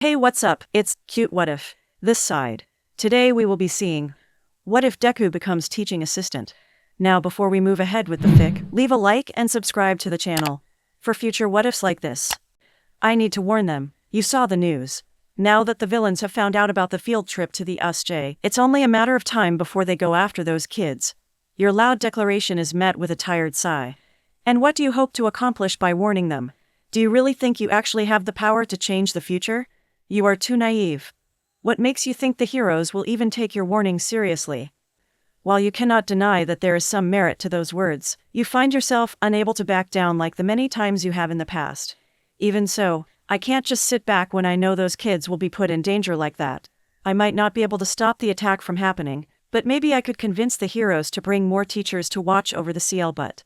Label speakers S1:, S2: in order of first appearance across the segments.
S1: Hey, what's up? It's Cute What If. This side. Today we will be seeing what if Deku becomes teaching assistant. Now before we move ahead with the fic, leave a like and subscribe to the channel for future what ifs like this. I need to warn them, you saw the news. Now that the villains have found out about the field trip to the USJ, it's only a matter of time before they go after those kids. Your loud declaration is met with a tired sigh. And what do you hope to accomplish by warning them? Do you really think you actually have the power to change the future? You are too naive. What makes you think the heroes will even take your warning seriously? While you cannot deny that there is some merit to those words, you find yourself unable to back down like the many times you have in the past. Even so, I can't just sit back when I know those kids will be put in danger like that. I might not be able to stop the attack from happening, but maybe I could convince the heroes to bring more teachers to watch over the CL butt.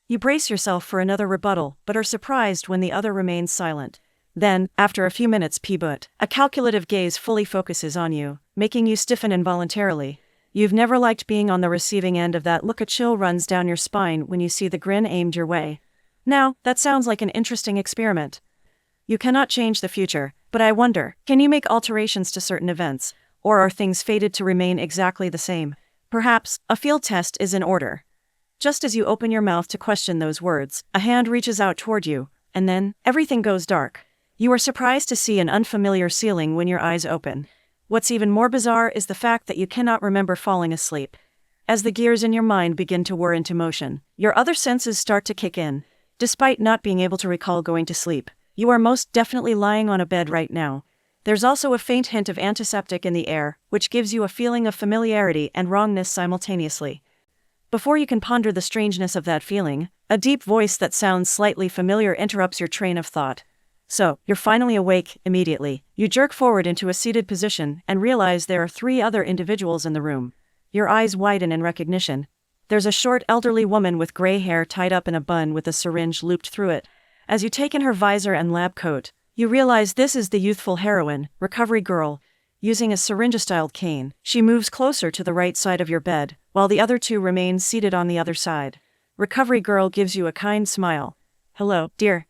S1: You brace yourself for another rebuttal, but are surprised when the other remains silent. Then, after a few minutes but a calculative gaze fully focuses on you, making you stiffen involuntarily. You've never liked being on the receiving end of that look. A chill runs down your spine when you see the grin aimed your way. Now, that sounds like an interesting experiment. You cannot change the future, but I wonder, can you make alterations to certain events, or are things fated to remain exactly the same? Perhaps, a field test is in order. Just as you open your mouth to question those words, a hand reaches out toward you, and then, everything goes dark. You are surprised to see an unfamiliar ceiling when your eyes open. What's even more bizarre is the fact that you cannot remember falling asleep. As the gears in your mind begin to whir into motion, your other senses start to kick in. Despite not being able to recall going to sleep, you are most definitely lying on a bed right now. There's also a faint hint of antiseptic in the air, which gives you a feeling of familiarity and wrongness simultaneously. Before you can ponder the strangeness of that feeling, a deep voice that sounds slightly familiar interrupts your train of thought. So, you're finally awake. Immediately, you jerk forward into a seated position and realize there are 3 other individuals in the room. Your eyes widen in recognition. There's a short elderly woman with gray hair tied up in a bun with a syringe looped through it. As you take in her visor and lab coat, you realize this is the youthful heroine, Recovery Girl. Using a syringe-styled cane, she moves closer to the right side of your bed, while the other 2 remain seated on the other side. Recovery Girl gives you a kind smile. Hello, dear.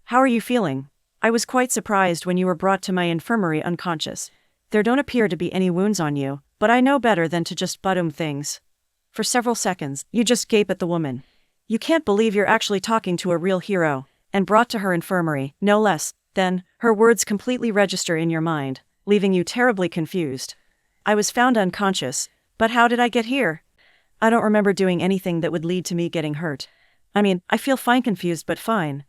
S1: How are you feeling? I was quite surprised when you were brought to my infirmary unconscious. There don't appear to be any wounds on you, but I know better than to just bottom things. For several seconds, you just gape at the woman. You can't believe you're actually talking to a real hero, and brought to her infirmary, no less. Then, her words completely register in your mind, leaving you terribly confused. I was found unconscious, but how did I get here? I don't remember doing anything that would lead to me getting hurt. I mean, I feel fine, confused but fine.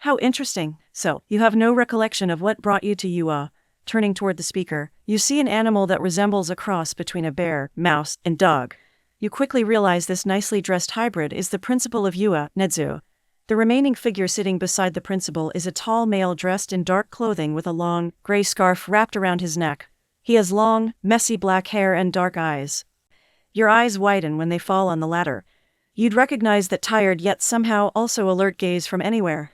S1: How interesting. So, you have no recollection of what brought you to UA. Turning toward the speaker, you see an animal that resembles a cross between a bear, mouse, and dog. You quickly realize this nicely dressed hybrid is the principal of UA, Nedzu. The remaining figure sitting beside the principal is a tall male dressed in dark clothing with a long, gray scarf wrapped around his neck. He has long, messy black hair and dark eyes. Your eyes widen when they fall on the latter. You'd recognize that tired yet somehow also alert gaze from anywhere.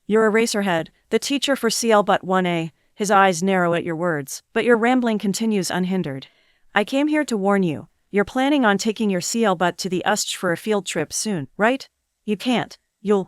S1: You're Eraserhead, the teacher for CL But 1A. His eyes narrow at your words, but your rambling continues unhindered. I came here to warn you. You're planning on taking your CL Butt to the USJ for a field trip soon, right? You can't. Your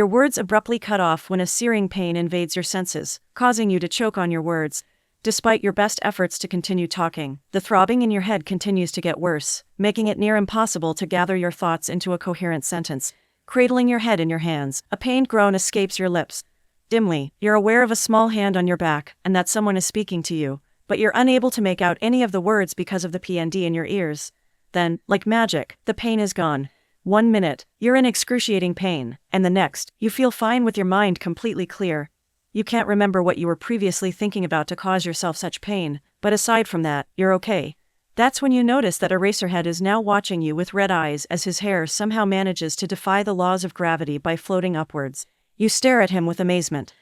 S1: words abruptly cut off when a searing pain invades your senses, causing you to choke on your words. Despite your best efforts to continue talking, the throbbing in your head continues to get worse, making it near impossible to gather your thoughts into a coherent sentence. Cradling your head in your hands, a pained groan escapes your lips. Dimly, you're aware of a small hand on your back, and that someone is speaking to you, but you're unable to make out any of the words because of the PND in your ears. Then, like magic, the pain is gone. 1 minute, you're in excruciating pain, and the next, you feel fine with your mind completely clear. You can't remember what you were previously thinking about to cause yourself such pain, but aside from that, you're okay. That's when you notice that Eraserhead is now watching you with red eyes as his hair somehow manages to defy the laws of gravity by floating upwards. You stare at him with amazement.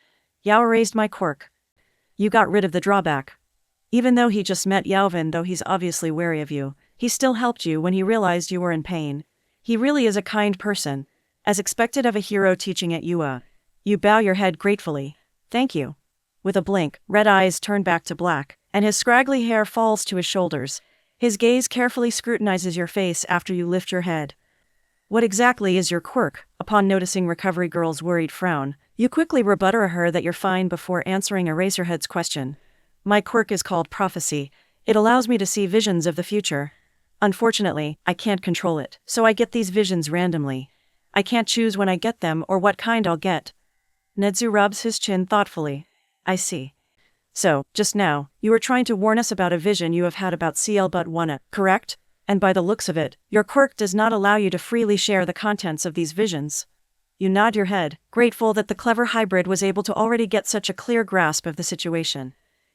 S1: Yao erased my quirk. You got rid of the drawback. Even though he just met Yaovin, though he's obviously wary of you, he still helped you when he realized you were in pain. He really is a kind person. As expected of a hero teaching at UA. You bow your head gratefully. Thank you. With a blink, red eyes turn back to black, and his scraggly hair falls to his shoulders. His gaze carefully scrutinizes your face after you lift your head. What exactly is your quirk? Upon noticing Recovery Girl's worried frown, You quickly rebuttal her that you're fine before answering Eraserhead's question. My quirk is called prophecy. It allows me to see visions of the future. Unfortunately, I can't control it, so I get these visions randomly. I can't choose when I get them or what kind I'll get. Nezu rubs his chin thoughtfully. I see. So, just now, you were trying to warn us about a vision you have had about CL-1, correct? And by the looks of it, your quirk does not allow you to freely share the contents of these visions. You nod your head, grateful that the clever hybrid was able to already get such a clear grasp of the situation.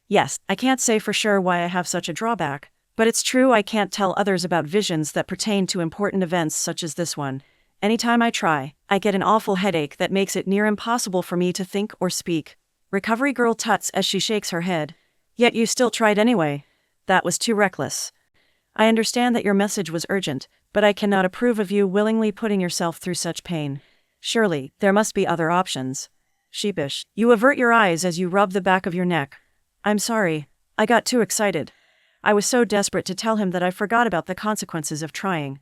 S1: Yes, I can't say for sure why I have such a drawback, but it's true I can't tell others about visions that pertain to important events such as this one. Anytime I try, I get an awful headache that makes it near impossible for me to think or speak. Recovery girl tuts as she shakes her head. Yet you still tried anyway. That was too reckless. I understand that your message was urgent, but I cannot approve of you willingly putting yourself through such pain. Surely, there must be other options. Sheepish, you avert your eyes as you rub the back of your neck. I'm sorry, I got too excited. I was so desperate to tell him that I forgot about the consequences of trying.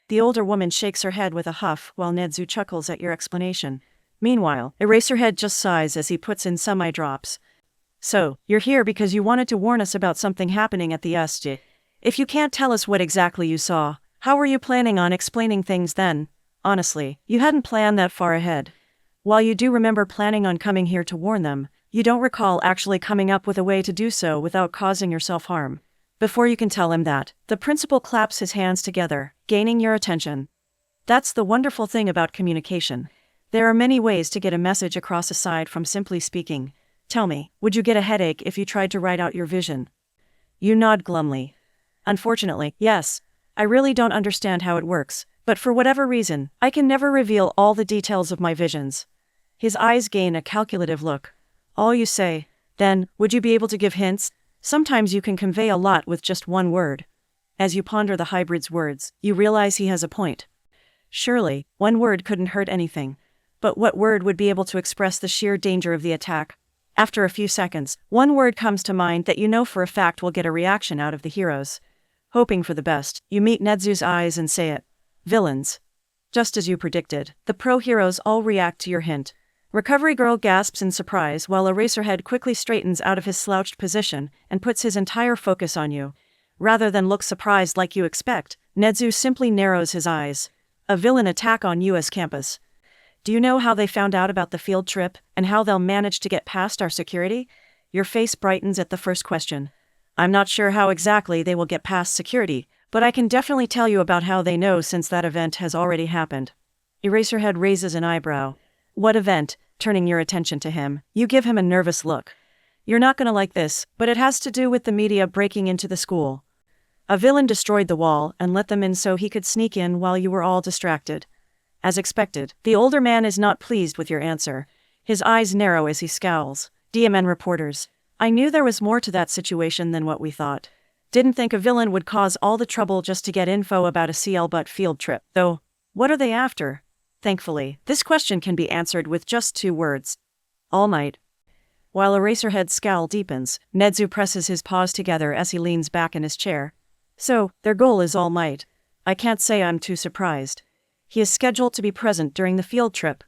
S1: The older woman shakes her head with a huff while Nezu chuckles at your explanation. Meanwhile, Eraserhead just sighs as he puts in some eye drops. So, you're here because you wanted to warn us about something happening at the SJ. If you can't tell us what exactly you saw, how were you planning on explaining things then? Honestly, you hadn't planned that far ahead. While you do remember planning on coming here to warn them, you don't recall actually coming up with a way to do so without causing yourself harm. Before you can tell him that, the principal claps his hands together, gaining your attention. That's the wonderful thing about communication. There are many ways to get a message across aside from simply speaking. Tell me, would you get a headache if you tried to write out your vision? You nod glumly. Unfortunately, yes. I really don't understand how it works, but for whatever reason, I can never reveal all the details of my visions. His eyes gain a calculative look. All you say. Then, would you be able to give hints? Sometimes you can convey a lot with just one word. As you ponder the hybrid's words, you realize he has a point. Surely, one word couldn't hurt anything. But what word would be able to express the sheer danger of the attack? After a few seconds, one word comes to mind that you know for a fact will get a reaction out of the heroes. Hoping for the best, you meet Nezu's eyes and say it. Villains. Just as you predicted, the pro-heroes all react to your hint. Recovery Girl gasps in surprise while Eraserhead quickly straightens out of his slouched position and puts his entire focus on you. Rather than look surprised like you expect, Nezu simply narrows his eyes. A villain attack on US campus. Do you know how they found out about the field trip, and how they'll manage to get past our security? Your face brightens at the first question. I'm not sure how exactly they will get past security, but I can definitely tell you about how they know since that event has already happened. Eraserhead raises an eyebrow. What event? Turning your attention to him, you give him a nervous look. You're not gonna like this, but it has to do with the media breaking into the school. A villain destroyed the wall and let them in so he could sneak in while you were all distracted. As expected, the older man is not pleased with your answer. His eyes narrow as he scowls. DMN reporters. I knew there was more to that situation than what we thought. Didn't think a villain would cause all the trouble just to get info about a CL-but field trip, though. What are they after? Thankfully, this question can be answered with just 2 words. All Might. While Eraserhead's scowl deepens, Nezu presses his paws together as he leans back in his chair. So, their goal is All Might. I can't say I'm too surprised. He is scheduled to be present during the field trip.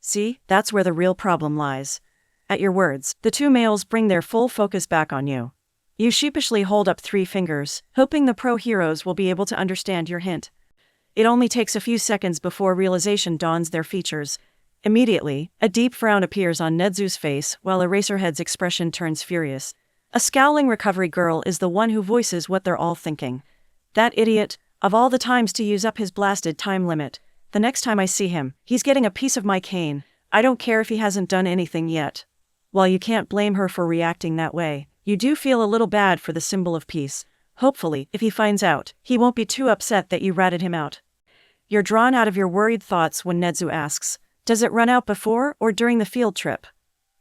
S1: See, that's where the real problem lies. At your words, the 2 males bring their full focus back on you. You sheepishly hold up 3 fingers, hoping the pro-heroes will be able to understand your hint. It only takes a few seconds before realization dawns their features. Immediately, a deep frown appears on Nezu's face while Eraserhead's expression turns furious. A scowling recovery girl is the one who voices what they're all thinking. That idiot, of all the times to use up his blasted time limit. The next time I see him, he's getting a piece of my cane. I don't care if he hasn't done anything yet. While you can't blame her for reacting that way, you do feel a little bad for the symbol of peace. Hopefully, if he finds out, he won't be too upset that you ratted him out. You're drawn out of your worried thoughts when Nezu asks, does it run out before or during the field trip?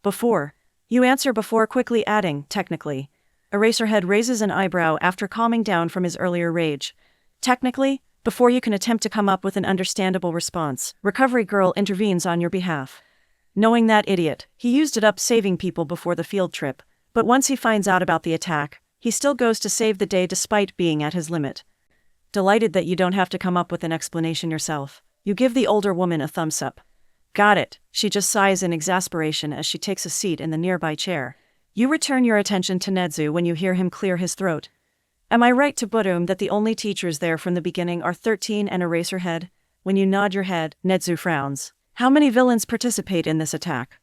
S1: Before. You answer before, quickly adding, technically. Eraserhead raises an eyebrow after calming down from his earlier rage. Technically, before you can attempt to come up with an understandable response, Recovery Girl intervenes on your behalf. Knowing that idiot, he used it up saving people before the field trip, but once he finds out about the attack, he still goes to save the day despite being at his limit. Delighted that you don't have to come up with an explanation yourself, you give the older woman a thumbs up. Got it, she just sighs in exasperation as she takes a seat in the nearby chair. You return your attention to Nezu when you hear him clear his throat. Am I right to presume that the only teachers there from the beginning are 13 and Eraserhead? When you nod your head, Nezu frowns. How many villains participate in this attack?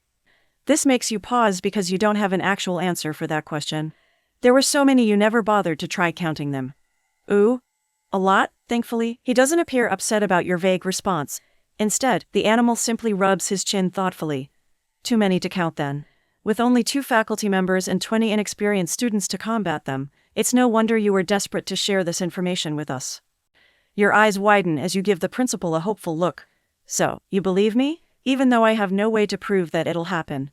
S1: This makes you pause because you don't have an actual answer for that question. There were so many you never bothered to try counting them. Ooh, a lot, thankfully. He doesn't appear upset about your vague response. Instead, the animal simply rubs his chin thoughtfully. Too many to count then. With only 2 faculty members and 20 inexperienced students to combat them, it's no wonder you were desperate to share this information with us. Your eyes widen as you give the principal a hopeful look. So, you believe me? Even though I have no way to prove that it'll happen.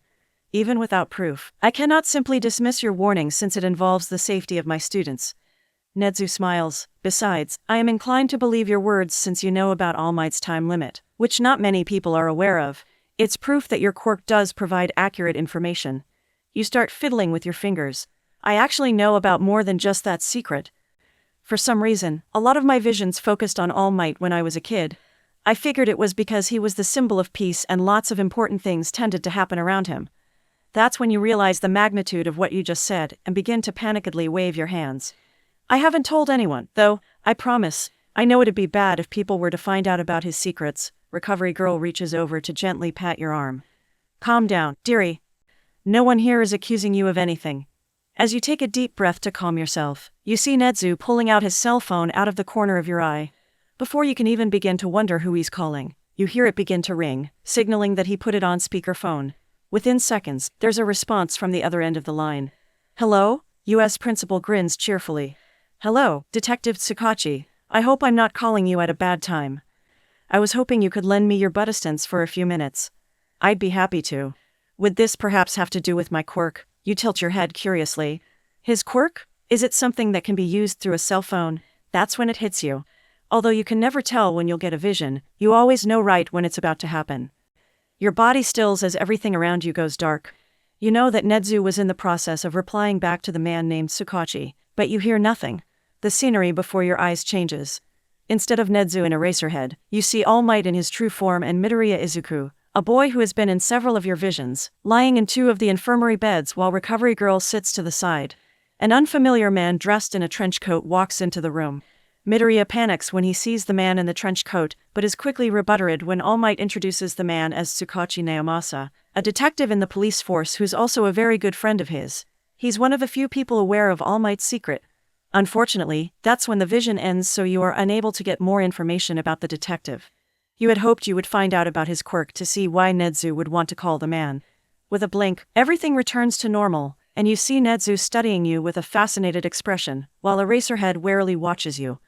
S1: Even without proof, I cannot simply dismiss your warning since it involves the safety of my students. Nezu smiles. Besides, I am inclined to believe your words since you know about All Might's time limit, which not many people are aware of. It's proof that your quirk does provide accurate information. You start fiddling with your fingers. I actually know about more than just that secret. For some reason, a lot of my visions focused on All Might when I was a kid. I figured it was because he was the symbol of peace and lots of important things tended to happen around him. That's when you realize the magnitude of what you just said and begin to panickedly wave your hands. I haven't told anyone, though, I promise. I know it'd be bad if people were to find out about his secrets. Recovery Girl reaches over to gently pat your arm. Calm down, dearie. No one here is accusing you of anything. As you take a deep breath to calm yourself, you see Nezu pulling out his cell phone out of the corner of your eye. Before you can even begin to wonder who he's calling, you hear it begin to ring, signaling that he put it on speakerphone. Within seconds, there's a response from the other end of the line. Hello? U.S. Principal grins cheerfully. Hello, Detective Tsukachi. I hope I'm not calling you at a bad time. I was hoping you could lend me your butt assistance for a few minutes. I'd be happy to. Would this perhaps have to do with my quirk? You tilt your head curiously. His quirk? Is it something that can be used through a cell phone? That's when it hits you. Although you can never tell when you'll get a vision, you always know right when it's about to happen. Your body stills as everything around you goes dark. You know that Nezu was in the process of replying back to the man named Tsukachi, but you hear nothing. The scenery before your eyes changes. Instead of Nezu in Eraserhead, you see All Might in his true form and Midoriya Izuku, a boy who has been in several of your visions, lying in 2 of the infirmary beds while Recovery Girl sits to the side. An unfamiliar man dressed in a trench coat walks into the room. Midoriya panics when he sees the man in the trench coat, but is quickly rebutted when All Might introduces the man as Tsukachi Naomasa, a detective in the police force who's also a very good friend of his. He's one of the few people aware of All Might's secret. Unfortunately, that's when the vision ends, so you are unable to get more information about the detective. You had hoped you would find out about his quirk to see why Nezu would want to call the man. With a blink, everything returns to normal, and you see Nezu studying you with a fascinated expression, while Eraserhead warily watches you.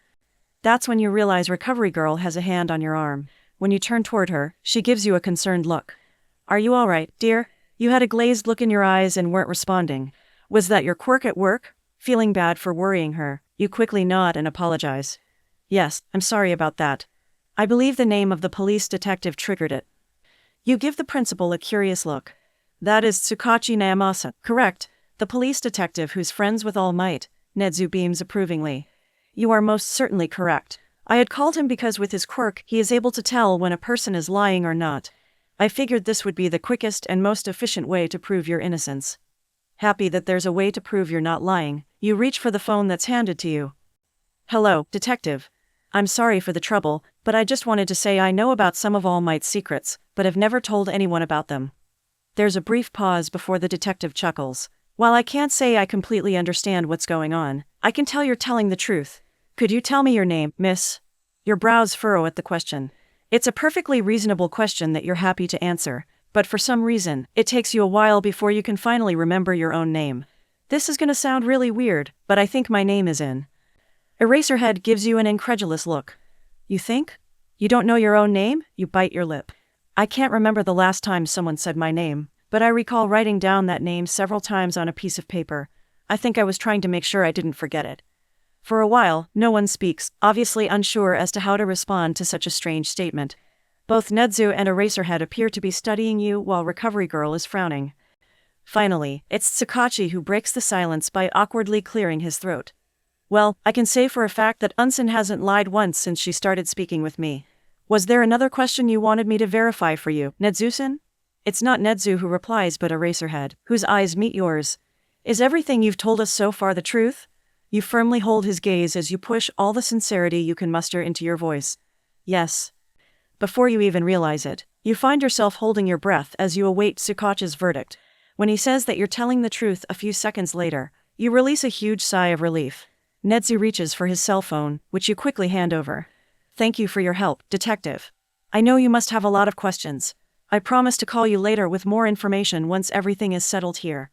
S1: That's when you realize Recovery Girl has a hand on your arm. When you turn toward her, she gives you a concerned look. Are you all right, dear? You had a glazed look in your eyes and weren't responding. Was that your quirk at work? Feeling bad for worrying her, you quickly nod and apologize. Yes, I'm sorry about that. I believe the name of the police detective triggered it. You give the principal a curious look. That is Tsukachi Naomasa, correct? The police detective who's friends with All Might. Nezu beams approvingly. You are most certainly correct. I had called him because with his quirk he is able to tell when a person is lying or not. I figured this would be the quickest and most efficient way to prove your innocence. Happy that there's a way to prove you're not lying, you reach for the phone that's handed to you. Hello, detective. I'm sorry for the trouble, but I just wanted to say I know about some of All Might's secrets, but have never told anyone about them. There's a brief pause before the detective chuckles. While I can't say I completely understand what's going on, I can tell you're telling the truth. Could you tell me your name, miss? Your brows furrow at the question. It's a perfectly reasonable question that you're happy to answer, but for some reason, it takes you a while before you can finally remember your own name. This is gonna sound really weird, but I think my name is in. Eraserhead gives you an incredulous look. You think? You don't know your own name? You bite your lip. I can't remember the last time someone said my name, but I recall writing down that name several times on a piece of paper. I think I was trying to make sure I didn't forget it. For a while, no one speaks, obviously unsure as to how to respond to such a strange statement. Both Nezu and Eraserhead appear to be studying you while Recovery Girl is frowning. Finally, it's Tsukachi who breaks the silence by awkwardly clearing his throat. Well, I can say for a fact that Unsen hasn't lied once since she started speaking with me. Was there another question you wanted me to verify for you, Nedzu-san? It's not Nedzu who replies but Eraserhead, whose eyes meet yours. Is everything you've told us so far the truth? You firmly hold his gaze as you push all the sincerity you can muster into your voice. Yes. Before you even realize it, you find yourself holding your breath as you await Tsukachi's verdict. When he says that you're telling the truth a few seconds later, you release a huge sigh of relief. Nedzu reaches for his cell phone, which you quickly hand over. Thank you for your help, detective. I know you must have a lot of questions. I promise to call you later with more information once everything is settled here.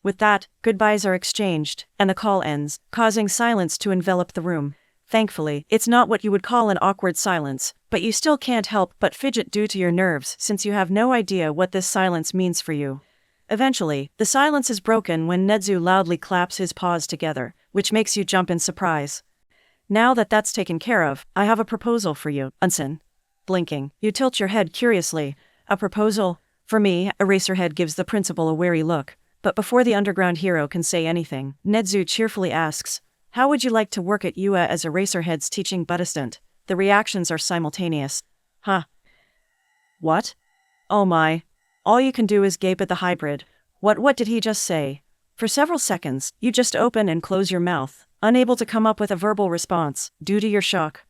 S1: With that, goodbyes are exchanged, and the call ends, causing silence to envelop the room. Thankfully, it's not what you would call an awkward silence, but you still can't help but fidget due to your nerves since you have no idea what this silence means for you. Eventually, the silence is broken when Nedzu loudly claps his paws together, which makes you jump in surprise. Now that that's taken care of, I have a proposal for you, Unsen. Blinking, you tilt your head curiously. A proposal? For me, Eraserhead gives the principal a wary look. But before the underground hero can say anything, Nedzu cheerfully asks, how would you like to work at UA as Eraserhead's teaching assistant? The reactions are simultaneous. Huh? What? Oh my. All you can do is gape at the hybrid. What did he just say? For several seconds, you just open and close your mouth, unable to come up with a verbal response, due to your shock.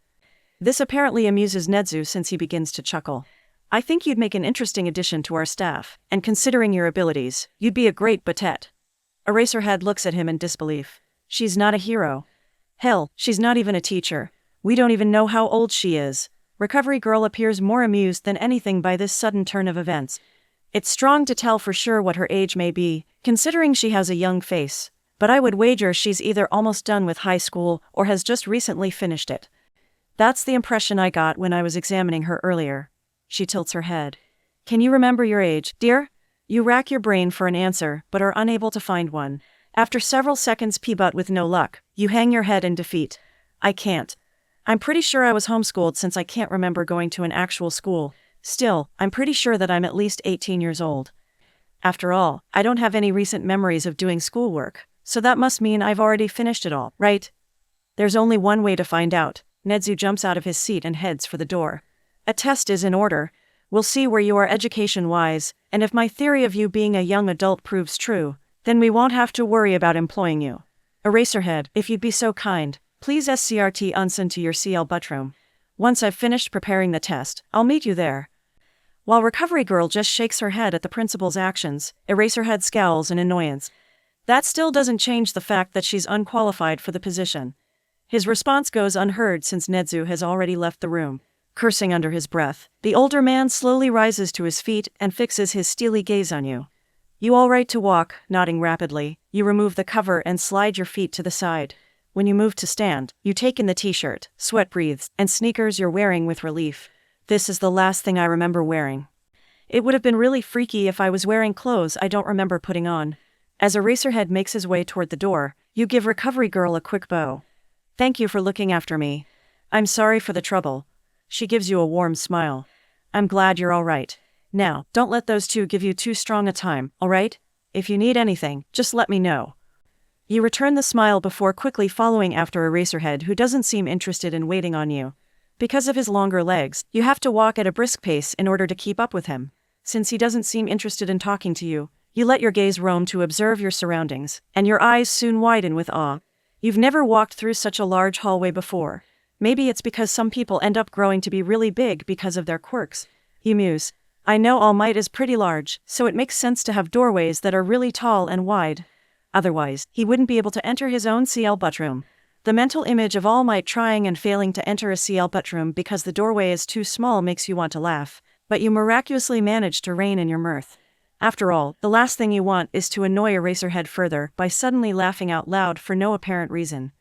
S1: This apparently amuses Nedzu since he begins to chuckle. I think you'd make an interesting addition to our staff, and considering your abilities, you'd be a great Batet. Eraserhead looks at him in disbelief. She's not a hero. Hell, she's not even a teacher. We don't even know how old she is. Recovery Girl appears more amused than anything by this sudden turn of events. It's strong to tell for sure what her age may be, considering she has a young face, but I would wager she's either almost done with high school or has just recently finished it. That's the impression I got when I was examining her earlier. She tilts her head. Can you remember your age, dear? You rack your brain for an answer, but are unable to find one. After several seconds but with no luck, you hang your head in defeat. I can't. I'm pretty sure I was homeschooled since I can't remember going to an actual school. Still, I'm pretty sure that I'm at least 18 years old. After all, I don't have any recent memories of doing schoolwork, so that must mean I've already finished it all, right? There's only one way to find out. Nedzu jumps out of his seat and heads for the door. A test is in order. We'll see where you are education-wise, and if my theory of you being a young adult proves true, then we won't have to worry about employing you. Eraserhead, if you'd be so kind, please SCRT Unsen to your CL buttroom. Once I've finished preparing the test, I'll meet you there. While Recovery Girl just shakes her head at the principal's actions, Eraserhead scowls in annoyance. That still doesn't change the fact that she's unqualified for the position. His response goes unheard since Nedzu has already left the room. Cursing under his breath, the older man slowly rises to his feet and fixes his steely gaze on you. You all right to walk? Nodding rapidly, you remove the cover and slide your feet to the side. When you move to stand, you take in the t-shirt, sweat breathes, and sneakers you're wearing with relief. This is the last thing I remember wearing. It would have been really freaky if I was wearing clothes I don't remember putting on. As Eraserhead makes his way toward the door, you give Recovery Girl a quick bow. Thank you for looking after me. I'm sorry for the trouble. She gives you a warm smile. I'm glad you're all right. Now, don't let those two give you too strong a time, all right? If you need anything, just let me know. You return the smile before quickly following after Eraserhead, who doesn't seem interested in waiting on you. Because of his longer legs, you have to walk at a brisk pace in order to keep up with him. Since he doesn't seem interested in talking to you, you let your gaze roam to observe your surroundings, and your eyes soon widen with awe. You've never walked through such a large hallway before. Maybe it's because some people end up growing to be really big because of their quirks. You muse. I know All Might is pretty large, so it makes sense to have doorways that are really tall and wide. Otherwise, he wouldn't be able to enter his own CL buttroom. The mental image of All Might trying and failing to enter a CL buttroom because the doorway is too small makes you want to laugh, but you miraculously manage to rein in your mirth. After all, the last thing you want is to annoy Eraserhead further by suddenly laughing out loud for no apparent reason.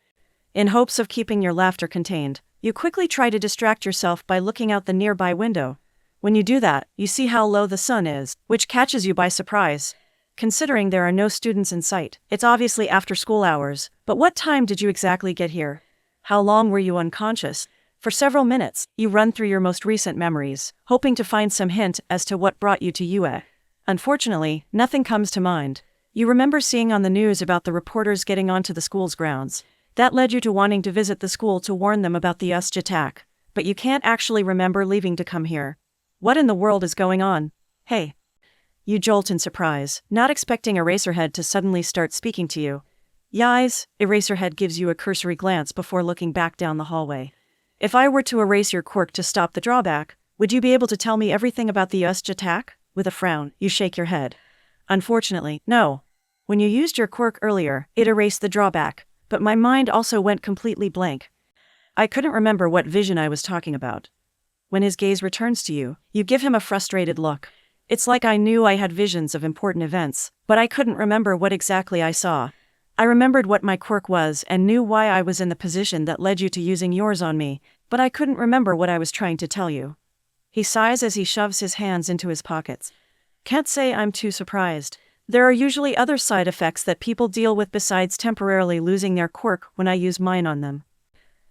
S1: In hopes of keeping your laughter contained, you quickly try to distract yourself by looking out the nearby window. When you do that, you see how low the sun is, which catches you by surprise. Considering there are no students in sight, it's obviously after school hours, but what time did you exactly get here? How long were you unconscious? For several minutes, you run through your most recent memories, hoping to find some hint as to what brought you to UA. Unfortunately, nothing comes to mind. You remember seeing on the news about the reporters getting onto the school's grounds. That led you to wanting to visit the school to warn them about the USJ attack. but you can't actually remember leaving to come here. What in the world is going on? Hey. You jolt in surprise, not expecting Eraserhead to suddenly start speaking to you. Yais, Eraserhead gives you a cursory glance before looking back down the hallway. If I were to erase your quirk to stop the drawback, would you be able to tell me everything about the USJ attack? With a frown, you shake your head. Unfortunately, no. When you used your quirk earlier, it erased the drawback, but my mind also went completely blank. I couldn't remember what vision I was talking about. When his gaze returns to you, you give him a frustrated look. It's like I knew I had visions of important events, but I couldn't remember what exactly I saw. I remembered what my quirk was and knew why I was in the position that led you to using yours on me, but I couldn't remember what I was trying to tell you. He sighs as he shoves his hands into his pockets. Can't say I'm too surprised. There are usually other side effects that people deal with besides temporarily losing their quirk when I use mine on them.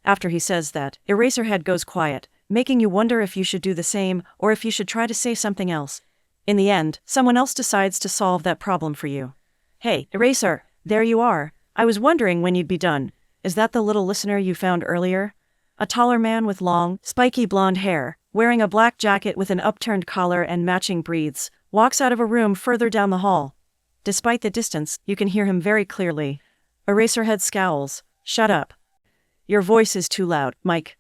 S1: After he says that, Eraserhead goes quiet, making you wonder if you should do the same or if you should try to say something else. In the end, someone else decides to solve that problem for you. Hey, Eraser, there you are. I was wondering when you'd be done. Is that the little listener you found earlier? A taller man with long, spiky blonde hair, wearing a black jacket with an upturned collar and matching breathes, walks out of a room further down the hall. Despite the distance, you can hear him very clearly. Eraserhead scowls. Shut up. Your voice is too loud, Mike.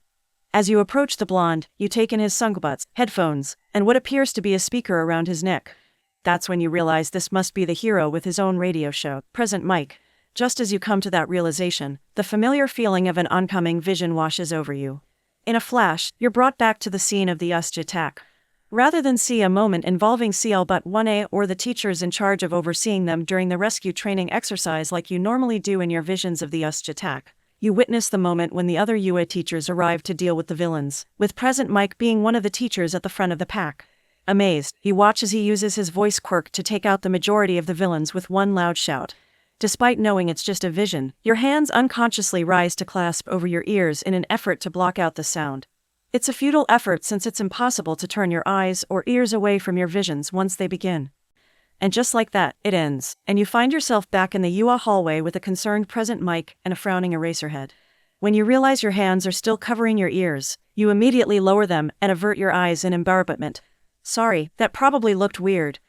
S1: As you approach the blonde, you take in his sunglasses, headphones, and what appears to be a speaker around his neck. That's when you realize this must be the hero with his own radio show, Present Mike. Just as you come to that realization, the familiar feeling of an oncoming vision washes over you. In a flash, you're brought back to the scene of the USJ attack. Rather than see a moment involving CL-1A or the teachers in charge of overseeing them during the rescue training exercise like you normally do in your visions of the USJ attack, you witness the moment when the other UA teachers arrive to deal with the villains, with Present Mike being one of the teachers at the front of the pack. Amazed, you watch as he uses his voice quirk to take out the majority of the villains with one loud shout. Despite knowing it's just a vision, your hands unconsciously rise to clasp over your ears in an effort to block out the sound. It's a futile effort since it's impossible to turn your eyes or ears away from your visions once they begin. And just like that, it ends, and you find yourself back in the UA hallway with a concerned Present Mike and a frowning Eraserhead. When you realize your hands are still covering your ears, you immediately lower them and avert your eyes in embarrassment. Sorry, that probably looked weird.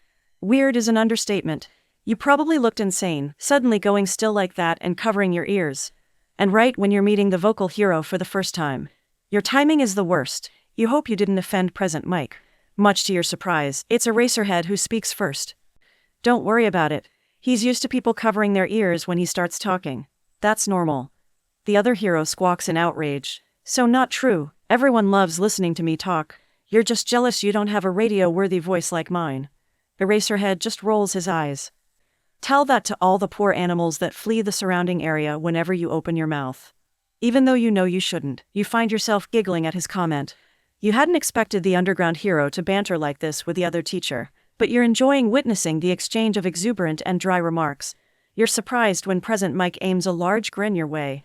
S1: Weird is an understatement. You probably looked insane, suddenly going still like that and covering your ears. And right when you're meeting the vocal hero for the first time. Your timing is the worst. You hope you didn't offend Present Mike. Much to your surprise, it's Eraserhead who speaks first. Don't worry about it. He's used to people covering their ears when he starts talking. That's normal. The other hero squawks in outrage. So not true. Everyone loves listening to me talk. You're just jealous you don't have a radio-worthy voice like mine. Eraserhead just rolls his eyes. Tell that to all the poor animals that flee the surrounding area whenever you open your mouth. Even though you know you shouldn't, you find yourself giggling at his comment. You hadn't expected the underground hero to banter like this with the other teacher, but you're enjoying witnessing the exchange of exuberant and dry remarks. You're surprised when Present Mike aims a large grin your way.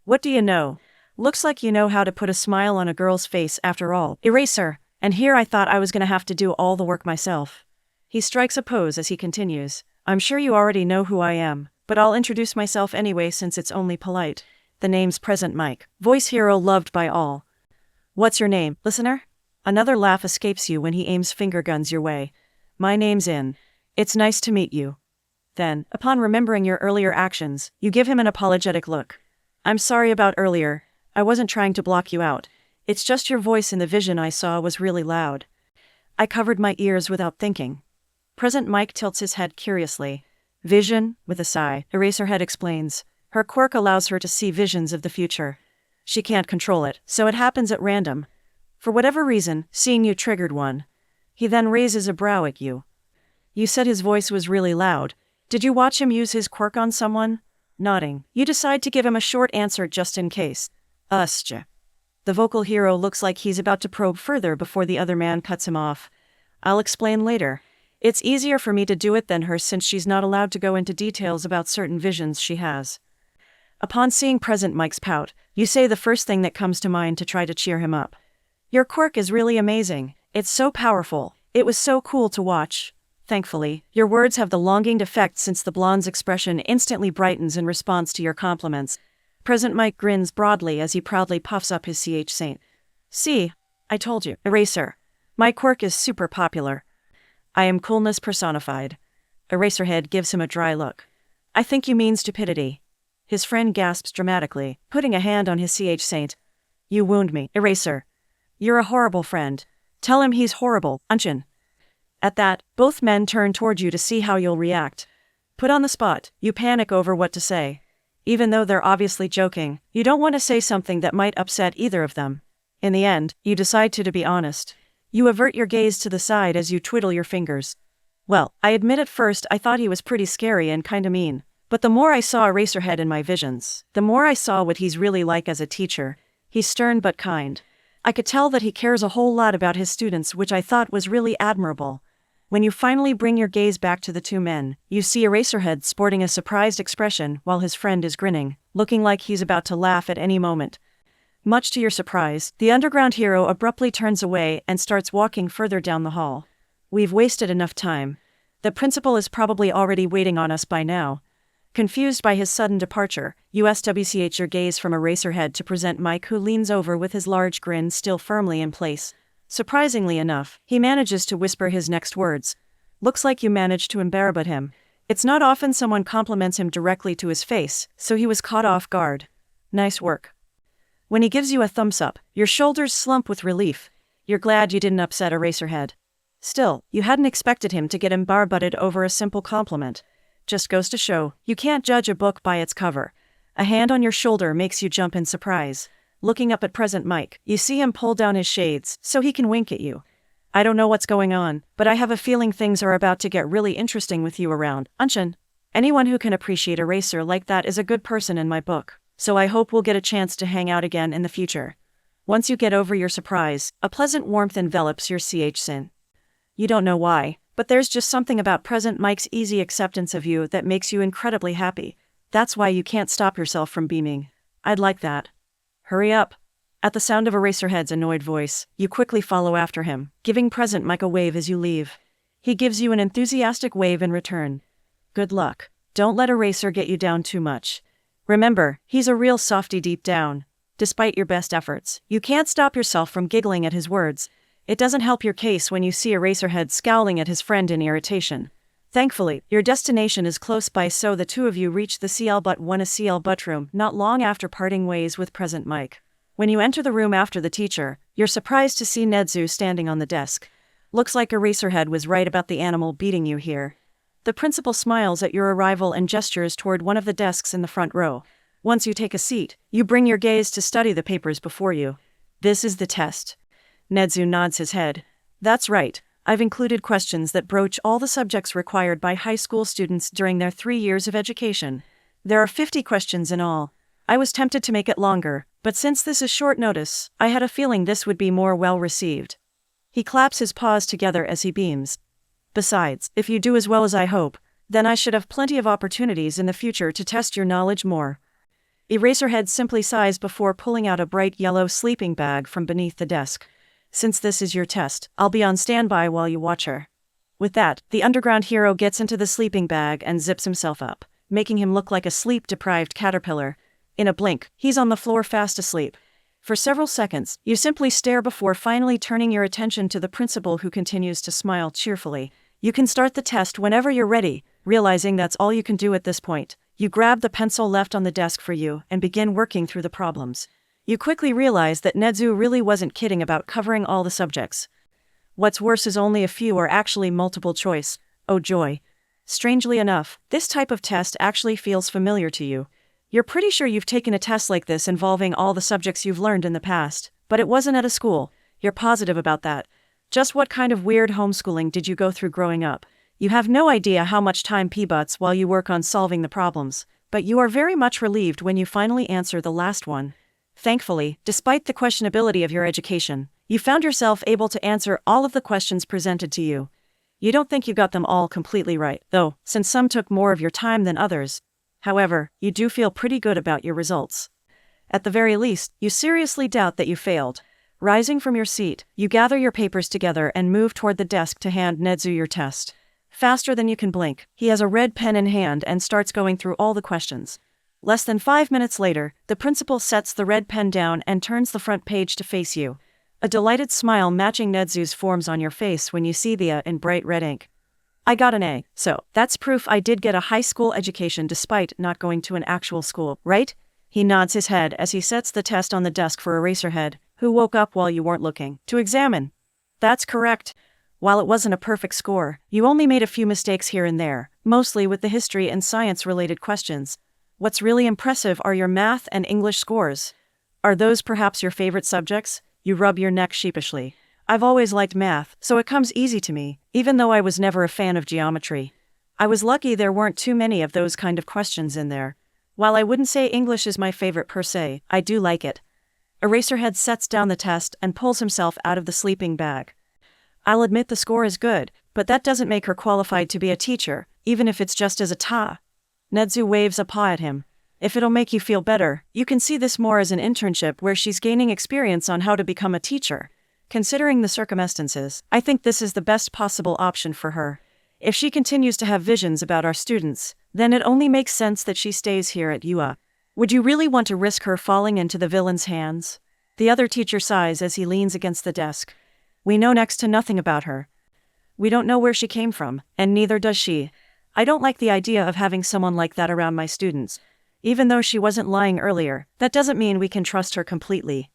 S1: What do you know? Looks like you know how to put a smile on a girl's face after all. Eraser! And here I thought I was gonna have to do all the work myself. He strikes a pose as he continues. I'm sure you already know who I am, but I'll introduce myself anyway since it's only polite. The name's Present Mike, voice hero loved by all. What's your name, listener? Another laugh escapes you when he aims finger guns your way. My name's In. It's nice to meet you. Then, upon remembering your earlier actions, you give him an apologetic look. I'm sorry about earlier. I wasn't trying to block you out. It's just your voice in the vision I saw was really loud. I covered my ears without thinking. Present Mike tilts his head curiously. Vision, with a sigh, Eraserhead explains. Her quirk allows her to see visions of the future. She can't control it, so it happens at random. For whatever reason, seeing you triggered one. He then raises a brow at you. You said his voice was really loud. Did you watch him use his quirk on someone? Nodding, you decide to give him a short answer just in case. Usja. The vocal hero looks like he's about to probe further before the other man cuts him off. I'll explain later. It's easier for me to do it than her since she's not allowed to go into details about certain visions she has. Upon seeing Present Mike's pout, you say the first thing that comes to mind to try to cheer him up. Your quirk is really amazing. It's so powerful. It was so cool to watch. Thankfully, your words have the longing effect since the blonde's expression instantly brightens in response to your compliments. Present Mike grins broadly as he proudly puffs up his CH Saint. See, I told you. Eraser. My quirk is super popular. I am coolness personified. Eraserhead gives him a dry look. I think you mean stupidity. His friend gasps dramatically, putting a hand on his Saint. You wound me, Eraser. You're a horrible friend. Tell him he's horrible, Unchin. At that, both men turn toward you to see how you'll react. Put on the spot, you panic over what to say. Even though they're obviously joking, you don't want to say something that might upset either of them. In the end, you decide to be honest. You avert your gaze to the side as you twiddle your fingers. Well, I admit at first I thought he was pretty scary and kinda mean. But the more I saw Eraserhead in my visions, the more I saw what he's really like as a teacher. He's stern but kind. I could tell that he cares a whole lot about his students, which I thought was really admirable. When you finally bring your gaze back to the two men, you see Eraserhead sporting a surprised expression while his friend is grinning, looking like he's about to laugh at any moment. Much to your surprise, the underground hero abruptly turns away and starts walking further down the hall. We've wasted enough time. The principal is probably already waiting on us by now. Confused by his sudden departure, you switch your gaze from Eraserhead to present Mike, who leans over with his large grin still firmly in place. Surprisingly enough, he manages to whisper his next words. Looks like you managed to embarrass him. It's not often someone compliments him directly to his face, so he was caught off guard. Nice work. When he gives you a thumbs up, your shoulders slump with relief. You're glad you didn't upset Eraserhead. Still, you hadn't expected him to get embarrassed over a simple compliment. Just goes to show, you can't judge a book by its cover. A hand on your shoulder makes you jump in surprise. Looking up at present Mike, you see him pull down his shades so he can wink at you. I don't know what's going on, but I have a feeling things are about to get really interesting with you around, Unchin. Anyone who can appreciate a racer like that is a good person in my book, so I hope we'll get a chance to hang out again in the future. Once you get over your surprise, a pleasant warmth envelops your sin. You don't know why, but there's just something about present Mike's easy acceptance of you that makes you incredibly happy. That's why you can't stop yourself from beaming. I'd like that. Hurry up. At the sound of Eraserhead's annoyed voice, you quickly follow after him, giving present Mike a wave as you leave. He gives you an enthusiastic wave in return. Good luck. Don't let Eraser get you down too much. Remember, he's a real softy deep down. Despite your best efforts, you can't stop yourself from giggling at his words. It doesn't help your case when you see Eraserhead scowling at his friend in irritation. Thankfully, your destination is close by, so the two of you reach the CL room not long after parting ways with present Mike. When you enter the room after the teacher, you're surprised to see Nedzu standing on the desk. Looks like Eraserhead was right about the animal beating you here. The principal smiles at your arrival and gestures toward one of the desks in the front row. Once you take a seat, you bring your gaze to study the papers before you. This is the test. Nedzu nods his head. That's right. I've included questions that broach all the subjects required by high school students during their 3 years of education. There are 50 questions in all. I was tempted to make it longer, but since this is short notice, I had a feeling this would be more well received. He claps his paws together as he beams. Besides, if you do as well as I hope, then I should have plenty of opportunities in the future to test your knowledge more. Eraserhead simply sighs before pulling out a bright yellow sleeping bag from beneath the desk. Since this is your test, I'll be on standby while you watch her. With that, the underground hero gets into the sleeping bag and zips himself up, making him look like a sleep-deprived caterpillar. In a blink, he's on the floor fast asleep. For several seconds, you simply stare before finally turning your attention to the principal, who continues to smile cheerfully. You can start the test whenever you're ready. Realizing that's all you can do at this point, you grab the pencil left on the desk for you and begin working through the problems. You quickly realize that Nedzu really wasn't kidding about covering all the subjects. What's worse is only a few are actually multiple choice. Oh joy. Strangely enough, this type of test actually feels familiar to you. You're pretty sure you've taken a test like this involving all the subjects you've learned in the past, but it wasn't at a school. You're positive about that. Just what kind of weird homeschooling did you go through growing up? You have no idea how much time butts while you work on solving the problems, but you are very much relieved when you finally answer the last one. Thankfully, despite the questionability of your education, you found yourself able to answer all of the questions presented to you. You don't think you got them all completely right, though, since some took more of your time than others. However, you do feel pretty good about your results. At the very least, you seriously doubt that you failed. Rising from your seat, you gather your papers together and move toward the desk to hand Nedzu your test. Faster than you can blink, he has a red pen in hand and starts going through all the questions. Less than 5 minutes later, the principal sets the red pen down and turns the front page to face you. A delighted smile matching Nedzu's forms on your face when you see the A in bright red ink. I got an A, so that's proof I did get a high school education despite not going to an actual school, right? He nods his head as he sets the test on the desk for Eraserhead, who woke up while you weren't looking, to examine. That's correct. While it wasn't a perfect score, you only made a few mistakes here and there, mostly with the history and science-related questions. What's really impressive are your math and English scores. Are those perhaps your favorite subjects? You rub your neck sheepishly. I've always liked math, so it comes easy to me, even though I was never a fan of geometry. I was lucky there weren't too many of those kind of questions in there. While I wouldn't say English is my favorite per se, I do like it. Eraserhead sets down the test and pulls himself out of the sleeping bag. I'll admit the score is good, but that doesn't make her qualified to be a teacher, even if it's just as a ta. Nedzu waves a paw at him. If it'll make you feel better, you can see this more as an internship where she's gaining experience on how to become a teacher. Considering the circumstances, I think this is the best possible option for her. If she continues to have visions about our students, then it only makes sense that she stays here at UA. Would you really want to risk her falling into the villain's hands? The other teacher sighs as he leans against the desk. We know next to nothing about her. We don't know where she came from, and neither does she. I don't like the idea of having someone like that around my students. Even though she wasn't lying earlier, that doesn't mean we can trust her completely.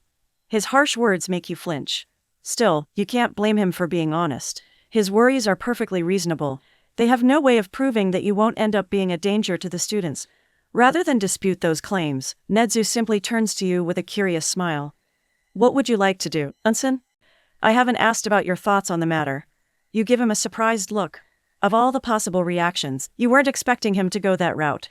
S1: His harsh words make you flinch. Still, you can't blame him for being honest. His worries are perfectly reasonable. They have no way of proving that you won't end up being a danger to the students. Rather than dispute those claims, Nedzu simply turns to you with a curious smile. What would you like to do, Unsen? I haven't asked about your thoughts on the matter. You give him a surprised look. Of all the possible reactions, you weren't expecting him to go that route.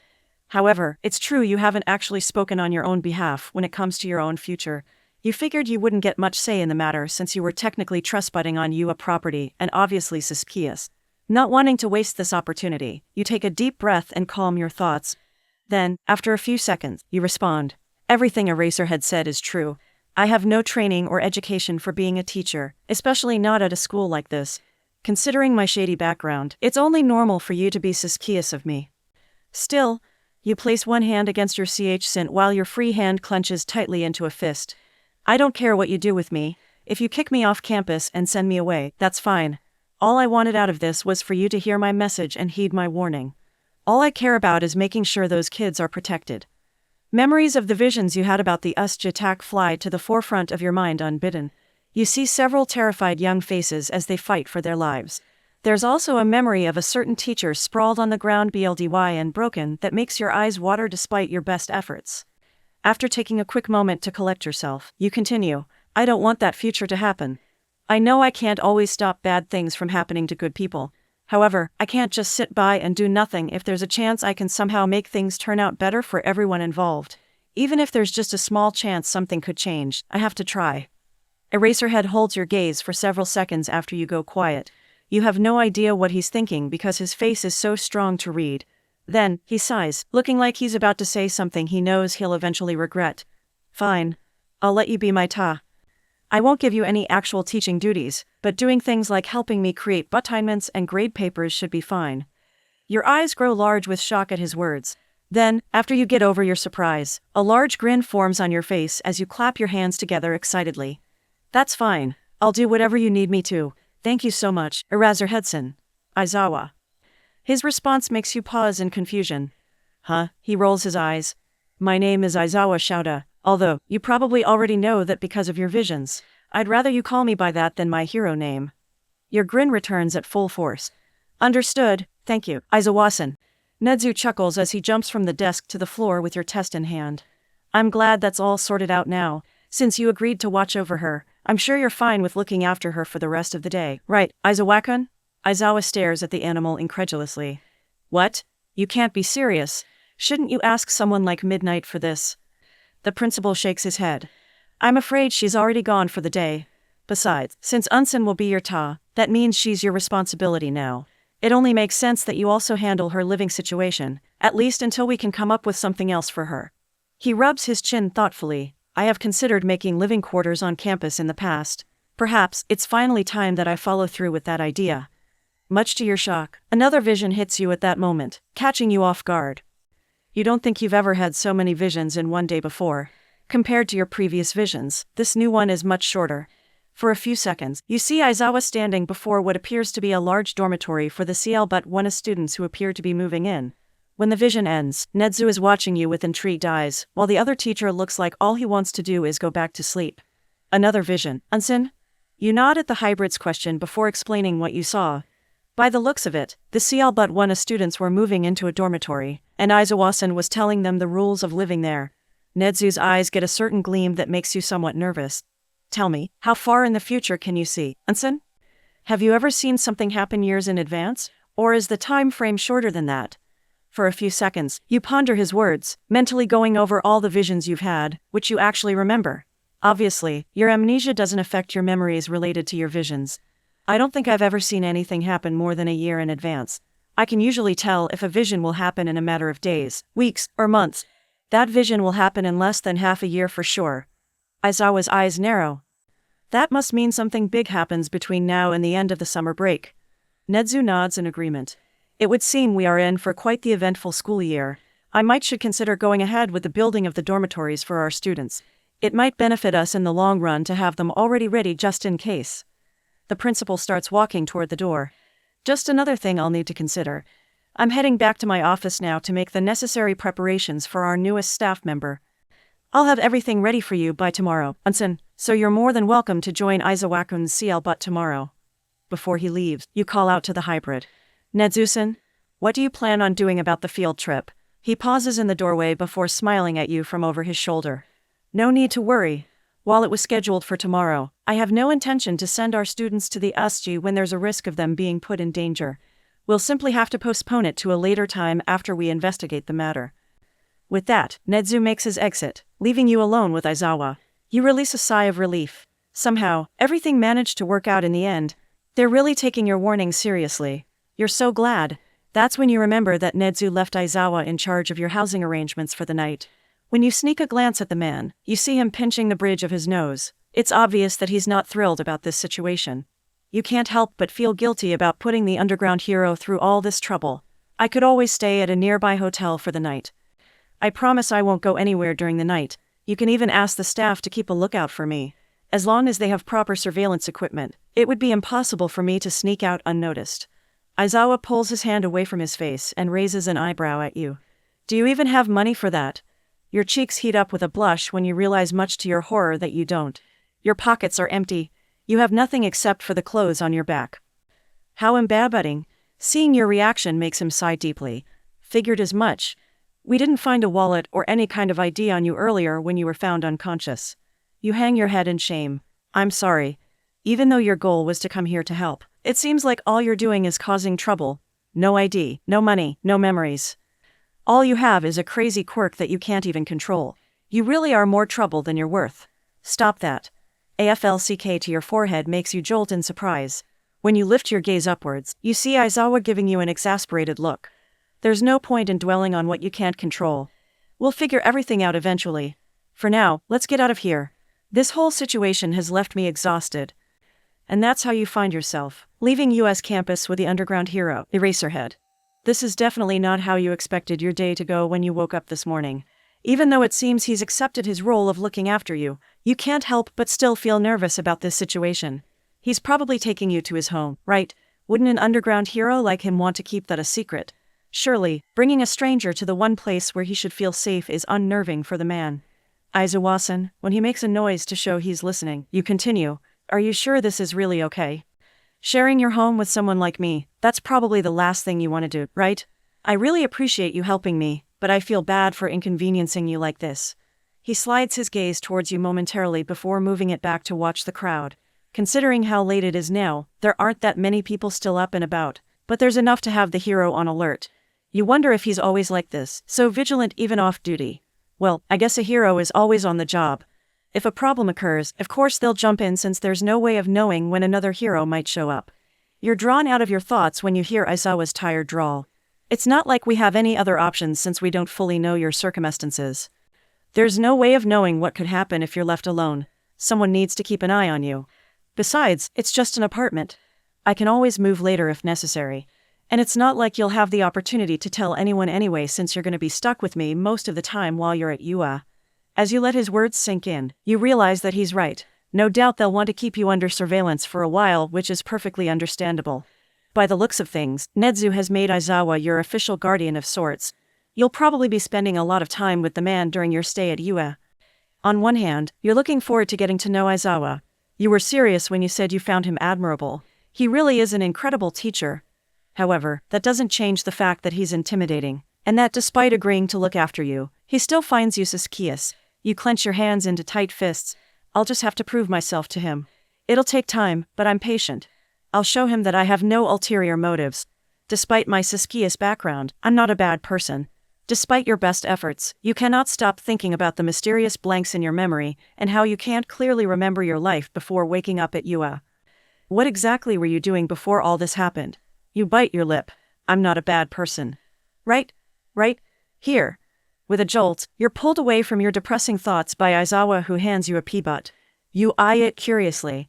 S1: However, it's true you haven't actually spoken on your own behalf when it comes to your own future. You figured you wouldn't get much say in the matter since you were technically trespassing on UA property and obviously suspicious. Not wanting to waste this opportunity, you take a deep breath and calm your thoughts. Then, after a few seconds, you respond. Everything Eraserhead said is true. I have no training or education for being a teacher, especially not at a school like this. Considering my shady background, it's only normal for you to be suspicious of me. Still, you place one hand against your CH-cint while your free hand clenches tightly into a fist. I don't care what you do with me. If you kick me off campus and send me away, that's fine. All I wanted out of this was for you to hear my message and heed my warning. All I care about is making sure those kids are protected. Memories of the visions you had about the Usj attack fly to the forefront of your mind unbidden. You see several terrified young faces as they fight for their lives. There's also a memory of a certain teacher sprawled on the ground bldy and broken that makes your eyes water despite your best efforts. After taking a quick moment to collect yourself, you continue, I don't want that future to happen. I know I can't always stop bad things from happening to good people. However, I can't just sit by and do nothing if there's a chance I can somehow make things turn out better for everyone involved. Even if there's just a small chance something could change, I have to try. Eraserhead holds your gaze for several seconds after you go quiet. You have no idea what he's thinking because his face is so strong to read. Then, he sighs, looking like he's about to say something he knows he'll eventually regret. Fine. I'll let you be my ta. I won't give you any actual teaching duties, but doing things like helping me create assignments and grade papers should be fine. Your eyes grow large with shock at his words. Then, after you get over your surprise, a large grin forms on your face as you clap your hands together excitedly. That's fine. I'll do whatever you need me to. Thank you so much, Eraserhead-san. Aizawa. His response makes you pause in confusion. Huh? He rolls his eyes. My name is Aizawa Shouda, although you probably already know that because of your visions. I'd rather you call me by that than my hero name. Your grin returns at full force. Understood, thank you, Aizawa-san. Nedzu chuckles as he jumps from the desk to the floor with your test in hand. I'm glad that's all sorted out now. Since you agreed to watch over her, I'm sure you're fine with looking after her for the rest of the day, right, Aizawa-kun? Aizawa stares at the animal incredulously. What? You can't be serious. Shouldn't you ask someone like Midnight for this? The principal shakes his head. I'm afraid she's already gone for the day. Besides, since Unsen will be your ta, that means she's your responsibility now. It only makes sense that you also handle her living situation, at least until we can come up with something else for her. He rubs his chin thoughtfully. I have considered making living quarters on campus in the past. Perhaps it's finally time that I follow through with that idea. Much to your shock, another vision hits you at that moment, catching you off guard. You don't think you've ever had so many visions in one day before. Compared to your previous visions, this new one is much shorter. For a few seconds, you see Aizawa standing before what appears to be a large dormitory for the CL-1 students who appear to be moving in. When the vision ends, Nedzu is watching you with intrigued eyes, while the other teacher looks like all he wants to do is go back to sleep. Another vision. Unseen? You nod at the hybrid's question before explaining what you saw. By the looks of it, the CL-1 students were moving into a dormitory, and Aizawa-san was telling them the rules of living there. Nedzu's eyes get a certain gleam that makes you somewhat nervous. Tell me, how far in the future can you see, Unseen? Have you ever seen something happen years in advance, or is the time frame shorter than that? For a few seconds, you ponder his words, mentally going over all the visions you've had, which you actually remember. Obviously, your amnesia doesn't affect your memories related to your visions. I don't think I've ever seen anything happen more than a year in advance. I can usually tell if a vision will happen in a matter of days, weeks, or months. That vision will happen in less than half a year for sure. Aizawa's eyes narrow. That must mean something big happens between now and the end of the summer break. Nedzu nods in agreement. It would seem we are in for quite the eventful school year. I should consider going ahead with the building of the dormitories for our students. It might benefit us in the long run to have them already ready just in case. The principal starts walking toward the door. Just another thing I'll need to consider. I'm heading back to my office now to make the necessary preparations for our newest staff member. I'll have everything ready for you by tomorrow, Unseen, so you're more than welcome to join Aizawa-kun's CL-but tomorrow. Before he leaves, you call out to the hybrid. Nedzu-san, what do you plan on doing about the field trip? He pauses in the doorway before smiling at you from over his shoulder. No need to worry. While it was scheduled for tomorrow, I have no intention to send our students to the USG when there's a risk of them being put in danger. We'll simply have to postpone it to a later time after we investigate the matter. With that, Nedzu makes his exit, leaving you alone with Aizawa. You release a sigh of relief. Somehow, everything managed to work out in the end. They're really taking your warning seriously. You're so glad. That's when you remember that Nedzu left Aizawa in charge of your housing arrangements for the night. When you sneak a glance at the man, you see him pinching the bridge of his nose. It's obvious that he's not thrilled about this situation. You can't help but feel guilty about putting the underground hero through all this trouble. I could always stay at a nearby hotel for the night. I promise I won't go anywhere during the night. You can even ask the staff to keep a lookout for me. As long as they have proper surveillance equipment, it would be impossible for me to sneak out unnoticed. Aizawa pulls his hand away from his face and raises an eyebrow at you. Do you even have money for that? Your cheeks heat up with a blush when you realize, much to your horror, that you don't. Your pockets are empty. You have nothing except for the clothes on your back. How embarrassing. Seeing your reaction makes him sigh deeply. Figured as much. We didn't find a wallet or any kind of ID on you earlier when you were found unconscious. You hang your head in shame. I'm sorry. Even though your goal was to come here to help, it seems like all you're doing is causing trouble. No ID, no money, no memories. All you have is a crazy quirk that you can't even control. You really are more trouble than you're worth. Stop that. AFLCK to your forehead makes you jolt in surprise. When you lift your gaze upwards, you see Aizawa giving you an exasperated look. There's no point in dwelling on what you can't control. We'll figure everything out eventually. For now, let's get out of here. This whole situation has left me exhausted. And that's how you find yourself, leaving US campus with the underground hero, Eraserhead. This is definitely not how you expected your day to go when you woke up this morning. Even though it seems he's accepted his role of looking after you, you can't help but still feel nervous about this situation. He's probably taking you to his home, right? Wouldn't an underground hero like him want to keep that a secret? Surely, bringing a stranger to the one place where he should feel safe is unnerving for the man. Aizawa-san, when he makes a noise to show he's listening, you continue. Are you sure this is really okay? Sharing your home with someone like me, that's probably the last thing you want to do, right? I really appreciate you helping me, but I feel bad for inconveniencing you like this. He slides his gaze towards you momentarily before moving it back to watch the crowd. Considering how late it is now, there aren't that many people still up and about, but there's enough to have the hero on alert. You wonder if he's always like this, so vigilant even off duty. Well, I guess a hero is always on the job. If a problem occurs, of course they'll jump in since there's no way of knowing when another hero might show up. You're drawn out of your thoughts when you hear Aizawa's tired drawl. It's not like we have any other options since we don't fully know your circumstances. There's no way of knowing what could happen if you're left alone. Someone needs to keep an eye on you. Besides, it's just an apartment. I can always move later if necessary. And it's not like you'll have the opportunity to tell anyone anyway since you're going to be stuck with me most of the time while you're at UA. As you let his words sink in, you realize that he's right. No doubt they'll want to keep you under surveillance for a while, which is perfectly understandable. By the looks of things, Nezu has made Aizawa your official guardian of sorts. You'll probably be spending a lot of time with the man during your stay at UA. On one hand, you're looking forward to getting to know Aizawa. You were serious when you said you found him admirable. He really is an incredible teacher. However, that doesn't change the fact that he's intimidating, and that despite agreeing to look after you, he still finds you suspicious. You clench your hands into tight fists. I'll just have to prove myself to him. It'll take time, but I'm patient. I'll show him that I have no ulterior motives. Despite my suspicious background, I'm not a bad person. Despite your best efforts, you cannot stop thinking about the mysterious blanks in your memory and how you can't clearly remember your life before waking up at UA. What exactly were you doing before all this happened? You bite your lip. I'm not a bad person. Right? Here. With a jolt, you're pulled away from your depressing thoughts by Aizawa, who hands you a peabut. You eye it curiously.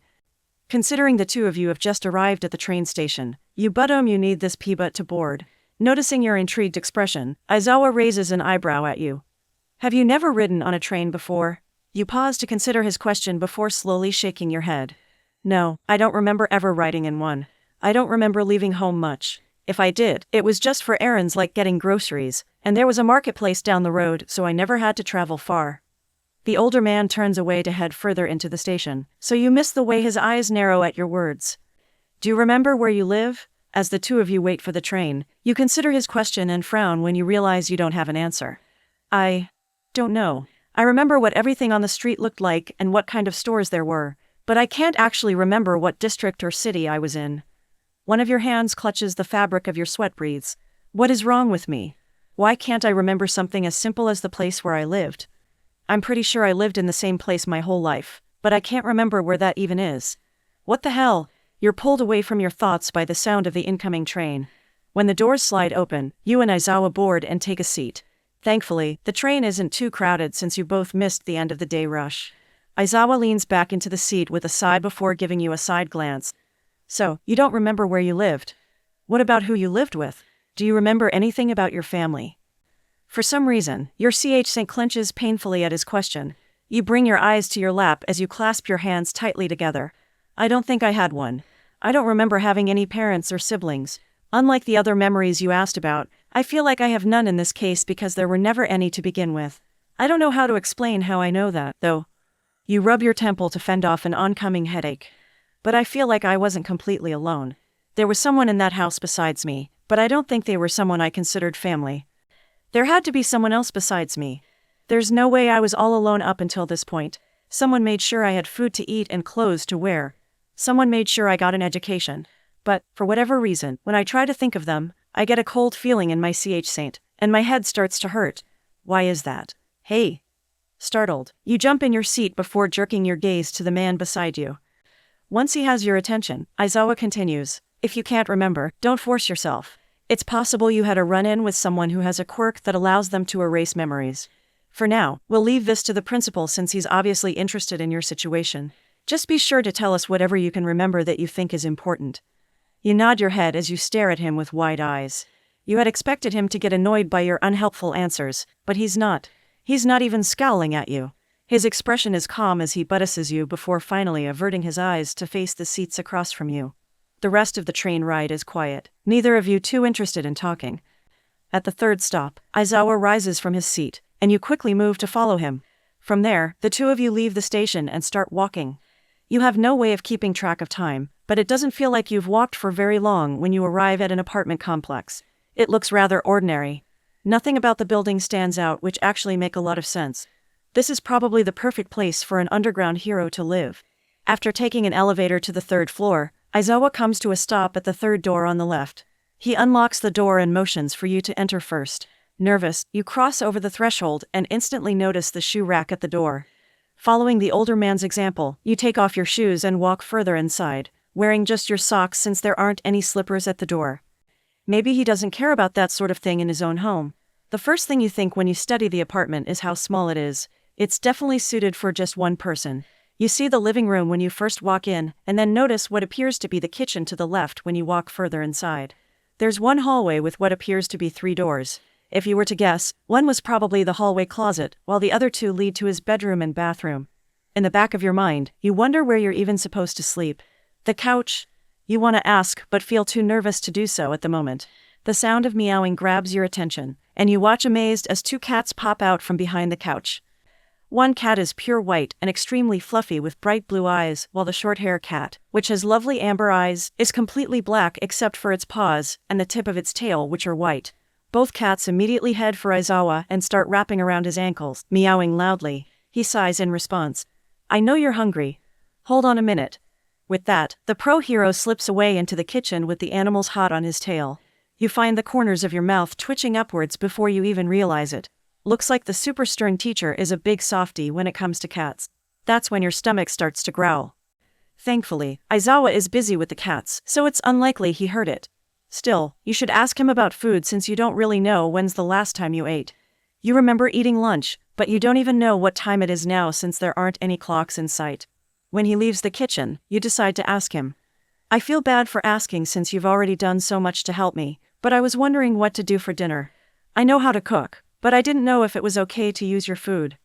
S1: Considering the two of you have just arrived at the train station, you need this peabut to board. Noticing your intrigued expression, Aizawa raises an eyebrow at you. Have you never ridden on a train before? You pause to consider his question before slowly shaking your head. No, I don't remember ever riding in one. I don't remember leaving home much. If I did, it was just for errands like getting groceries, and there was a marketplace down the road, so I never had to travel far. The older man turns away to head further into the station, so you miss the way his eyes narrow at your words. Do you remember where you live? As the two of you wait for the train, you consider his question and frown when you realize you don't have an answer. I don't know. I remember what everything on the street looked like and what kind of stores there were, but I can't actually remember what district or city I was in. One of your hands clutches the fabric of your sweat breathes. What is wrong with me? Why can't I remember something as simple as the place where I lived? I'm pretty sure I lived in the same place my whole life, but I can't remember where that even is. What the hell? You're pulled away from your thoughts by the sound of the incoming train. When the doors slide open, you and Aizawa board and take a seat. Thankfully, the train isn't too crowded since you both missed the end of the day rush. Aizawa leans back into the seat with a sigh before giving you a side glance. So, you don't remember where you lived? What about who you lived with? Do you remember anything about your family? For some reason, your Ch clenches painfully at his question. You bring your eyes to your lap as you clasp your hands tightly together. I don't think I had one. I don't remember having any parents or siblings. Unlike the other memories you asked about, I feel like I have none in this case because there were never any to begin with. I don't know how to explain how I know that, though. You rub your temple to fend off an oncoming headache. But I feel like I wasn't completely alone. There was someone in that house besides me, but I don't think they were someone I considered family. There had to be someone else besides me. There's no way I was all alone up until this point. Someone made sure I had food to eat and clothes to wear. Someone made sure I got an education. But, for whatever reason, when I try to think of them, I get a cold feeling in my Ch, and my head starts to hurt. Why is that? Hey. Startled, you jump in your seat before jerking your gaze to the man beside you. Once he has your attention, Aizawa continues, if you can't remember, don't force yourself. It's possible you had a run-in with someone who has a quirk that allows them to erase memories. For now, we'll leave this to the principal since he's obviously interested in your situation. Just be sure to tell us whatever you can remember that you think is important. You nod your head as you stare at him with wide eyes. You had expected him to get annoyed by your unhelpful answers, but he's not. He's not even scowling at you. His expression is calm as he buttresses you before finally averting his eyes to face the seats across from you. The rest of the train ride is quiet, neither of you too interested in talking. At the third stop, Aizawa rises from his seat, and you quickly move to follow him. From there, the two of you leave the station and start walking. You have no way of keeping track of time, but it doesn't feel like you've walked for very long when you arrive at an apartment complex. It looks rather ordinary. Nothing about the building stands out, which actually make a lot of sense. This is probably the perfect place for an underground hero to live. After taking an elevator to the third floor, Aizawa comes to a stop at the third door on the left. He unlocks the door and motions for you to enter first. Nervous, you cross over the threshold and instantly notice the shoe rack at the door. Following the older man's example, you take off your shoes and walk further inside, wearing just your socks since there aren't any slippers at the door. Maybe he doesn't care about that sort of thing in his own home. The first thing you think when you study the apartment is how small it is. It's definitely suited for just one person. You see the living room when you first walk in, and then notice what appears to be the kitchen to the left when you walk further inside. There's one hallway with what appears to be 3 doors. If you were to guess, one was probably the hallway closet, while the other 2 lead to his bedroom and bathroom. in the back of your mind, you wonder where you're even supposed to sleep. The couch? You want to ask, but feel too nervous to do so at the moment. The sound of meowing grabs your attention, and you watch amazed as two cats pop out from behind the couch. One cat is pure white and extremely fluffy with bright blue eyes, while the short-haired cat, which has lovely amber eyes, is completely black except for its paws and the tip of its tail, which are white. Both cats immediately head for Aizawa and start wrapping around his ankles, meowing loudly. He sighs in response. I know you're hungry. Hold on a minute. With that, the pro hero slips away into the kitchen with the animals hot on his tail. You find the corners of your mouth twitching upwards before you even realize it. Looks like the super stern teacher is a big softie when it comes to cats. That's when your stomach starts to growl. Thankfully, Aizawa is busy with the cats, so it's unlikely he heard it. Still, you should ask him about food since you don't really know when's the last time you ate. You remember eating lunch, but you don't even know what time it is now since there aren't any clocks in sight. When he leaves the kitchen, you decide to ask him. I feel bad for asking since you've already done so much to help me, but I was wondering what to do for dinner. I know how to cook, but I didn't know if it was okay to use your food.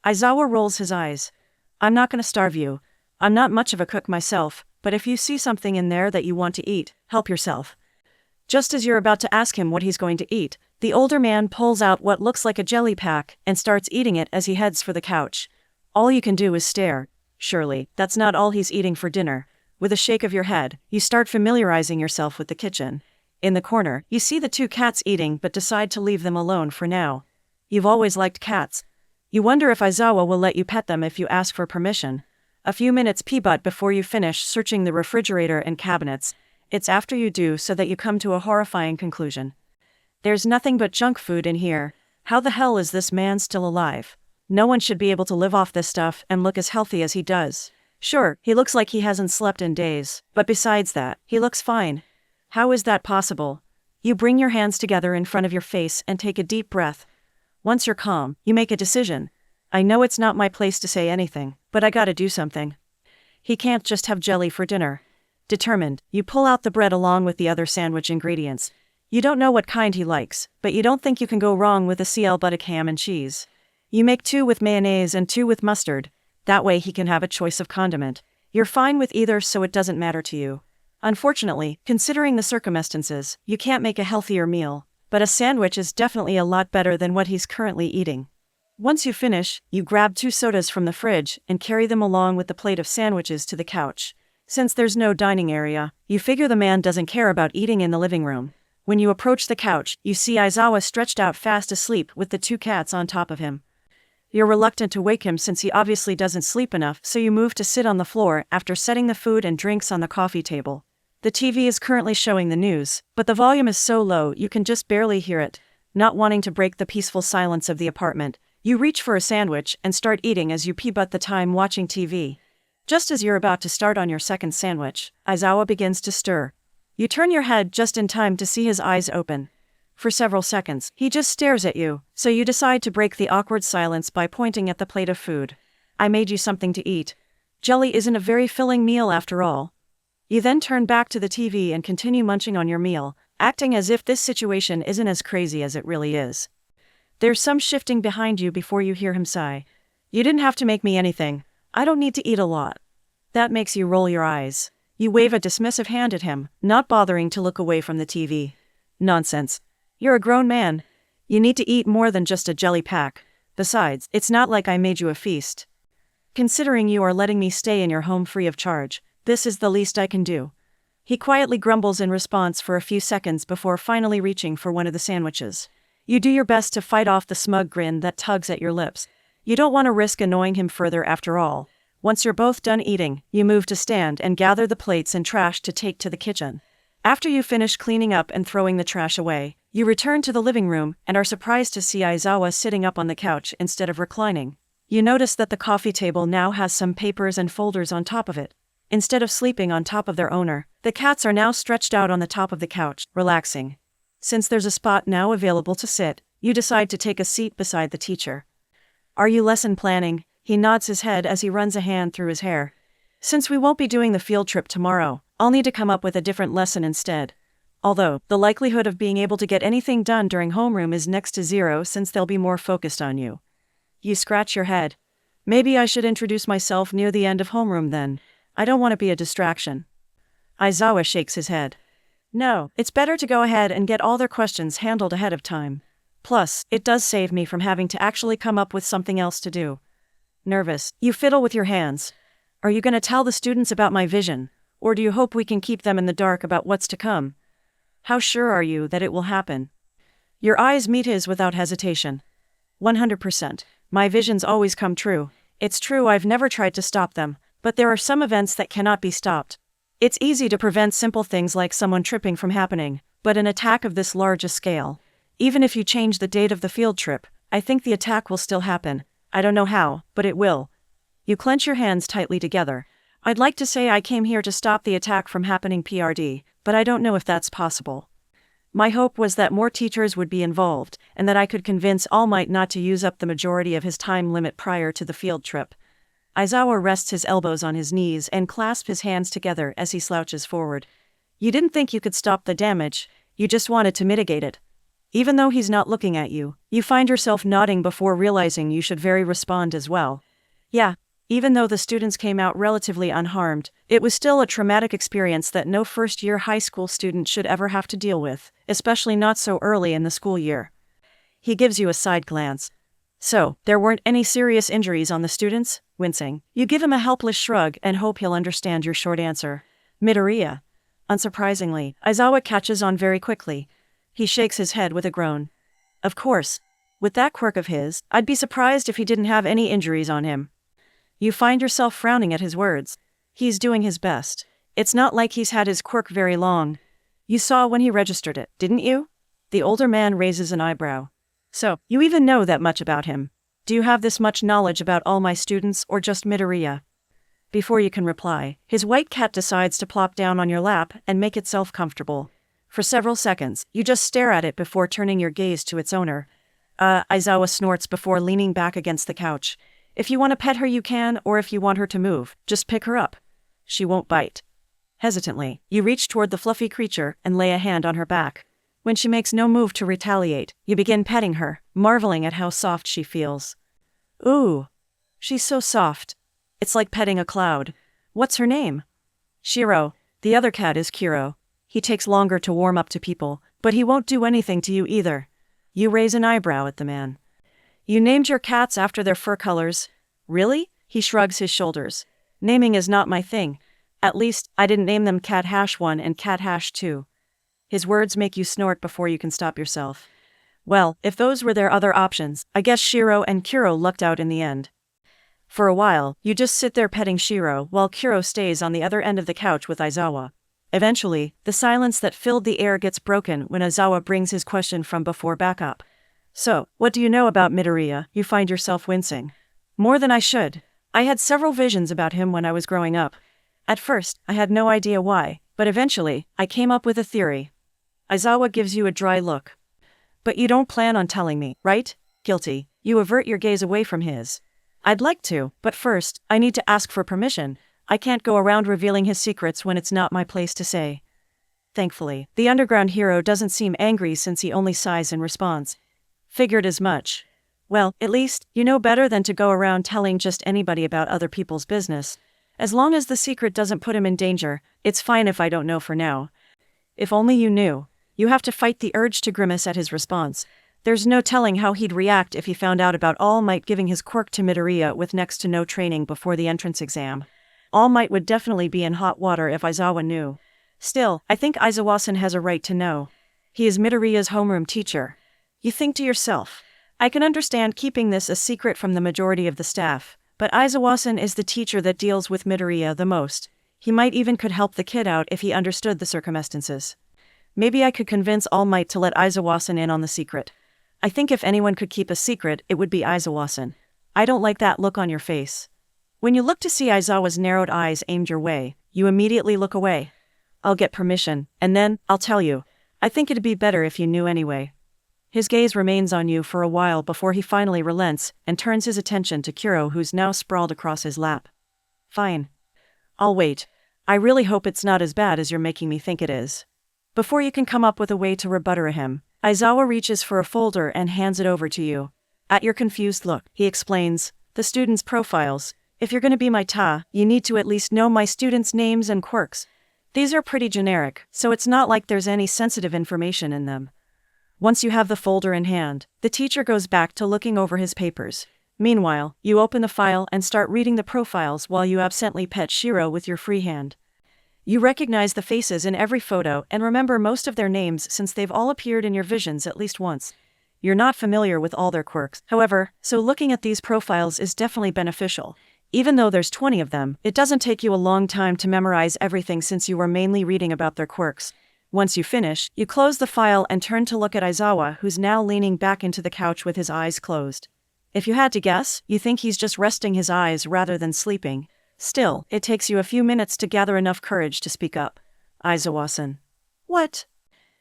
S1: Aizawa rolls his eyes. I'm not going to starve you. I'm not much of a cook myself, but if you see something in there that you want to eat, help yourself. Just as you're about to ask him what he's going to eat, the older man pulls out what looks like a jelly pack and starts eating it as he heads for the couch. All you can do is stare. Surely, that's not all he's eating for dinner. With a shake of your head, you start familiarizing yourself with the kitchen. In the corner, you see the two cats eating but decide to leave them alone for now. You've always liked cats. You wonder if Aizawa will let you pet them if you ask for permission. A few minutes pee-butt before you finish searching the refrigerator and cabinets. It's after you do so that you come to a horrifying conclusion. There's nothing but junk food in here. How the hell is this man still alive? No one should be able to live off this stuff and look as healthy as he does. Sure, he looks like he hasn't slept in days, but besides that, he looks fine. How is that possible? You bring your hands together in front of your face and take a deep breath. Once you're calm, you make a decision. I know it's not my place to say anything, but I gotta do something. He can't just have jelly for dinner. Determined, you pull out the bread along with the other sandwich ingredients. You don't know what kind he likes, but you don't think you can go wrong with a CL buttock ham and cheese. You make 2 with mayonnaise and 2 with mustard. That way he can have a choice of condiment. You're fine with either, so it doesn't matter to you. Unfortunately, considering the circumstances, you can't make a healthier meal, but a sandwich is definitely a lot better than what he's currently eating. Once you finish, you grab 2 sodas from the fridge and carry them along with the plate of sandwiches to the couch. Since there's no dining area, you figure the man doesn't care about eating in the living room. When you approach the couch, you see Aizawa stretched out fast asleep with the 2 cats on top of him. You're reluctant to wake him since he obviously doesn't sleep enough, so you move to sit on the floor after setting the food and drinks on the coffee table. The TV is currently showing the news, but the volume is so low you can just barely hear it. Not wanting to break the peaceful silence of the apartment, you reach for a sandwich and start eating as you pee-butt the time watching TV. Just as you're about to start on your second sandwich, Aizawa begins to stir. You turn your head just in time to see his eyes open. For several seconds, he just stares at you, so you decide to break the awkward silence by pointing at the plate of food. I made you something to eat. Jelly isn't a very filling meal after all. You then turn back to the TV and continue munching on your meal, acting as if this situation isn't as crazy as it really is. There's some shifting behind you before you hear him sigh. You didn't have to make me anything. I don't need to eat a lot. That makes you roll your eyes. You wave a dismissive hand at him, not bothering to look away from the TV. Nonsense. You're a grown man. You need to eat more than just a jelly pack. Besides, it's not like I made you a feast. Considering you are letting me stay in your home free of charge, this is the least I can do. He quietly grumbles in response for a few seconds before finally reaching for one of the sandwiches. You do your best to fight off the smug grin that tugs at your lips. You don't want to risk annoying him further after all. Once you're both done eating, you move to stand and gather the plates and trash to take to the kitchen. After you finish cleaning up and throwing the trash away, you return to the living room and are surprised to see Aizawa sitting up on the couch instead of reclining. You notice that the coffee table now has some papers and folders on top of it. Instead of sleeping on top of their owner, the cats are now stretched out on the top of the couch, relaxing. Since there's a spot now available to sit, you decide to take a seat beside the teacher. Are you lesson planning? He nods his head as he runs a hand through his hair. Since we won't be doing the field trip tomorrow, I'll need to come up with a different lesson instead. Although, the likelihood of being able to get anything done during homeroom is next to 0 since they'll be more focused on you. You scratch your head. Maybe I should introduce myself near the end of homeroom then. I don't want to be a distraction. Aizawa shakes his head. No, it's better to go ahead and get all their questions handled ahead of time. Plus, it does save me from having to actually come up with something else to do. Nervous, you fiddle with your hands. Are you going to tell the students about my vision, or do you hope we can keep them in the dark about what's to come? How sure are you that it will happen? Your eyes meet his without hesitation. 100%. My visions always come true. It's true I've never tried to stop them, but there are some events that cannot be stopped. It's easy to prevent simple things like someone tripping from happening, but an attack of this large a scale. Even if you change the date of the field trip, I think the attack will still happen. I don't know how, but it will. You clench your hands tightly together. I'd like to say I came here to stop the attack from happening PRD, but I don't know if that's possible. My hope was that more teachers would be involved, and that I could convince All Might not to use up the majority of his time limit prior to the field trip. Aizawa rests his elbows on his knees and clasps his hands together as he slouches forward. You didn't think you could stop the damage, you just wanted to mitigate it. Even though he's not looking at you, you find yourself nodding before realizing you should respond as well. Yeah, even though the students came out relatively unharmed, it was still a traumatic experience that no first-year high school student should ever have to deal with, especially not so early in the school year. He gives you a side glance. So, there weren't any serious injuries on the students? Wincing, you give him a helpless shrug and hope he'll understand your short answer. Midoriya. Unsurprisingly, Aizawa catches on very quickly. He shakes his head with a groan. Of course. With that quirk of his, I'd be surprised if he didn't have any injuries on him. You find yourself frowning at his words. He's doing his best. It's not like he's had his quirk very long. You saw when he registered it, didn't you? The older man raises an eyebrow. So, you even know that much about him. Do you have this much knowledge about all my students or just Midoriya? Before you can reply, his white cat decides to plop down on your lap and make itself comfortable. For several seconds, you just stare at it before turning your gaze to its owner. Aizawa snorts before leaning back against the couch. If you want to pet her you can, or if you want her to move, just pick her up. She won't bite. Hesitantly, you reach toward the fluffy creature and lay a hand on her back. When she makes no move to retaliate, you begin petting her, marveling at how soft she feels. Ooh. She's so soft. It's like petting a cloud. What's her name? Shiro. The other cat is Kiro. He takes longer to warm up to people, but he won't do anything to you either. You raise an eyebrow at the man. You named your cats after their fur colors? Really? He shrugs his shoulders. Naming is not my thing. At least, I didn't name them Cat Hash 1 and Cat Hash 2. His words make you snort before you can stop yourself. Well, if those were their other options, I guess Shiro and Kiro lucked out in the end. For a while, you just sit there petting Shiro while Kiro stays on the other end of the couch with Aizawa. Eventually, the silence that filled the air gets broken when Aizawa brings his question from before back up. So, what do you know about Midoriya? You find yourself wincing. More than I should. I had several visions about him when I was growing up. At first, I had no idea why, but eventually, I came up with a theory. Aizawa gives you a dry look. But you don't plan on telling me, right? Guilty. You avert your gaze away from his. I'd like to, but first, I need to ask for permission. I can't go around revealing his secrets when it's not my place to say. Thankfully, the underground hero doesn't seem angry since he only sighs in response. Figured as much. Well, at least, you know better than to go around telling just anybody about other people's business. As long as the secret doesn't put him in danger, it's fine if I don't know for now. If only you knew. You have to fight the urge to grimace at his response. There's no telling how he'd react if he found out about All Might giving his quirk to Midoriya with next to no training before the entrance exam. All Might would definitely be in hot water if Aizawa knew. Still, I think Aizawa-san has a right to know. He is Midoriya's homeroom teacher. You think to yourself, I can understand keeping this a secret from the majority of the staff, but Aizawa-san is the teacher that deals with Midoriya the most. He might even could help the kid out if he understood the circumstances. Maybe I could convince All Might to let Aizawa-san in on the secret. I think if anyone could keep a secret, it would be Aizawa-san. I don't like that look on your face. When you look to see Aizawa's narrowed eyes aimed your way, you immediately look away. I'll get permission, and then, I'll tell you. I think it'd be better if you knew anyway. His gaze remains on you for a while before he finally relents and turns his attention to Kiro, who's now sprawled across his lap. Fine. I'll wait. I really hope it's not as bad as you're making me think it is. Before you can come up with a way to rebuttal him, Aizawa reaches for a folder and hands it over to you. At your confused look, he explains, the students' profiles. If you're going to be my TA, you need to at least know my students' names and quirks. These are pretty generic, so it's not like there's any sensitive information in them. Once you have the folder in hand, the teacher goes back to looking over his papers. Meanwhile, you open the file and start reading the profiles while you absently pet Shiro with your free hand. You recognize the faces in every photo and remember most of their names since they've all appeared in your visions at least once. You're not familiar with all their quirks, however, so looking at these profiles is definitely beneficial. Even though there's 20 of them, it doesn't take you a long time to memorize everything since you were mainly reading about their quirks. Once you finish, you close the file and turn to look at Aizawa, who's now leaning back into the couch with his eyes closed. If you had to guess, you think he's just resting his eyes rather than sleeping. Still, it takes you a few minutes to gather enough courage to speak up. Aizawa-san. What?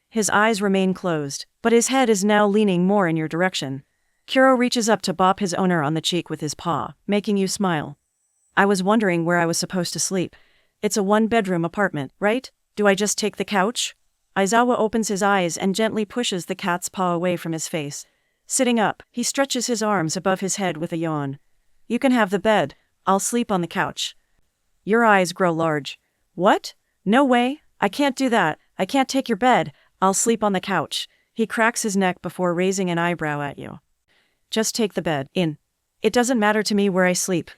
S1: His eyes remain closed, but his head is now leaning more in your direction. Kuro reaches up to bop his owner on the cheek with his paw, making you smile. I was wondering where I was supposed to sleep. It's a one-bedroom apartment, right? Do I just take the couch? Aizawa opens his eyes and gently pushes the cat's paw away from his face. Sitting up, he stretches his arms above his head with a yawn. You can have the bed. I'll sleep on the couch. Your eyes grow large. What? No way. I can't do that. I can't take your bed. I'll sleep on the couch. He cracks his neck before raising an eyebrow at you. Just take the bed. In. It doesn't matter to me where I sleep.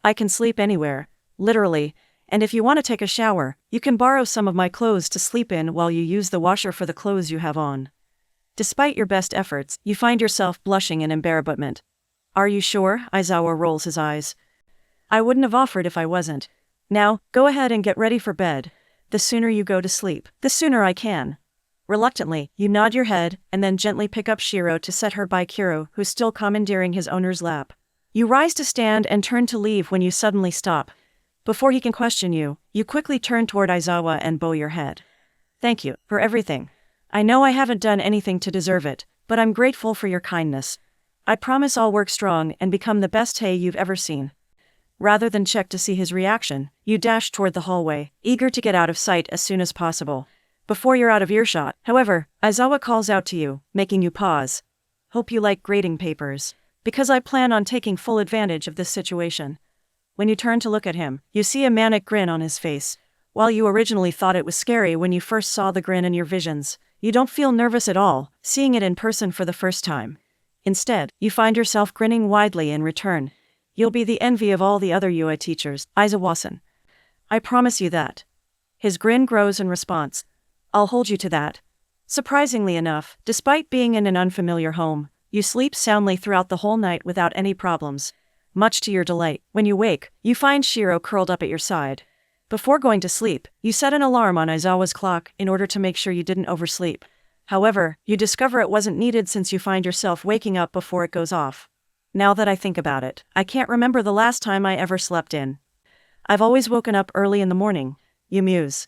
S1: I can sleep anywhere. Literally. And if you want to take a shower, you can borrow some of my clothes to sleep in while you use the washer for the clothes you have on. Despite your best efforts, you find yourself blushing in embarrassment. Are you sure? Aizawa rolls his eyes. I wouldn't have offered if I wasn't. Now, go ahead and get ready for bed. The sooner you go to sleep, the sooner I can. Reluctantly, you nod your head and then gently pick up Shiro to set her by Kuro, who's still commandeering his owner's lap. You rise to stand and turn to leave when you suddenly stop. Before he can question you, you quickly turn toward Aizawa and bow your head. Thank you for everything. I know I haven't done anything to deserve it, but I'm grateful for your kindness. I promise I'll work strong and become the best Tei you've ever seen. Rather than check to see his reaction, you dash toward the hallway, eager to get out of sight as soon as possible. Before you're out of earshot, however, Aizawa calls out to you, making you pause. Hope you like grading papers, because I plan on taking full advantage of this situation. When you turn to look at him, you see a manic grin on his face. While you originally thought it was scary when you first saw the grin in your visions, you don't feel nervous at all, seeing it in person for the first time. Instead, you find yourself grinning widely in return. You'll be the envy of all the other UA teachers, Aizawa-san. I promise you that. His grin grows in response. I'll hold you to that. Surprisingly enough, despite being in an unfamiliar home, you sleep soundly throughout the whole night without any problems. Much to your delight, when you wake, you find Shiro curled up at your side. Before going to sleep, you set an alarm on Aizawa's clock in order to make sure you didn't oversleep. However, you discover it wasn't needed since you find yourself waking up before it goes off. Now that I think about it, I can't remember the last time I ever slept in. I've always woken up early in the morning, you muse.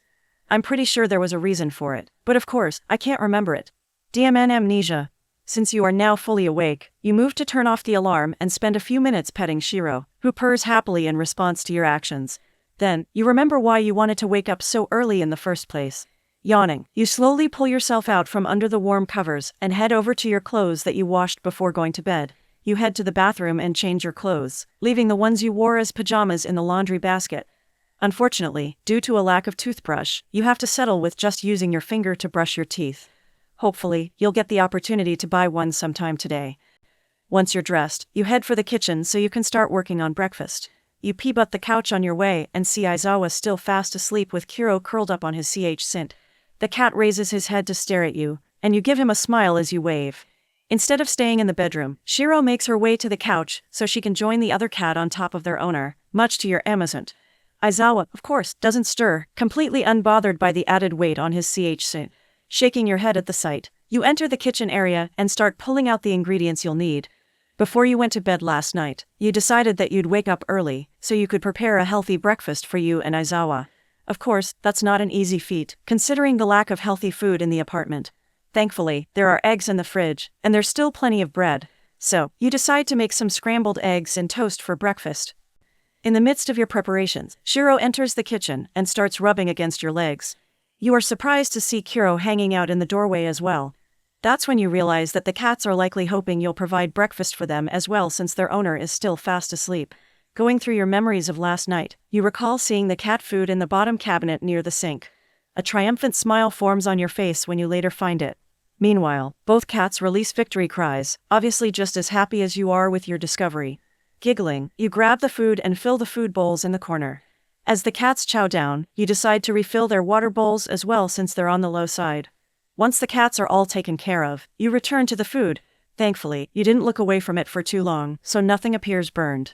S1: I'm pretty sure there was a reason for it, but of course, I can't remember it. DMN amnesia. Since you are now fully awake, you move to turn off the alarm and spend a few minutes petting Shiro, who purrs happily in response to your actions. Then, you remember why you wanted to wake up so early in the first place. Yawning, you slowly pull yourself out from under the warm covers and head over to your clothes that you washed before going to bed. You head to the bathroom and change your clothes, leaving the ones you wore as pajamas in the laundry basket. Unfortunately, due to a lack of toothbrush, you have to settle with just using your finger to brush your teeth. Hopefully, you'll get the opportunity to buy one sometime today. Once you're dressed, you head for the kitchen so you can start working on breakfast. You pee-butt the couch on your way and see Aizawa still fast asleep with Kuro curled up on his CH-Sint. The cat raises his head to stare at you, and you give him a smile as you wave. Instead of staying in the bedroom, Shiro makes her way to the couch so she can join the other cat on top of their owner, much to your amusement. Aizawa, of course, doesn't stir, completely unbothered by the added weight on his CH-Sint. Shaking your head at the sight, you enter the kitchen area and start pulling out the ingredients you'll need. Before you went to bed last night, you decided that you'd wake up early so you could prepare a healthy breakfast for you and Aizawa. Of course, that's not an easy feat, considering the lack of healthy food in the apartment. Thankfully, there are eggs in the fridge, and there's still plenty of bread. So, you decide to make some scrambled eggs and toast for breakfast. In the midst of your preparations, Shiro enters the kitchen and starts rubbing against your legs. You are surprised to see Kuro hanging out in the doorway as well. That's when you realize that the cats are likely hoping you'll provide breakfast for them as well, since their owner is still fast asleep. Going through your memories of last night, you recall seeing the cat food in the bottom cabinet near the sink. A triumphant smile forms on your face when you later find it. Meanwhile, both cats release victory cries, obviously just as happy as you are with your discovery. Giggling, you grab the food and fill the food bowls in the corner. As the cats chow down, you decide to refill their water bowls as well, since they're on the low side. Once the cats are all taken care of, you return to the food. Thankfully, you didn't look away from it for too long, so nothing appears burned.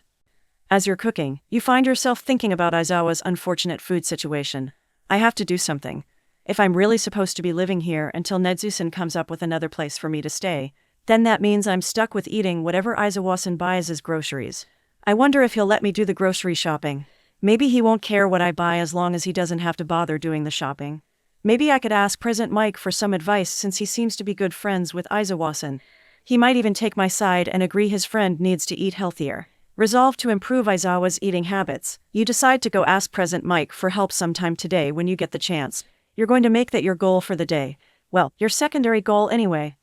S1: As you're cooking, you find yourself thinking about Aizawa's unfortunate food situation. I have to do something. If I'm really supposed to be living here until Nedzu-san comes up with another place for me to stay, then that means I'm stuck with eating whatever Aizawa-san buys as groceries. I wonder if he'll let me do the grocery shopping. Maybe he won't care what I buy as long as he doesn't have to bother doing the shopping. Maybe I could ask President Mike for some advice, since he seems to be good friends with Aizawa-san. He might even take my side and agree his friend needs to eat healthier. Resolved to improve Aizawa's eating habits, you decide to go ask President Mike for help sometime today when you get the chance. You're going to make that your goal for the day. Well, your secondary goal anyway.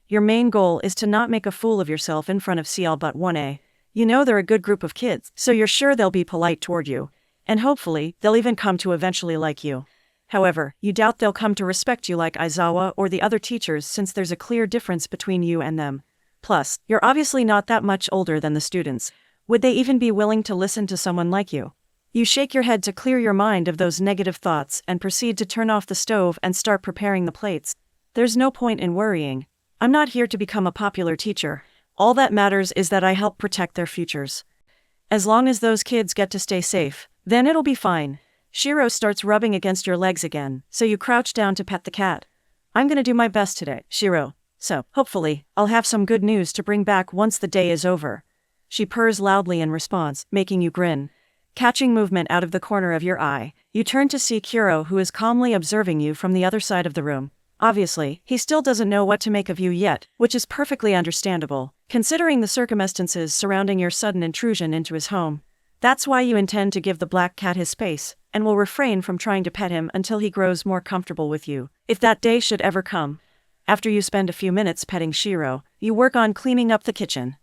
S1: Your main goal is to not make a fool of yourself in front of CL-1A. You know they're a good group of kids, so you're sure they'll be polite toward you. And hopefully, they'll even come to eventually like you. However, you doubt they'll come to respect you like Aizawa or the other teachers, since there's a clear difference between you and them. Plus, you're obviously not that much older than the students. Would they even be willing to listen to someone like you? You shake your head to clear your mind of those negative thoughts and proceed to turn off the stove and start preparing the plates. There's no point in worrying. I'm not here to become a popular teacher. All that matters is that I help protect their futures. As long as those kids get to stay safe, then it'll be fine. Shiro starts rubbing against your legs again, so you crouch down to pet the cat. I'm gonna do my best today, Shiro. So, hopefully, I'll have some good news to bring back once the day is over. She purrs loudly in response, making you grin. Catching movement out of the corner of your eye, you turn to see Kuro, who is calmly observing you from the other side of the room. Obviously, he still doesn't know what to make of you yet, which is perfectly understandable, considering the circumstances surrounding your sudden intrusion into his home. That's why you intend to give the black cat his space, and will refrain from trying to pet him until he grows more comfortable with you, if that day should ever come. After you spend a few minutes petting Shiro, you work on cleaning up the kitchen.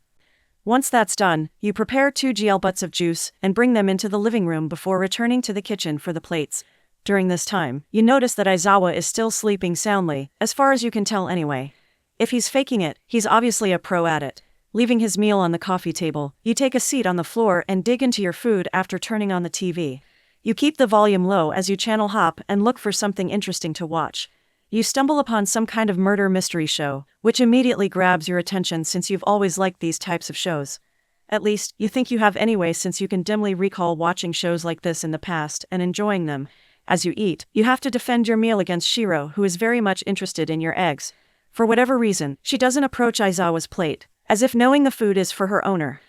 S1: Once that's done, you prepare 2 GL butts of juice and bring them into the living room before returning to the kitchen for the plates. During this time, you notice that Aizawa is still sleeping soundly, as far as you can tell anyway. If he's faking it, he's obviously a pro at it. Leaving his meal on the coffee table, you take a seat on the floor and dig into your food after turning on the TV. You keep the volume low as you channel hop and look for something interesting to watch. You stumble upon some kind of murder mystery show, which immediately grabs your attention since you've always liked these types of shows. At least, you think you have anyway, since you can dimly recall watching shows like this in the past and enjoying them. As you eat, you have to defend your meal against Shiro, who is very much interested in your eggs. For whatever reason, she doesn't approach Aizawa's plate, as if knowing the food is for her owner.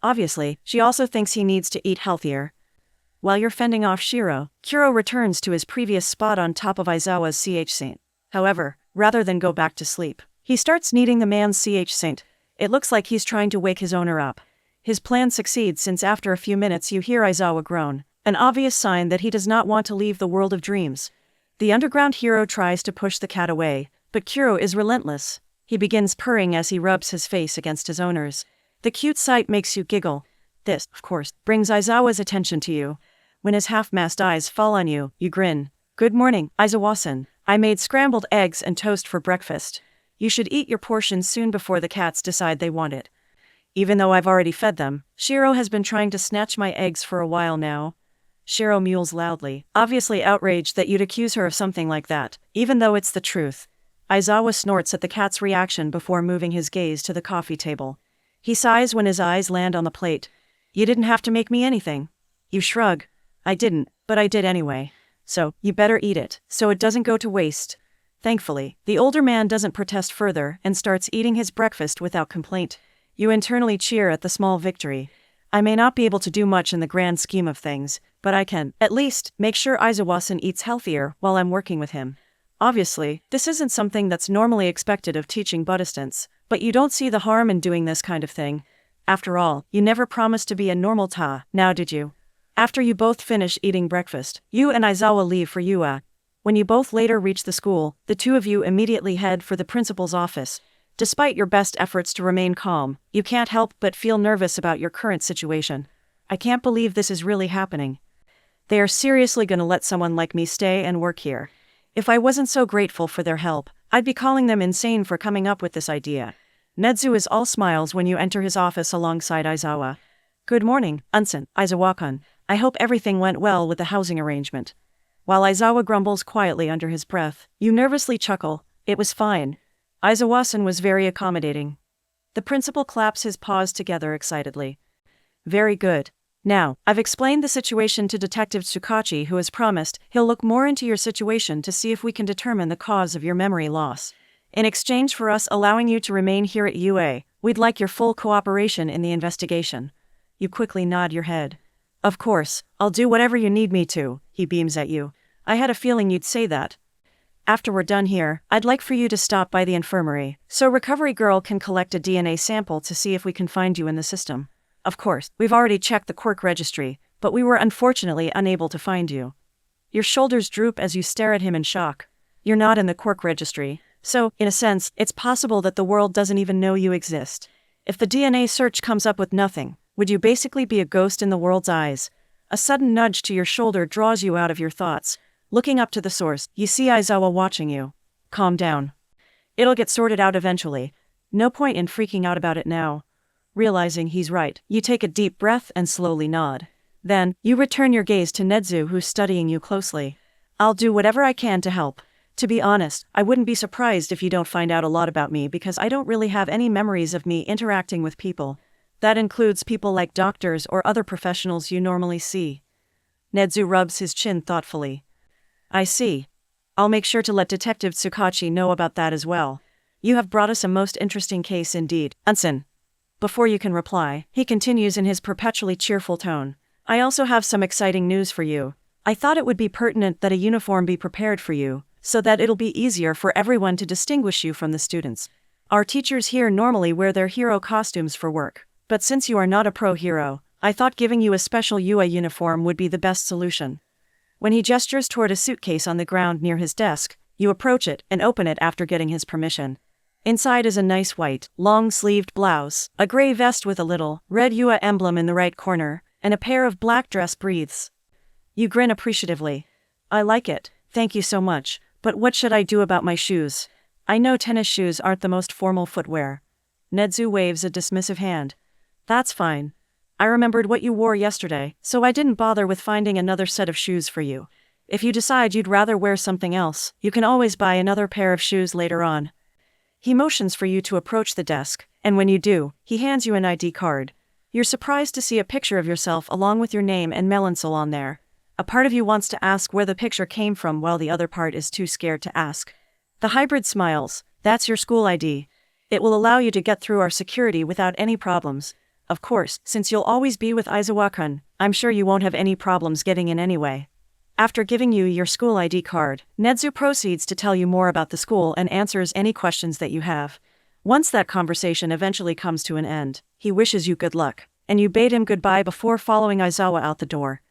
S1: Obviously, she also thinks he needs to eat healthier. While you're fending off Shiro, Kuro returns to his previous spot on top of Aizawa's CH-Saint. However, rather than go back to sleep, he starts kneading the man's CH-Saint. It looks like he's trying to wake his owner up. His plan succeeds, since after a few minutes you hear Aizawa groan, an obvious sign that he does not want to leave the world of dreams. The underground hero tries to push the cat away, but Kuro is relentless. He begins purring as he rubs his face against his owner's. The cute sight makes you giggle. This, of course, brings Aizawa's attention to you. When his half-masked eyes fall on you, you grin. Good morning, Aizawa-san. I made scrambled eggs and toast for breakfast. You should eat your portion soon before the cats decide they want it. Even though I've already fed them, Shiro has been trying to snatch my eggs for a while now. Shiro mewls loudly, obviously outraged that you'd accuse her of something like that, even though it's the truth. Aizawa snorts at the cat's reaction before moving his gaze to the coffee table. He sighs when his eyes land on the plate. You didn't have to make me anything. You shrug. I didn't, but I did anyway. So, you better eat it, so it doesn't go to waste. Thankfully, the older man doesn't protest further and starts eating his breakfast without complaint. You internally cheer at the small victory. I may not be able to do much in the grand scheme of things, but I can, at least, make sure Aizawa-san eats healthier while I'm working with him. Obviously, this isn't something that's normally expected of teaching Buddhists, but you don't see the harm in doing this kind of thing. After all, you never promised to be a normal Ta, now did you? After you both finish eating breakfast, you and Aizawa leave for Yua. When you both later reach the school, the two of you immediately head for the principal's office. Despite your best efforts to remain calm, you can't help but feel nervous about your current situation. I can't believe this is really happening. They are seriously gonna let someone like me stay and work here. If I wasn't so grateful for their help, I'd be calling them insane for coming up with this idea. Nezu is all smiles when you enter his office alongside Aizawa. Good morning, Unsen, Aizawa-kun. I hope everything went well with the housing arrangement. While Aizawa grumbles quietly under his breath, you nervously chuckle. It was fine. Aizawa-san was very accommodating. The principal claps his paws together excitedly. Very good. Now, I've explained the situation to Detective Tsukachi, who has promised he'll look more into your situation to see if we can determine the cause of your memory loss. In exchange for us allowing you to remain here at UA, we'd like your full cooperation in the investigation. You quickly nod your head. Of course, I'll do whatever you need me to, he beams at you. I had a feeling you'd say that. After we're done here, I'd like for you to stop by the infirmary, so Recovery Girl can collect a DNA sample to see if we can find you in the system. Of course, we've already checked the Quirk registry, but we were unfortunately unable to find you. Your shoulders droop as you stare at him in shock. You're not in the Quirk registry, so, in a sense, it's possible that the world doesn't even know you exist. If the DNA search comes up with nothing, would you basically be a ghost in the world's eyes? A sudden nudge to your shoulder draws you out of your thoughts. Looking up to the source, you see Aizawa watching you. Calm down. It'll get sorted out eventually. No point in freaking out about it now. Realizing he's right, you take a deep breath and slowly nod. Then, you return your gaze to Nezu, who's studying you closely. I'll do whatever I can to help. To be honest, I wouldn't be surprised if you don't find out a lot about me because I don't really have any memories of me interacting with people. That includes people like doctors or other professionals you normally see. Nezu rubs his chin thoughtfully. I see. I'll make sure to let Detective Tsukachi know about that as well. You have brought us a most interesting case indeed, Unsen. Before you can reply, he continues in his perpetually cheerful tone. I also have some exciting news for you. I thought it would be pertinent that a uniform be prepared for you, so that it'll be easier for everyone to distinguish you from the students. Our teachers here normally wear their hero costumes for work, but since you are not a pro hero, I thought giving you a special UA uniform would be the best solution. When he gestures toward a suitcase on the ground near his desk, you approach it and open it after getting his permission. Inside is a nice white, long-sleeved blouse, a gray vest with a little, red UA emblem in the right corner, and a pair of black dress briefs. You grin appreciatively. I like it, thank you so much, but what should I do about my shoes? I know tennis shoes aren't the most formal footwear. Nezu waves a dismissive hand. That's fine. I remembered what you wore yesterday, so I didn't bother with finding another set of shoes for you. If you decide you'd rather wear something else, you can always buy another pair of shoes later on. He motions for you to approach the desk, and when you do, he hands you an ID card. You're surprised to see a picture of yourself along with your name and Melansol on there. A part of you wants to ask where the picture came from while the other part is too scared to ask. The hybrid smiles. That's your school ID. It will allow you to get through our security without any problems. Of course, since you'll always be with Aizawa-kun, I'm sure you won't have any problems getting in anyway. After giving you your school ID card, Nezu proceeds to tell you more about the school and answers any questions that you have. Once that conversation eventually comes to an end, he wishes you good luck, and you bade him goodbye before following Aizawa out the door.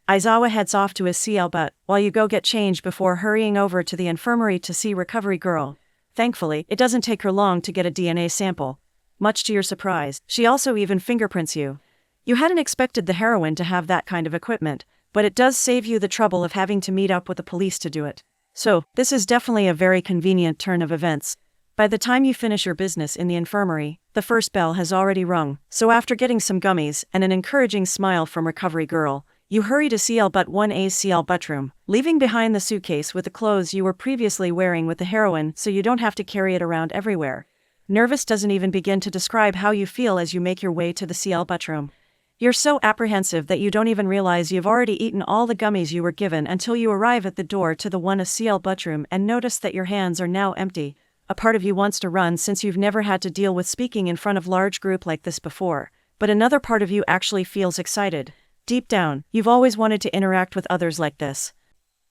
S1: Aizawa heads off to his CL but, while you go get changed before hurrying over to the infirmary to see Recovery Girl. Thankfully, it doesn't take her long to get a DNA sample. Much to your surprise, she also even fingerprints you. You hadn't expected the heroine to have that kind of equipment, but it does save you the trouble of having to meet up with the police to do it. So, this is definitely a very convenient turn of events. By the time you finish your business in the infirmary, the first bell has already rung, so after getting some gummies and an encouraging smile from Recovery Girl, you hurry to CL but 1A's CL but room, leaving behind the suitcase with the clothes you were previously wearing with the heroine so you don't have to carry it around everywhere. Nervous doesn't even begin to describe how you feel as you make your way to the CL but room. You're so apprehensive that you don't even realize you've already eaten all the gummies you were given until you arrive at the door to the 1A CL but room and notice that your hands are now empty. A part of you wants to run since you've never had to deal with speaking in front of large group like this before, but another part of you actually feels excited. Deep down, you've always wanted to interact with others like this.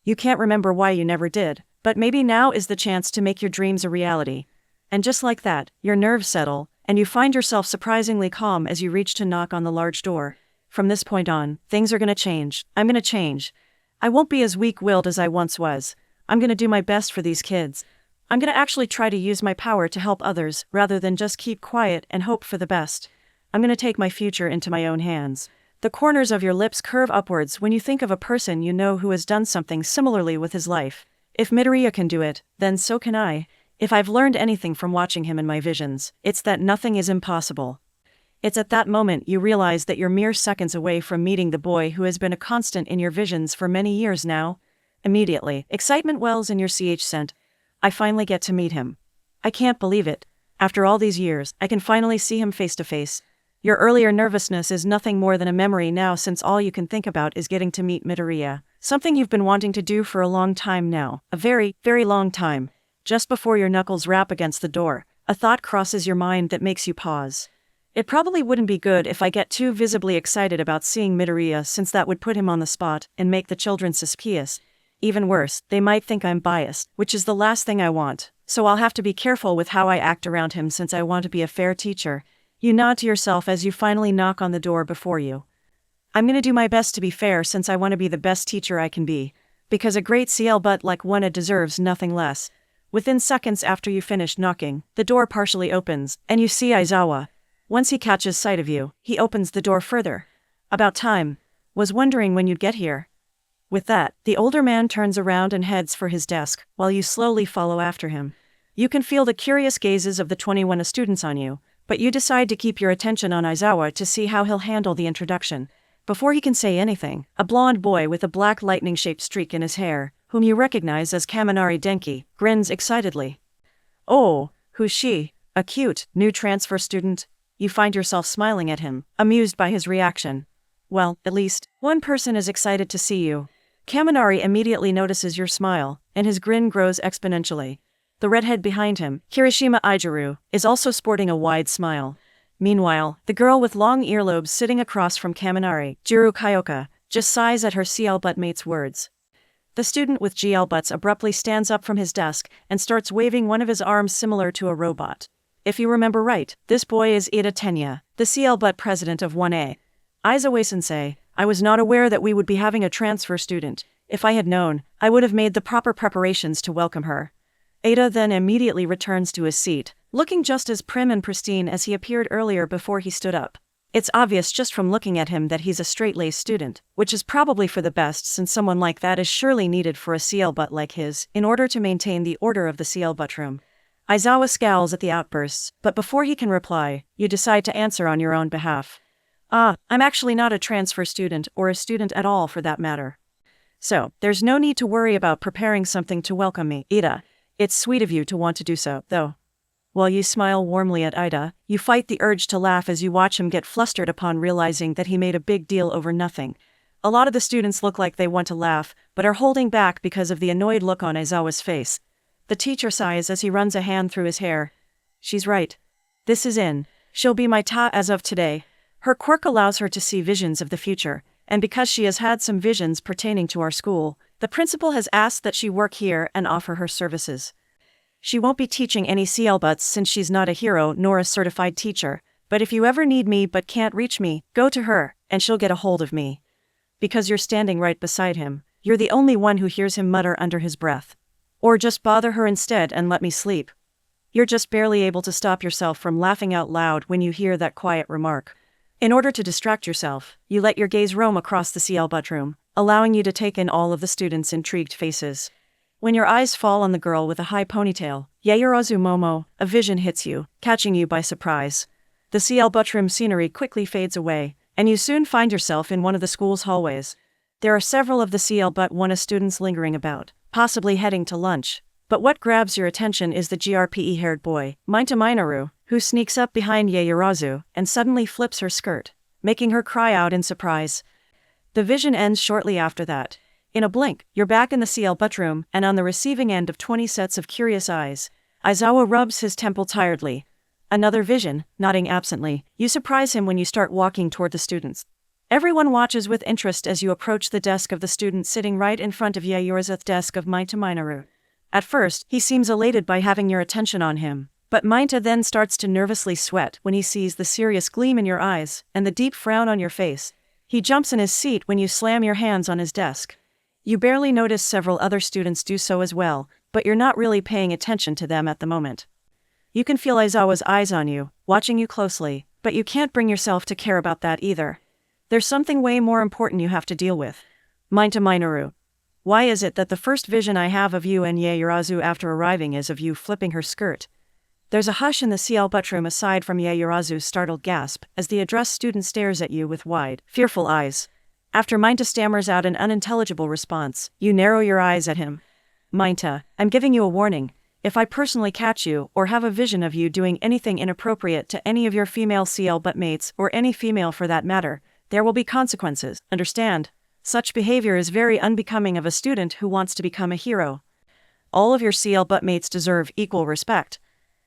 S1: You can't remember why you never did, but maybe now is the chance to make your dreams a reality. And just like that, your nerves settle, and you find yourself surprisingly calm as you reach to knock on the large door. From this point on, things are gonna change. I'm gonna change. I won't be as weak-willed as I once was. I'm gonna do my best for these kids. I'm gonna actually try to use my power to help others, rather than just keep quiet and hope for the best. I'm gonna take my future into my own hands. The corners of your lips curve upwards when you think of a person you know who has done something similarly with his life. If Midoriya can do it, then so can I. If I've learned anything from watching him in my visions, it's that nothing is impossible. It's at that moment you realize that you're mere seconds away from meeting the boy who has been a constant in your visions for many years now. Immediately, excitement wells in your scent. I finally get to meet him. I can't believe it. After all these years, I can finally see him face to face. Your earlier nervousness is nothing more than a memory now, since all you can think about is getting to meet Midoriya. Something you've been wanting to do for a long time now. A very, very long time. Just before your knuckles rap against the door, a thought crosses your mind that makes you pause. It probably wouldn't be good if I get too visibly excited about seeing Midoriya, since that would put him on the spot and make the children suspicious. Even worse, they might think I'm biased, which is the last thing I want. So I'll have to be careful with how I act around him, since I want to be a fair teacher. You nod to yourself as you finally knock on the door before you. I'm gonna do my best to be fair, since I want to be the best teacher I can be. Because a great CL butt like Wona deserves nothing less. Within seconds after you finish knocking, the door partially opens, and you see Aizawa. Once he catches sight of you, he opens the door further. About time. Was wondering when you'd get here. With that, the older man turns around and heads for his desk, while you slowly follow after him. You can feel the curious gazes of the 21 students on you, but you decide to keep your attention on Aizawa to see how he'll handle the introduction. Before he can say anything, a blonde boy with a black lightning-shaped streak in his hair, whom you recognize as Kaminari Denki, grins excitedly. Oh, who's she? A cute, new transfer student? You find yourself smiling at him, amused by his reaction. Well, at least, one person is excited to see you. Kaminari immediately notices your smile, and his grin grows exponentially. The redhead behind him, Kirishima Ijiru, is also sporting a wide smile. Meanwhile, the girl with long earlobes sitting across from Kaminari, Jiru Kyoka, just sighs at her CL butt mate's words. The student with GL butts abruptly stands up from his desk and starts waving one of his arms similar to a robot. If you remember right, this boy is Ida Tenya, the CL butt president of 1A. Aizawa-sensei, I was not aware that we would be having a transfer student. If I had known, I would have made the proper preparations to welcome her. Ada then immediately returns to his seat, looking just as prim and pristine as he appeared earlier before he stood up. It's obvious just from looking at him that he's a straight-laced student, which is probably for the best, since someone like that is surely needed for a CL butt like his, in order to maintain the order of the CL butt room. Aizawa scowls at the outbursts, but before he can reply, you decide to answer on your own behalf. I'm actually not a transfer student, or a student at all for that matter. So, there's no need to worry about preparing something to welcome me, Ida. It's sweet of you to want to do so, though. While you smile warmly at Ida, you fight the urge to laugh as you watch him get flustered upon realizing that he made a big deal over nothing. A lot of the students look like they want to laugh, but are holding back because of the annoyed look on Aizawa's face. The teacher sighs as he runs a hand through his hair. She's right. This is in. She'll be my ta as of today. Her quirk allows her to see visions of the future, and because she has had some visions pertaining to our school, the principal has asked that she work here and offer her services. She won't be teaching any CL butts since she's not a hero nor a certified teacher, but if you ever need me but can't reach me, go to her, and she'll get a hold of me. Because you're standing right beside him, you're the only one who hears him mutter under his breath. Or just bother her instead and let me sleep. You're just barely able to stop yourself from laughing out loud when you hear that quiet remark. In order to distract yourself, you let your gaze roam across the CL butt room, allowing you to take in all of the students' intrigued faces. When your eyes fall on the girl with a high ponytail, Yaoyorozu Momo, a vision hits you, catching you by surprise. The CL butt room scenery quickly fades away, and you soon find yourself in one of the school's hallways. There are several of the CL butt 1A students lingering about, possibly heading to lunch. But what grabs your attention is the GRPE-haired boy, Minta Minoru, who sneaks up behind Yaoyorozu and suddenly flips her skirt, making her cry out in surprise. The vision ends shortly after that. In a blink, you're back in the CL butt room and on the receiving end of 20 sets of curious eyes. Aizawa rubs his temple tiredly. Another vision, nodding absently, you surprise him when you start walking toward the students. Everyone watches with interest as you approach the desk of the student sitting right in front of Yaoyorozu's desk of Minta Minoru. At first, he seems elated by having your attention on him, but Minta then starts to nervously sweat when he sees the serious gleam in your eyes and the deep frown on your face. He jumps in his seat when you slam your hands on his desk. You barely notice several other students do so as well, but you're not really paying attention to them at the moment. You can feel Aizawa's eyes on you, watching you closely, but you can't bring yourself to care about that either. There's something way more important you have to deal with. Mineta Minoru. Why is it that the first vision I have of you and Yaoyorozu after arriving is of you flipping her skirt? There's a hush in the CL room aside from Yaoyorozu's startled gasp as the addressed student stares at you with wide, fearful eyes. After Mineta stammers out an unintelligible response, you narrow your eyes at him. Mineta, I'm giving you a warning. If I personally catch you or have a vision of you doing anything inappropriate to any of your female CL mates or any female for that matter, there will be consequences, understand? Such behavior is very unbecoming of a student who wants to become a hero. All of your CL mates deserve equal respect.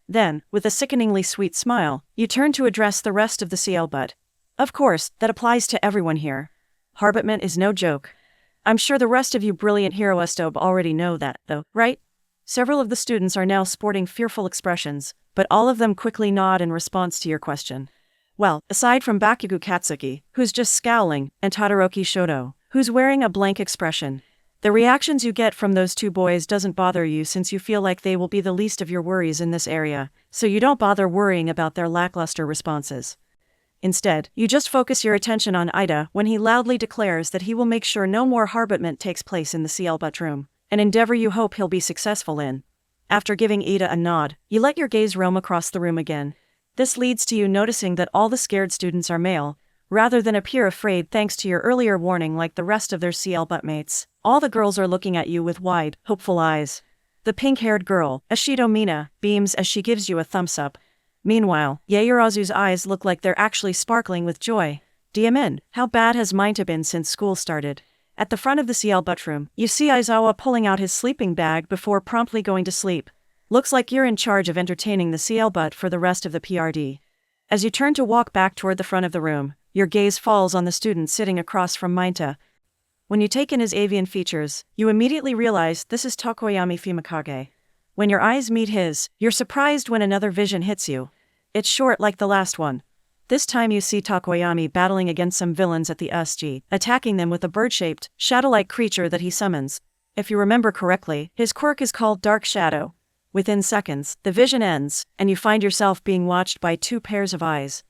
S1: Then, with a sickeningly sweet smile, you turn to address the rest of the CL. Of course, that applies to everyone here. Harbutment is no joke. I'm sure the rest of you brilliant heroestob already know that, though, right? Several of the students are now sporting fearful expressions, but all of them quickly nod in response to your question. Well, aside from Bakugo Katsuki, who's just scowling, and Todoroki Shoto, who's wearing a blank expression, the reactions you get from those two boys doesn't bother you since you feel like they will be the least of your worries in this area, so you don't bother worrying about their lackluster responses. Instead, you just focus your attention on Ida when he loudly declares that he will make sure no more harbutment takes place in the CL room, an endeavor you hope he'll be successful in. After giving Ida a nod, you let your gaze roam across the room again. This leads to you noticing that all the scared students are male, rather than appear afraid thanks to your earlier warning like the rest of their CL mates. All the girls are looking at you with wide, hopeful eyes. The pink-haired girl, Ashido Mina, beams as she gives you a thumbs up. Meanwhile, Yaoyorozu's eyes look like they're actually sparkling with joy. Diamin, how bad has Mineta been since school started? At the front of the CL room, you see Aizawa pulling out his sleeping bag before promptly going to sleep. Looks like you're in charge of entertaining the CL for the rest of the PRD. As you turn to walk back toward the front of the room, your gaze falls on the student sitting across from Mineta. When you take in his avian features, you immediately realize this is Tokoyami Fumikage. When your eyes meet his, you're surprised when another vision hits you. It's short like the last one. This time you see Tokoyami battling against some villains at the SG, attacking them with a bird-shaped, shadow-like creature that he summons. If you remember correctly, his quirk is called Dark Shadow. Within seconds, the vision ends, and you find yourself being watched by two pairs of eyes.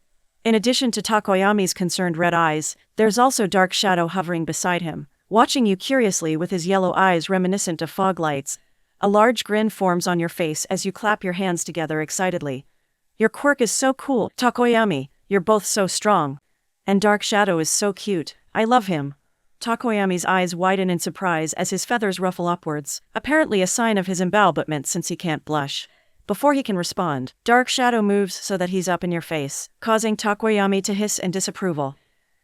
S1: In addition to Tokoyami's concerned red eyes, there's also Dark Shadow hovering beside him, watching you curiously with his yellow eyes reminiscent of fog lights. A large grin forms on your face as you clap your hands together excitedly. Your quirk is so cool, Tokoyami, you're both so strong. And Dark Shadow is so cute, I love him. Tokoyami's eyes widen in surprise as his feathers ruffle upwards, apparently a sign of his embellishment since he can't blush. Before he can respond, Dark Shadow moves so that he's up in your face, causing Tokoyami to hiss in disapproval.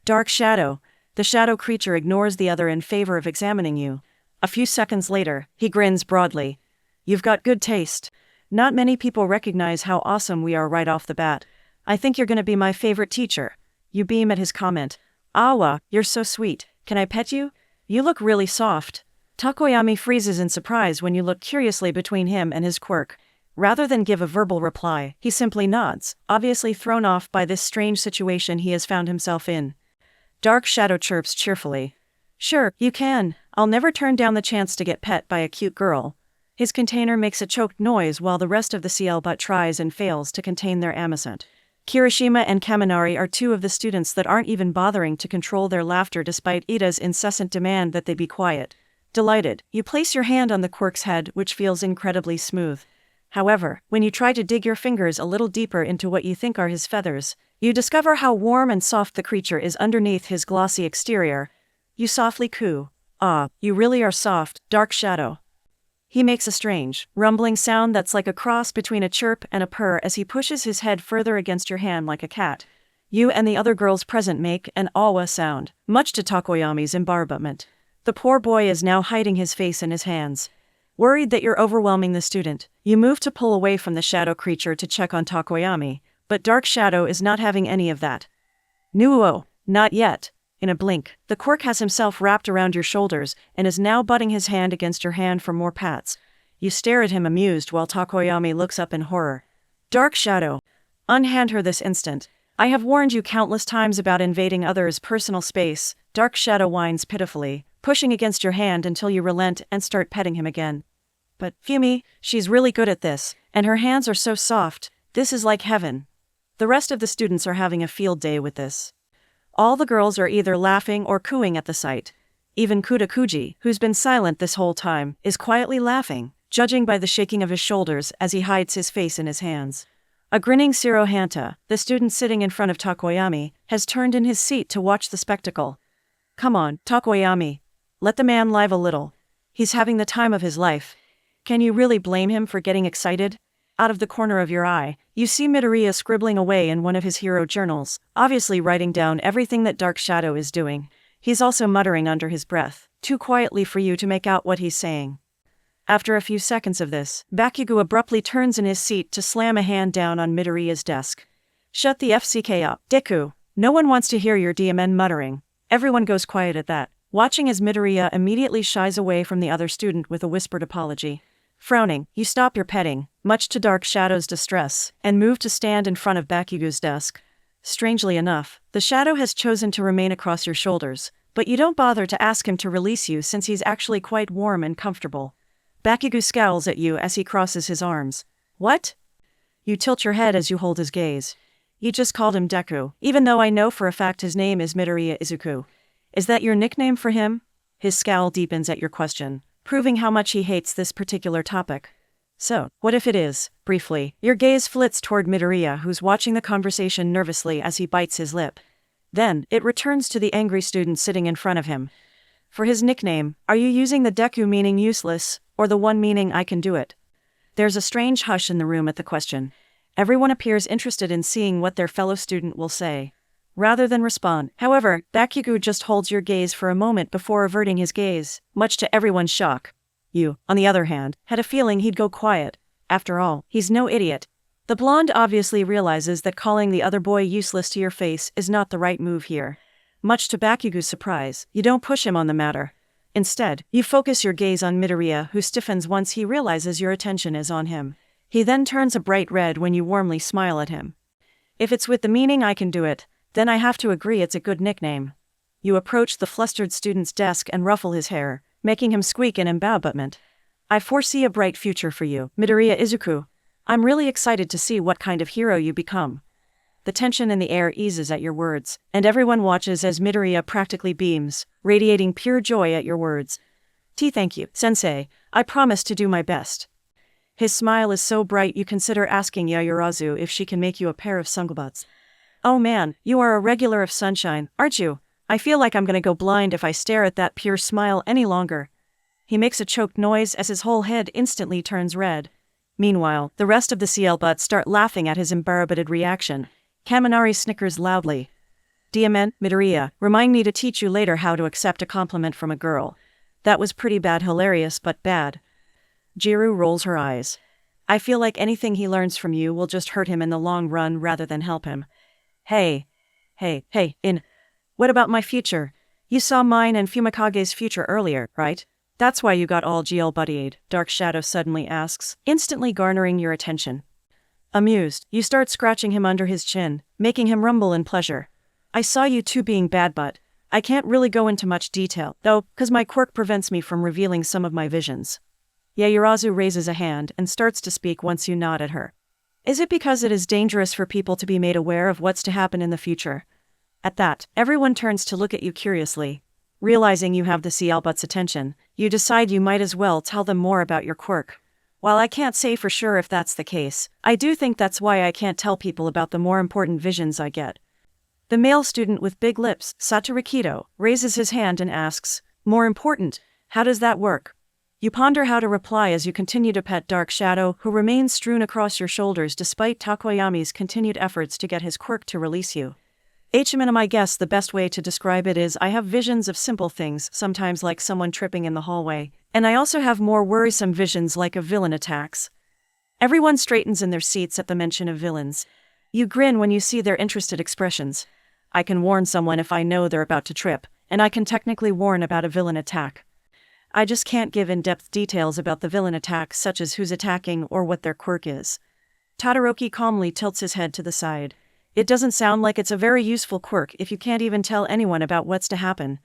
S1: Dark Shadow. The shadow creature ignores the other in favor of examining you. A few seconds later, he grins broadly. You've got good taste. Not many people recognize how awesome we are right off the bat. I think you're gonna be my favorite teacher. You beam at his comment. Awa, you're so sweet. Can I pet you? You look really soft. Tokoyami freezes in surprise when you look curiously between him and his quirk. Rather than give a verbal reply, he simply nods, obviously thrown off by this strange situation he has found himself in. Dark Shadow chirps cheerfully. Sure, you can. I'll never turn down the chance to get pet by a cute girl. His container makes a choked noise while the rest of the CL tries and fails to contain their amusement. Kirishima and Kaminari are two of the students that aren't even bothering to control their laughter despite Ida's incessant demand that they be quiet. Delighted, you place your hand on the quirk's head, which feels incredibly smooth. However, when you try to dig your fingers a little deeper into what you think are his feathers, you discover how warm and soft the creature is underneath his glossy exterior. You softly coo. Ah, you really are soft, Dark Shadow. He makes a strange, rumbling sound that's like a cross between a chirp and a purr as he pushes his head further against your hand like a cat. You and the other girls present make an awa sound, much to Tokoyami's embarrassment. The poor boy is now hiding his face in his hands. Worried that you're overwhelming the student, you move to pull away from the shadow creature to check on Tokoyami, but Dark Shadow is not having any of that. Nuo, not yet. In a blink, the quirk has himself wrapped around your shoulders and is now butting his hand against your hand for more pats. You stare at him amused while Tokoyami looks up in horror. Dark Shadow. Unhand her this instant. I have warned you countless times about invading others' personal space, Dark Shadow whines pitifully, pushing against your hand until you relent and start petting him again. But, Fumi, she's really good at this, and her hands are so soft, this is like heaven. The rest of the students are having a field day with this. All the girls are either laughing or cooing at the sight. Even Kudakuji, who's been silent this whole time, is quietly laughing, judging by the shaking of his shoulders as he hides his face in his hands. A grinning Shirohanta, the student sitting in front of Takoyami, has turned in his seat to watch the spectacle. Come on, Takoyami. Let the man live a little. He's having the time of his life. Can you really blame him for getting excited? Out of the corner of your eye, you see Midoriya scribbling away in one of his hero journals, obviously writing down everything that Dark Shadow is doing. He's also muttering under his breath, too quietly for you to make out what he's saying. After a few seconds of this, Bakugo abruptly turns in his seat to slam a hand down on Midoriya's desk. Shut the FCK up, Deku. No one wants to hear your DMN muttering. Everyone goes quiet at that, watching as Midoriya immediately shies away from the other student with a whispered apology. Frowning, you stop your petting, much to Dark Shadow's distress, and move to stand in front of Bakugo's desk. Strangely enough, the shadow has chosen to remain across your shoulders, but you don't bother to ask him to release you since he's actually quite warm and comfortable. Bakugo scowls at you as he crosses his arms. What? You tilt your head as you hold his gaze. You just called him Deku, even though I know for a fact his name is Midoriya Izuku. Is that your nickname for him? His scowl deepens at your question, proving how much he hates this particular topic. So, what if it is? Briefly, your gaze flits toward Midoriya, who's watching the conversation nervously as he bites his lip. Then, it returns to the angry student sitting in front of him. For his nickname, are you using the Deku meaning useless, or the one meaning I can do it? There's a strange hush in the room at the question. Everyone appears interested in seeing what their fellow student will say, rather than respond. However, Bakugo just holds your gaze for a moment before averting his gaze, much to everyone's shock. You, on the other hand, had a feeling he'd go quiet. After all, he's no idiot. The blonde obviously realizes that calling the other boy useless to your face is not the right move here. Much to Bakugo's surprise, you don't push him on the matter. Instead, you focus your gaze on Midoriya, who stiffens once he realizes your attention is on him. He then turns a bright red when you warmly smile at him. If it's with the meaning I can do it, then I have to agree it's a good nickname. You approach the flustered student's desk and ruffle his hair, making him squeak in embarrassment. I foresee a bright future for you, Midoriya Izuku. I'm really excited to see what kind of hero you become. The tension in the air eases at your words, and everyone watches as Midoriya practically beams, radiating pure joy at your words. Thank you, sensei. I promise to do my best. His smile is so bright you consider asking Yayurazu if she can make you a pair of sunglasses. Oh man, you are a regular of sunshine, aren't you? I feel like I'm gonna go blind if I stare at that pure smile any longer. He makes a choked noise as his whole head instantly turns red. Meanwhile, the rest of the CL butts start laughing at his embarrassed reaction. Kaminari snickers loudly. DMN, Midoriya, remind me to teach you later how to accept a compliment from a girl. That was pretty bad, hilarious but bad. Jiru rolls her eyes. I feel like anything he learns from you will just hurt him in the long run rather than help him. Hey, what about my future? You saw mine and Fumikage's future earlier, right? That's why you got all GL buddied, Dark Shadow suddenly asks, instantly garnering your attention. Amused, you start scratching him under his chin, making him rumble in pleasure. I saw you two being bad, but I can't really go into much detail, though, 'cause my quirk prevents me from revealing some of my visions. Yayurazu raises a hand and starts to speak once you nod at her. Is it because it is dangerous for people to be made aware of what's to happen in the future? At that, everyone turns to look at you curiously. Realizing you have the CL-But's attention, you decide you might as well tell them more about your quirk. While I can't say for sure if that's the case, I do think that's why I can't tell people about the more important visions I get. The male student with big lips, Satorikido, raises his hand and asks, more important? How does that work? You ponder how to reply as you continue to pet Dark Shadow, who remains strewn across your shoulders despite Takoyami's continued efforts to get his quirk to release you. I guess the best way to describe it is I have visions of simple things, sometimes like someone tripping in the hallway, and I also have more worrisome visions like of villain attacks. Everyone straightens in their seats at the mention of villains. You grin when you see their interested expressions. I can warn someone if I know they're about to trip, and I can technically warn about a villain attack. I just can't give in-depth details about the villain attack, such as who's attacking or what their quirk is. Todoroki calmly tilts his head to the side. It doesn't sound like it's a very useful quirk if you can't even tell anyone about what's to happen.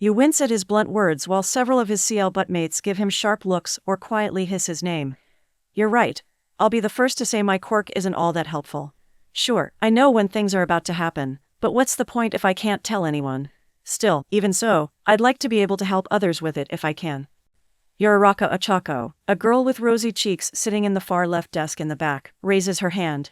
S1: You wince at his blunt words while several of his CL buttmates give him sharp looks or quietly hiss his name. You're right. I'll be the first to say my quirk isn't all that helpful. Sure, I know when things are about to happen, but what's the point if I can't tell anyone? Still, even so, I'd like to be able to help others with it if I can. Yoraraka Achako, a girl with rosy cheeks sitting in the far left desk in the back, raises her hand.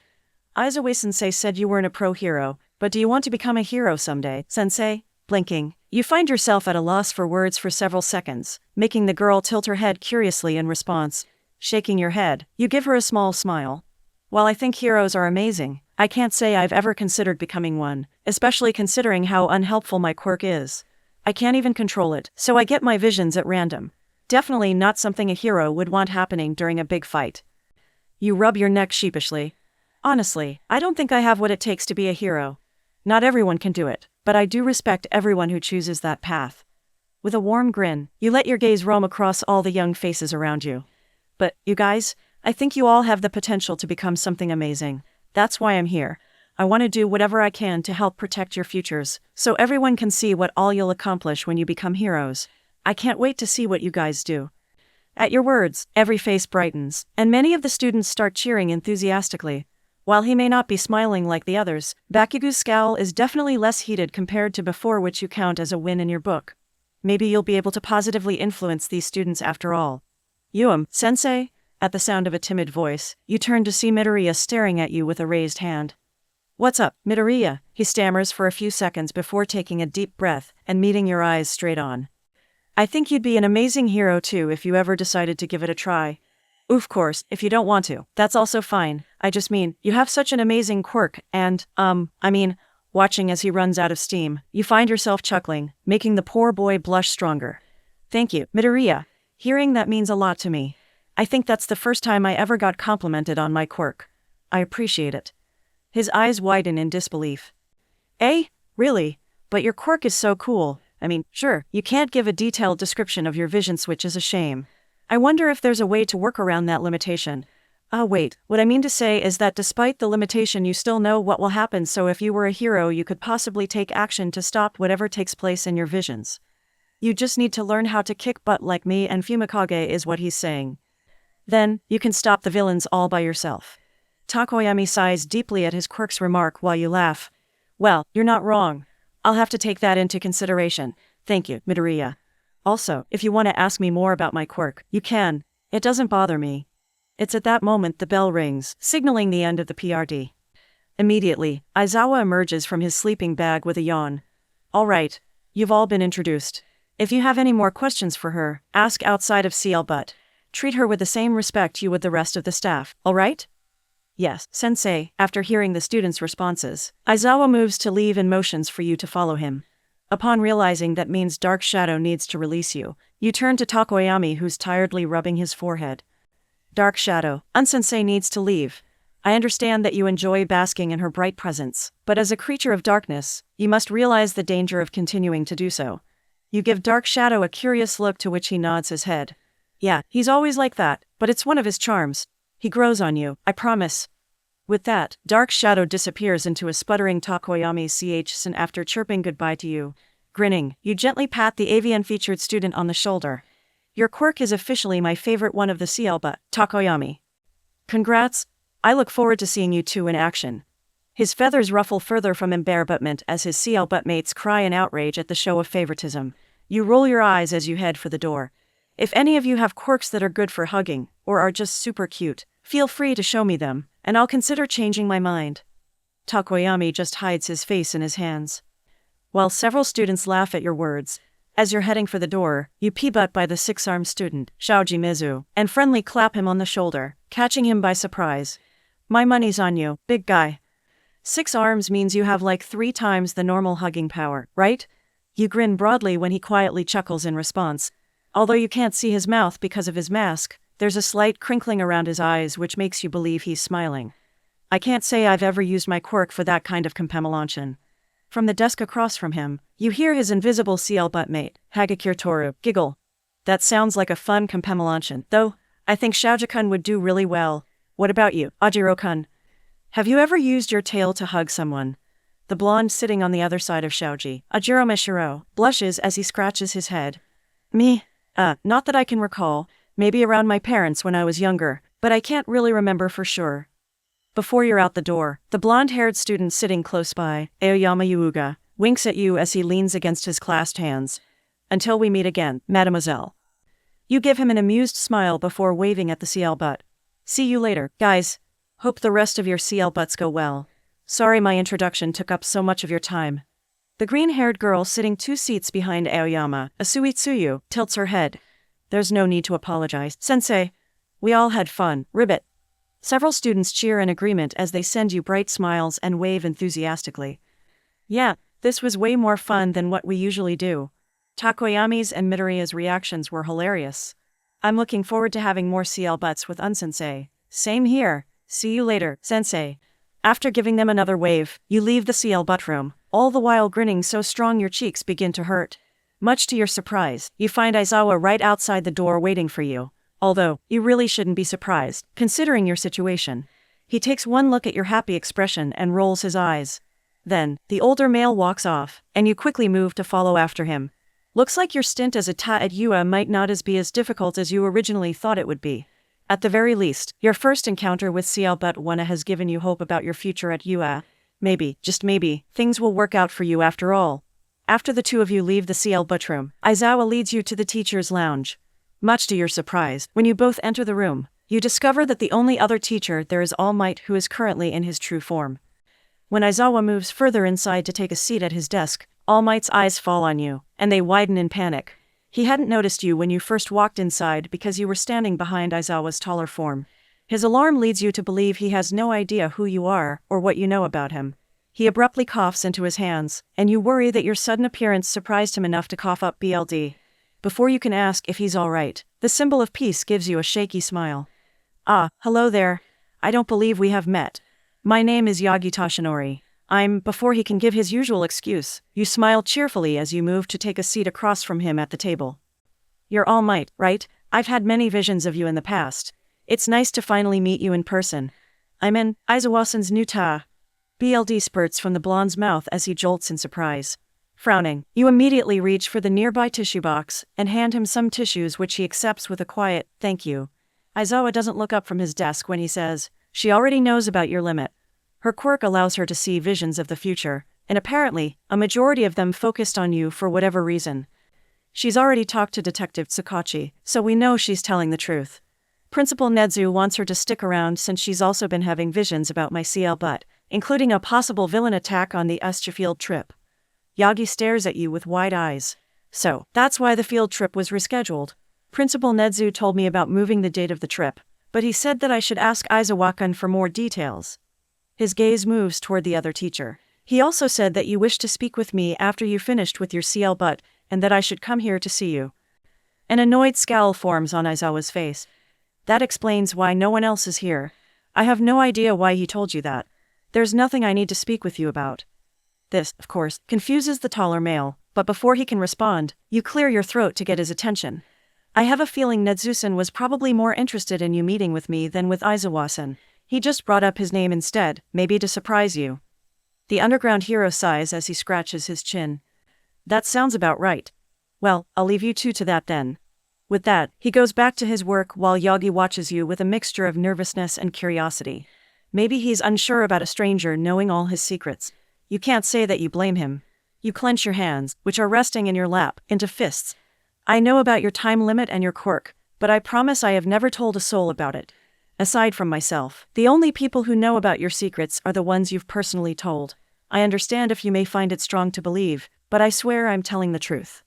S1: Aizawa-sensei said you weren't a pro hero, but do you want to become a hero someday, sensei? Blinking, you find yourself at a loss for words for several seconds, making the girl tilt her head curiously in response. Shaking your head, you give her a small smile. While I think heroes are amazing, I can't say I've ever considered becoming one, especially considering how unhelpful my quirk is. I can't even control it, so I get my visions at random. Definitely not something a hero would want happening during a big fight. You rub your neck sheepishly. Honestly, I don't think I have what it takes to be a hero. Not everyone can do it, but I do respect everyone who chooses that path. With a warm grin, you let your gaze roam across all the young faces around you. But, you guys, I think you all have the potential to become something amazing. That's why I'm here. I want to do whatever I can to help protect your futures, so everyone can see what all you'll accomplish when you become heroes. I can't wait to see what you guys do. At your words, every face brightens, and many of the students start cheering enthusiastically. While he may not be smiling like the others, Bakugu's scowl is definitely less heated compared to before, which you count as a win in your book. Maybe you'll be able to positively influence these students after all. Sensei? At the sound of a timid voice, you turn to see Midoriya staring at you with a raised hand. What's up, Midoriya? He stammers for a few seconds before taking a deep breath and meeting your eyes straight on. I think you'd be an amazing hero too if you ever decided to give it a try. Of course, if you don't want to, that's also fine. I just mean, you have such an amazing quirk and, watching as he runs out of steam, you find yourself chuckling, making the poor boy blush stronger. Thank you, Midoriya. Hearing that means a lot to me. I think that's the first time I ever got complimented on my quirk. I appreciate it. His eyes widen in disbelief. Eh? Really? But your quirk is so cool. Sure, you can't give a detailed description of your visions, which is a shame. I wonder if there's a way to work around that limitation. Wait, what I mean to say is that despite the limitation you still know what will happen, so if you were a hero you could possibly take action to stop whatever takes place in your visions. You just need to learn how to kick butt like me and Fumikage is what he's saying. Then, you can stop the villains all by yourself. Takoyami sighs deeply at his quirk's remark while you laugh. Well, you're not wrong. I'll have to take that into consideration. Thank you, Midoriya. Also, if you want to ask me more about my quirk, you can. It doesn't bother me. It's at that moment the bell rings, signaling the end of the PRD. Immediately, Aizawa emerges from his sleeping bag with a yawn. All right, you've all been introduced. If you have any more questions for her, ask outside of CL, but treat her with the same respect you would the rest of the staff, all right? Yes, sensei. After hearing the students' responses, Aizawa moves to leave and motions for you to follow him. Upon realizing that means Dark Shadow needs to release you, you turn to Takoyami, who's tiredly rubbing his forehead. Dark Shadow, Unsensei needs to leave. I understand that you enjoy basking in her bright presence, but as a creature of darkness, you must realize the danger of continuing to do so. You give Dark Shadow a curious look, to which he nods his head. Yeah, he's always like that, but it's one of his charms. He grows on you, I promise. With that, Dark Shadow disappears into a sputtering Takoyami ch, and after chirping goodbye to you, grinning, you gently pat the avian-featured student on the shoulder. Your quirk is officially my favorite one of the CL, but Takoyami. Congrats. I look forward to seeing you two in action. His feathers ruffle further from embarrassment as his CL buttmates cry in outrage at the show of favoritism. You roll your eyes as you head for the door. If any of you have quirks that are good for hugging, or are just super cute, feel free to show me them, and I'll consider changing my mind. Takoyami just hides his face in his hands. While several students laugh at your words, as you're heading for the door, you pee-butt by the six-armed student, Shaoji Mizu, and friendly clap him on the shoulder, catching him by surprise. My money's on you, big guy. 6 arms means you have like 3 times the normal hugging power, right? You grin broadly when he quietly chuckles in response. Although you can't see his mouth because of his mask, there's a slight crinkling around his eyes which makes you believe he's smiling. I can't say I've ever used my quirk for that kind of compemelantion. From the desk across from him, you hear his invisible CL buttmate, Hagakure Toru, giggle. That sounds like a fun compemelantion, though. I think Shaoji-kun would do really well. What about you, Ajiro-kun? Have you ever used your tail to hug someone? The blonde sitting on the other side of Shaoji, Ajiro Mishiro, blushes as he scratches his head. Me? Not that I can recall. Maybe around my parents when I was younger, but I can't really remember for sure. Before you're out the door, the blonde-haired student sitting close by, Aoyama Yuuga, winks at you as he leans against his clasped hands. Until we meet again, mademoiselle. You give him an amused smile before waving at the CL butt. See you later, guys. Hope the rest of your CL butts go well. Sorry my introduction took up so much of your time. The green-haired girl sitting 2 seats behind Aoyama, Asui Tsuyu, tilts her head. There's no need to apologize, sensei. We all had fun, ribbit. Several students cheer in agreement as they send you bright smiles and wave enthusiastically. Yeah, this was way more fun than what we usually do. Takoyami's and Midoriya's reactions were hilarious. I'm looking forward to having more CL butts with Unsensei. Same here. See you later, sensei. After giving them another wave, you leave the CL butt room, all the while grinning so strong your cheeks begin to hurt. Much to your surprise, you find Aizawa right outside the door waiting for you. Although, you really shouldn't be surprised, considering your situation. He takes one look at your happy expression and rolls his eyes. Then, the older male walks off, and you quickly move to follow after him. Looks like your stint as a ta at UA might not be as difficult as you originally thought it would be. At the very least, your first encounter with CL Butt Wana has given you hope about your future at UA. Maybe, just maybe, things will work out for you after all. After the two of you leave the CL Butt room, Aizawa leads you to the teacher's lounge. Much to your surprise, when you both enter the room, you discover that the only other teacher there is All Might, who is currently in his true form. When Aizawa moves further inside to take a seat at his desk, All Might's eyes fall on you, and they widen in panic. He hadn't noticed you when you first walked inside because you were standing behind Aizawa's taller form. His alarm leads you to believe he has no idea who you are or what you know about him. He abruptly coughs into his hands, and you worry that your sudden appearance surprised him enough to cough up BLD. Before you can ask if he's all right, the symbol of peace gives you a shaky smile. Ah, hello there. I don't believe we have met. My name is Yagi Tashinori. Before he can give his usual excuse, you smile cheerfully as you move to take a seat across from him at the table. You're All Might, right? I've had many visions of you in the past. It's nice to finally meet you in person. I'm in Aizawa-san's new ta. BLD spurts from the blonde's mouth as he jolts in surprise. Frowning, you immediately reach for the nearby tissue box and hand him some tissues, which he accepts with a quiet, thank you. Aizawa doesn't look up from his desk when he says, she already knows about your limit. Her quirk allows her to see visions of the future, and apparently, a majority of them focused on you for whatever reason. She's already talked to Detective Tsukachi, so we know she's telling the truth. Principal Nedzu wants her to stick around since she's also been having visions about my CL butt, including a possible villain attack on the Estia field trip. Yagi stares at you with wide eyes. So, that's why the field trip was rescheduled. Principal Nedzu told me about moving the date of the trip, but he said that I should ask Aizawa-kun for more details. His gaze moves toward the other teacher. He also said that you wished to speak with me after you finished with your CL butt, and that I should come here to see you. An annoyed scowl forms on Aizawa's face. That explains why no one else is here. I have no idea why he told you that. There's nothing I need to speak with you about. This, of course, confuses the taller male, but before he can respond, you clear your throat to get his attention. I have a feeling Nedzu-san was probably more interested in you meeting with me than with Aizawa-san. He just brought up his name instead, maybe to surprise you. The underground hero sighs as he scratches his chin. That sounds about right. Well, I'll leave you two to that then. With that, he goes back to his work while Yagi watches you with a mixture of nervousness and curiosity. Maybe he's unsure about a stranger knowing all his secrets. You can't say that you blame him. You clench your hands, which are resting in your lap, into fists. I know about your time limit and your quirk, but I promise I have never told a soul about it. Aside from myself, the only people who know about your secrets are the ones you've personally told. I understand if you may find it strong to believe, but I swear I'm telling the truth.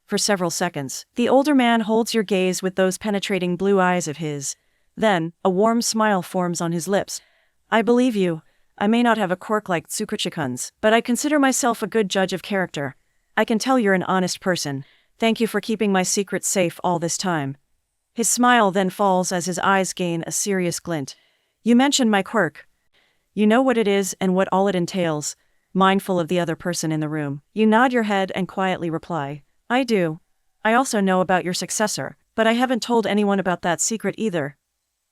S1: For several seconds, the older man holds your gaze with those penetrating blue eyes of his. Then, a warm smile forms on his lips. I believe you. I may not have a quirk like Tsukuchi-kun's, but I consider myself a good judge of character. I can tell you're an honest person. Thank you for keeping my secrets safe all this time. His smile then falls as his eyes gain a serious glint. You mentioned my quirk. You know what it is and what all it entails. Mindful of the other person in the room, you nod your head and quietly reply, I do. I also know about your successor, but I haven't told anyone about that secret either.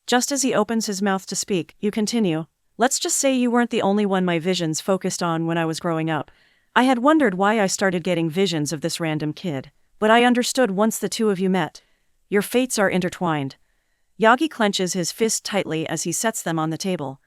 S1: Just as he opens his mouth to speak, you continue. Let's just say you weren't the only one my visions focused on when I was growing up. I had wondered why I started getting visions of this random kid, but I understood once the two of you met. Your fates are intertwined. Yagi clenches his fist tightly as he sets them on the table.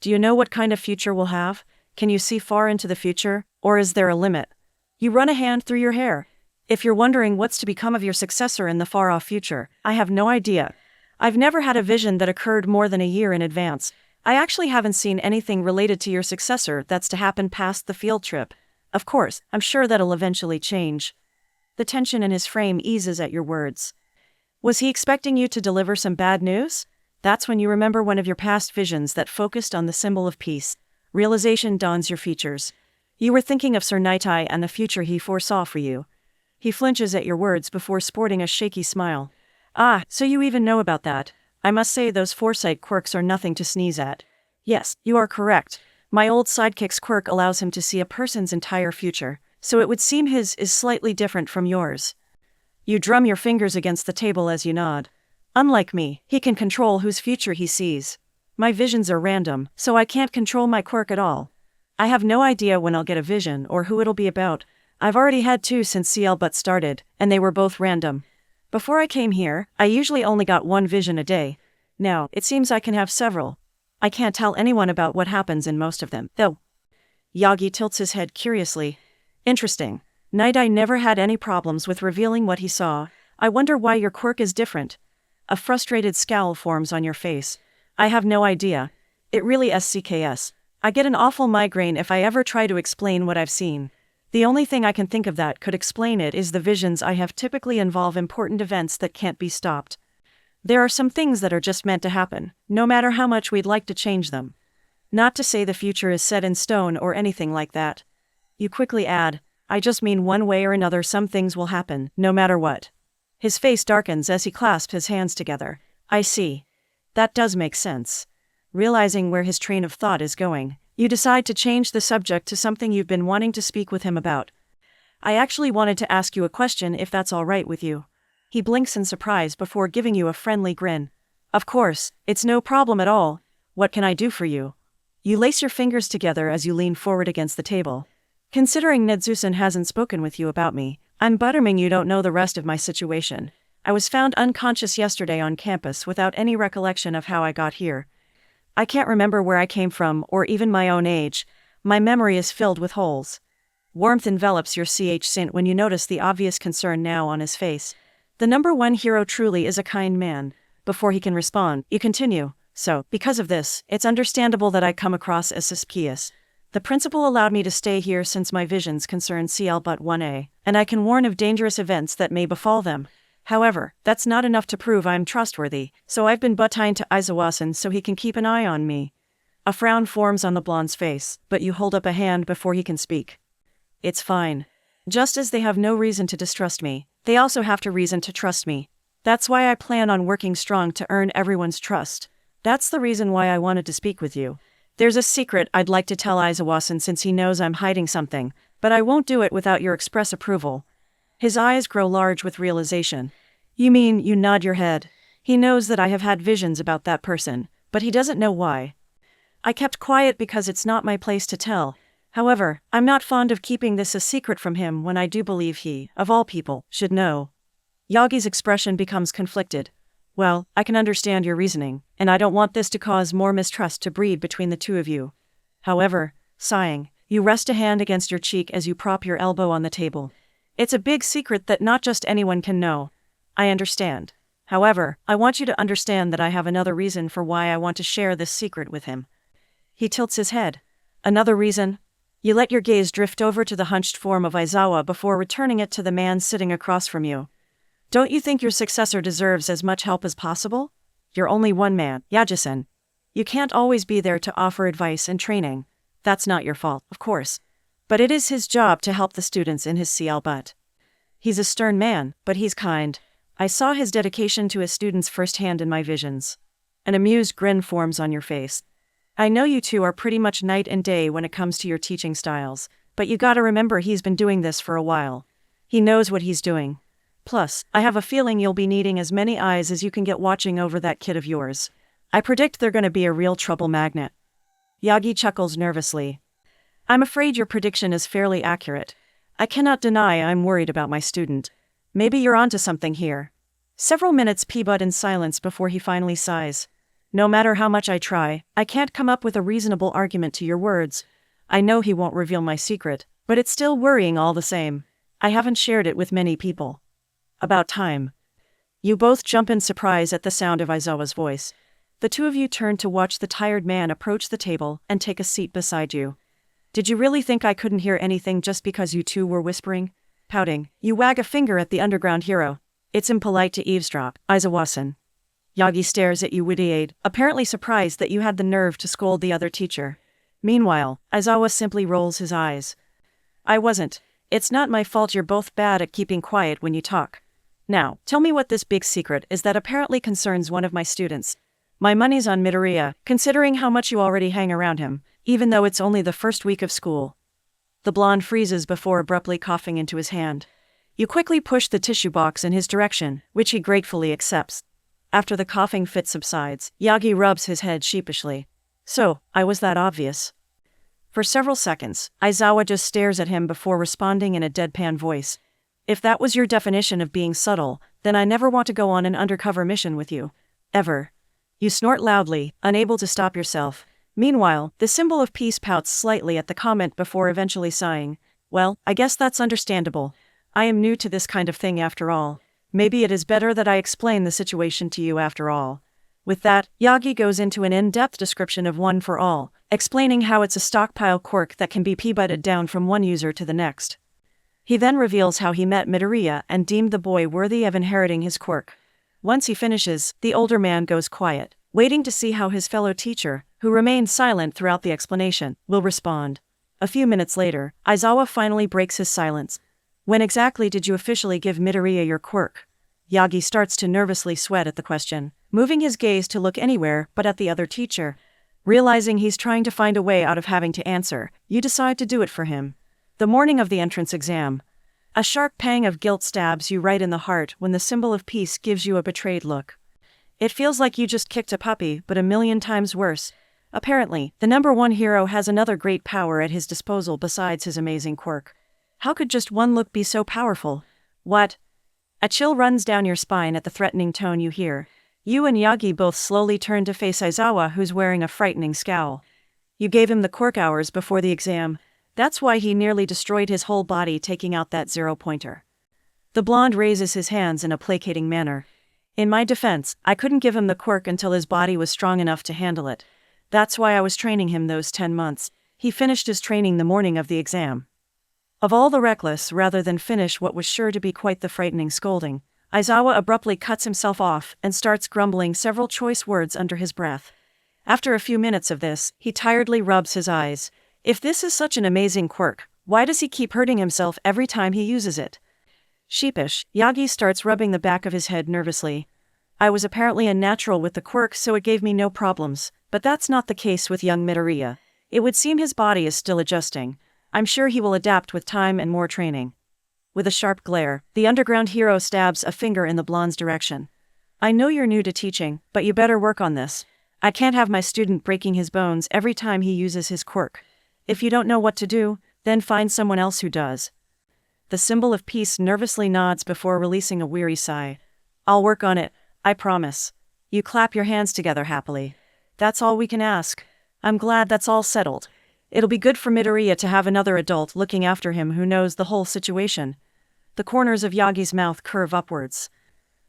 S1: Do you know what kind of future we'll have? Can you see far into the future, or is there a limit? You run a hand through your hair. If you're wondering what's to become of your successor in the far-off future, I have no idea. I've never had a vision that occurred more than a year in advance. I actually haven't seen anything related to your successor that's to happen past the field trip. Of course, I'm sure that'll eventually change. The tension in his frame eases at your words. Was he expecting you to deliver some bad news? That's when you remember one of your past visions that focused on the symbol of peace. Realization dawns your features. You were thinking of Sir Nightai and the future he foresaw for you. He flinches at your words before sporting a shaky smile. Ah, so you even know about that. I must say those foresight quirks are nothing to sneeze at. Yes, you are correct. My old sidekick's quirk allows him to see a person's entire future, so it would seem his is slightly different from yours. You drum your fingers against the table as you nod. Unlike me, he can control whose future he sees. My visions are random, so I can't control my quirk at all. I have no idea when I'll get a vision or who it'll be about. I've already had two since CL But started, and they were both random. Before I came here, I usually only got one vision a day. Now, it seems I can have several. I can't tell anyone about what happens in most of them, though. Yagi tilts his head curiously. Interesting. Nightai never had any problems with revealing what he saw. I wonder why your quirk is different. A frustrated scowl forms on your face. I have no idea. It really SCKS. I get an awful migraine if I ever try to explain what I've seen. The only thing I can think of that could explain it is the visions I have typically involve important events that can't be stopped. There are some things that are just meant to happen, no matter how much we'd like to change them. Not to say the future is set in stone or anything like that. You quickly add, I just mean one way or another some things will happen, no matter what. His face darkens as he clasps his hands together. I see. That does make sense. Realizing where his train of thought is going, you decide to change the subject to something you've been wanting to speak with him about. I actually wanted to ask you a question if that's all right with you. He blinks in surprise before giving you a friendly grin. Of course, it's no problem at all. What can I do for you? You lace your fingers together as you lean forward against the table. Considering Nedzusen hasn't spoken with you about me, I'm butterming you don't know the rest of my situation. I was found unconscious yesterday on campus without any recollection of how I got here. I can't remember where I came from or even my own age. My memory is filled with holes. Warmth envelops your Scint when you notice the obvious concern now on his face. The number one hero truly is a kind man. Before he can respond, you continue. So, because of this, it's understandable that I come across as suspicious. The principal allowed me to stay here since my visions concern CL but 1A, and I can warn of dangerous events that may befall them. However, that's not enough to prove I'm trustworthy, so I've been buttined to Aizawa-san so he can keep an eye on me. A frown forms on the blonde's face, but you hold up a hand before he can speak. It's fine. Just as they have no reason to distrust me, they also have to reason to trust me. That's why I plan on working strong to earn everyone's trust. That's the reason why I wanted to speak with you. There's a secret I'd like to tell Aizawa-san since he knows I'm hiding something, but I won't do it without your express approval. His eyes grow large with realization. You mean, you nod your head. He knows that I have had visions about that person, but he doesn't know why. I kept quiet because it's not my place to tell. However, I'm not fond of keeping this a secret from him when I do believe he, of all people, should know. Yagi's expression becomes conflicted. Well, I can understand your reasoning, and I don't want this to cause more mistrust to breed between the two of you. However, sighing, you rest a hand against your cheek as you prop your elbow on the table. It's a big secret that not just anyone can know. I understand. However, I want you to understand that I have another reason for why I want to share this secret with him. He tilts his head. Another reason? You let your gaze drift over to the hunched form of Aizawa before returning it to the man sitting across from you. Don't you think your successor deserves as much help as possible? You're only one man, Yaji-san. You can't always be there to offer advice and training. That's not your fault, of course. But it is his job to help the students in his CL but. He's a stern man, but he's kind. I saw his dedication to his students firsthand in my visions. An amused grin forms on your face. I know you two are pretty much night and day when it comes to your teaching styles, but you gotta remember he's been doing this for a while. He knows what he's doing. Plus, I have a feeling you'll be needing as many eyes as you can get watching over that kid of yours. I predict they're gonna be a real trouble magnet. Yagi chuckles nervously. I'm afraid your prediction is fairly accurate. I cannot deny I'm worried about my student. Maybe you're onto something here. Several minutes Peabud in silence before he finally sighs. No matter how much I try, I can't come up with a reasonable argument to your words. I know he won't reveal my secret, but it's still worrying all the same. I haven't shared it with many people. About time. You both jump in surprise at the sound of Aizawa's voice. The two of you turn to watch the tired man approach the table and take a seat beside you. Did you really think I couldn't hear anything just because you two were whispering? Pouting, you wag a finger at the underground hero. It's impolite to eavesdrop, Aizawa-san. Yagi stares at you wide-eyed, apparently surprised that you had the nerve to scold the other teacher. Meanwhile, Aizawa simply rolls his eyes. I wasn't. It's not my fault you're both bad at keeping quiet when you talk. Now, tell me what this big secret is that apparently concerns one of my students. My money's on Midoriya, considering how much you already hang around him, even though it's only the first week of school. The blonde freezes before abruptly coughing into his hand. You quickly push the tissue box in his direction, which he gratefully accepts. After the coughing fit subsides, Yagi rubs his head sheepishly. So, I was that obvious? For several seconds, Aizawa just stares at him before responding in a deadpan voice. If that was your definition of being subtle, then I never want to go on an undercover mission with you. Ever. You snort loudly, unable to stop yourself. Meanwhile, the symbol of peace pouts slightly at the comment before eventually sighing. Well, I guess that's understandable. I am new to this kind of thing after all. Maybe it is better that I explain the situation to you after all. With that, Yagi goes into an in-depth description of One for All, explaining how it's a stockpile quirk that can be P-butted down from one user to the next. He then reveals how he met Midoriya and deemed the boy worthy of inheriting his quirk. Once he finishes, the older man goes quiet, waiting to see how his fellow teacher, who remained silent throughout the explanation, will respond. A few minutes later, Aizawa finally breaks his silence. When exactly did you officially give Midoriya your quirk? Yagi starts to nervously sweat at the question, moving his gaze to look anywhere but at the other teacher. Realizing he's trying to find a way out of having to answer, you decide to do it for him. The morning of the entrance exam. A sharp pang of guilt stabs you right in the heart when the symbol of peace gives you a betrayed look. It feels like you just kicked a puppy, but a million times worse. Apparently, the number one hero has another great power at his disposal besides his amazing quirk. How could just one look be so powerful? What? A chill runs down your spine at the threatening tone you hear. You and Yagi both slowly turn to face Aizawa, who's wearing a frightening scowl. You gave him the quirk hours before the exam. That's why he nearly destroyed his whole body taking out that zero-pointer. The blonde raises his hands in a placating manner. In my defense, I couldn't give him the quirk until his body was strong enough to handle it. That's why I was training him those 10 months. He finished his training the morning of the exam. Of all the reckless, rather than finish what was sure to be quite the frightening scolding, Aizawa abruptly cuts himself off and starts grumbling several choice words under his breath. After a few minutes of this, he tiredly rubs his eyes. If this is such an amazing quirk, why does he keep hurting himself every time he uses it? Sheepish, Yagi starts rubbing the back of his head nervously. I was apparently a natural with the quirk, so it gave me no problems, but that's not the case with young Midoriya. It would seem his body is still adjusting. I'm sure he will adapt with time and more training. With a sharp glare, the underground hero stabs a finger in the blonde's direction. I know you're new to teaching, but you better work on this. I can't have my student breaking his bones every time he uses his quirk. If you don't know what to do, then find someone else who does. The symbol of peace nervously nods before releasing a weary sigh. I'll work on it, I promise. You clap your hands together happily. That's all we can ask. I'm glad that's all settled. It'll be good for Midoriya to have another adult looking after him who knows the whole situation. The corners of Yagi's mouth curve upwards.